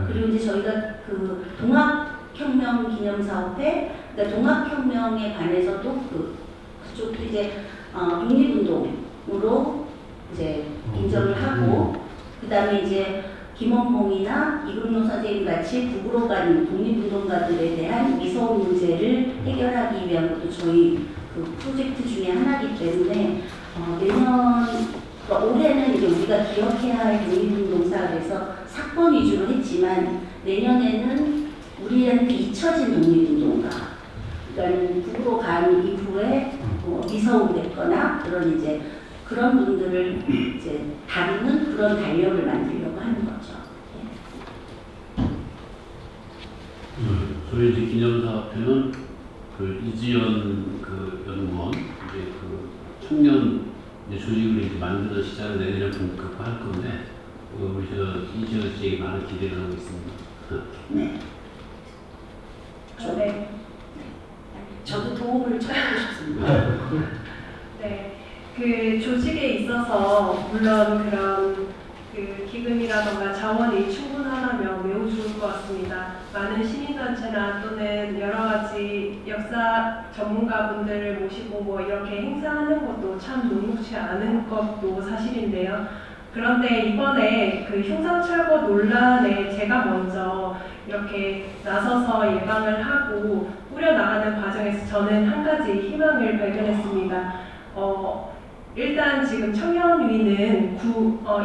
그리고 이제 저희가 그 동학혁명 기념사업회, 그러니까 동학혁명에 관해서도 그쪽도 이제 독립운동으로 이제 인정을 하고, 그 다음에 이제 김원봉이나 이금노 선생님 같이 북으로 간 독립운동가들에 대한 미소원 문제를 해결하기 위한 것도 저희 그 프로젝트 중에 하나이기 때문에 내년, 그러니까 올해는 이제 우리가 기억해야 할 독립운동사업에서 사건 위주로 했지만 내년에는 우리한테 잊혀진 독립운동가, 그러니까 북으로 간 이후에 미서운 됐거나 그런 이제 그런 분들을 이제 다루는 그런 달력을 만들려고 하는 거죠. 저희 이제 기념사업회는 그 이지연 그 연구원 이제 그 청년 이제 조직을 이제 만들어 시작을 내년에 본격화할 건데 우리 저 이지연 씨에게 많은 기대를 하고 있습니다. 네. 저도 도움을 청하고 싶습니다. 네, 그 조직에 있어서 물론 그런 그 기금이라던가 자원이 충분하다면 매우 좋을 것 같습니다. 많은 시민단체나 또는 여러 가지 역사 전문가분들을 모시고 뭐 이렇게 행사하는 것도 참 녹록지 않은 것도 사실인데요. 그런데 이번에 그 흉상철거 논란에 제가 먼저 이렇게 나서서 예방을 하고 꾸려나가는 과정에서 저는 한 가지 희망을 발견했습니다. 일단 지금 청년위는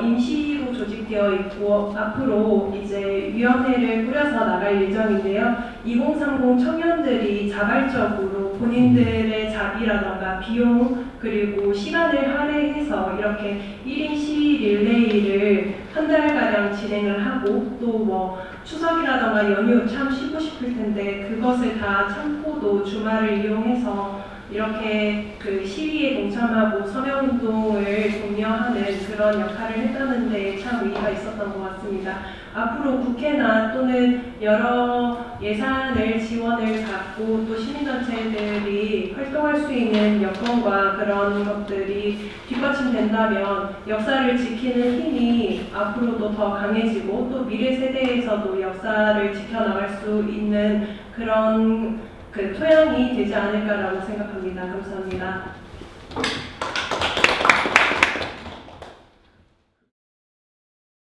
임시로 조직되어 있고 앞으로 이제 위원회를 꾸려서 나갈 예정인데요. 2030 청년들이 자발적으로 본인들의 자비라던가 비용 그리고 시간을 할애해서 이렇게 1인 시위 릴레이를 한 달가량 진행을 하고 또 뭐 추석이라던가 연휴 참 쉬고 싶을 텐데 그것을 다 참고도 주말을 이용해서 이렇게 그 시위에 동참하고 서명운동을 독려하는 그런 역할을 했다는데 참 의의가 있었던 것 같습니다. 앞으로 국회나 또는 여러 예산을 지원을 받고 또 시민단체들이 활동할 수 있는 여건과 그런 것들이 뒷받침된다면 역사를 지키는 힘이 앞으로도 더 강해지고 또 미래 세대에서도 역사를 지켜나갈 수 있는 그런 그 토양이 되지 않을까라고 생각합니다. 감사합니다.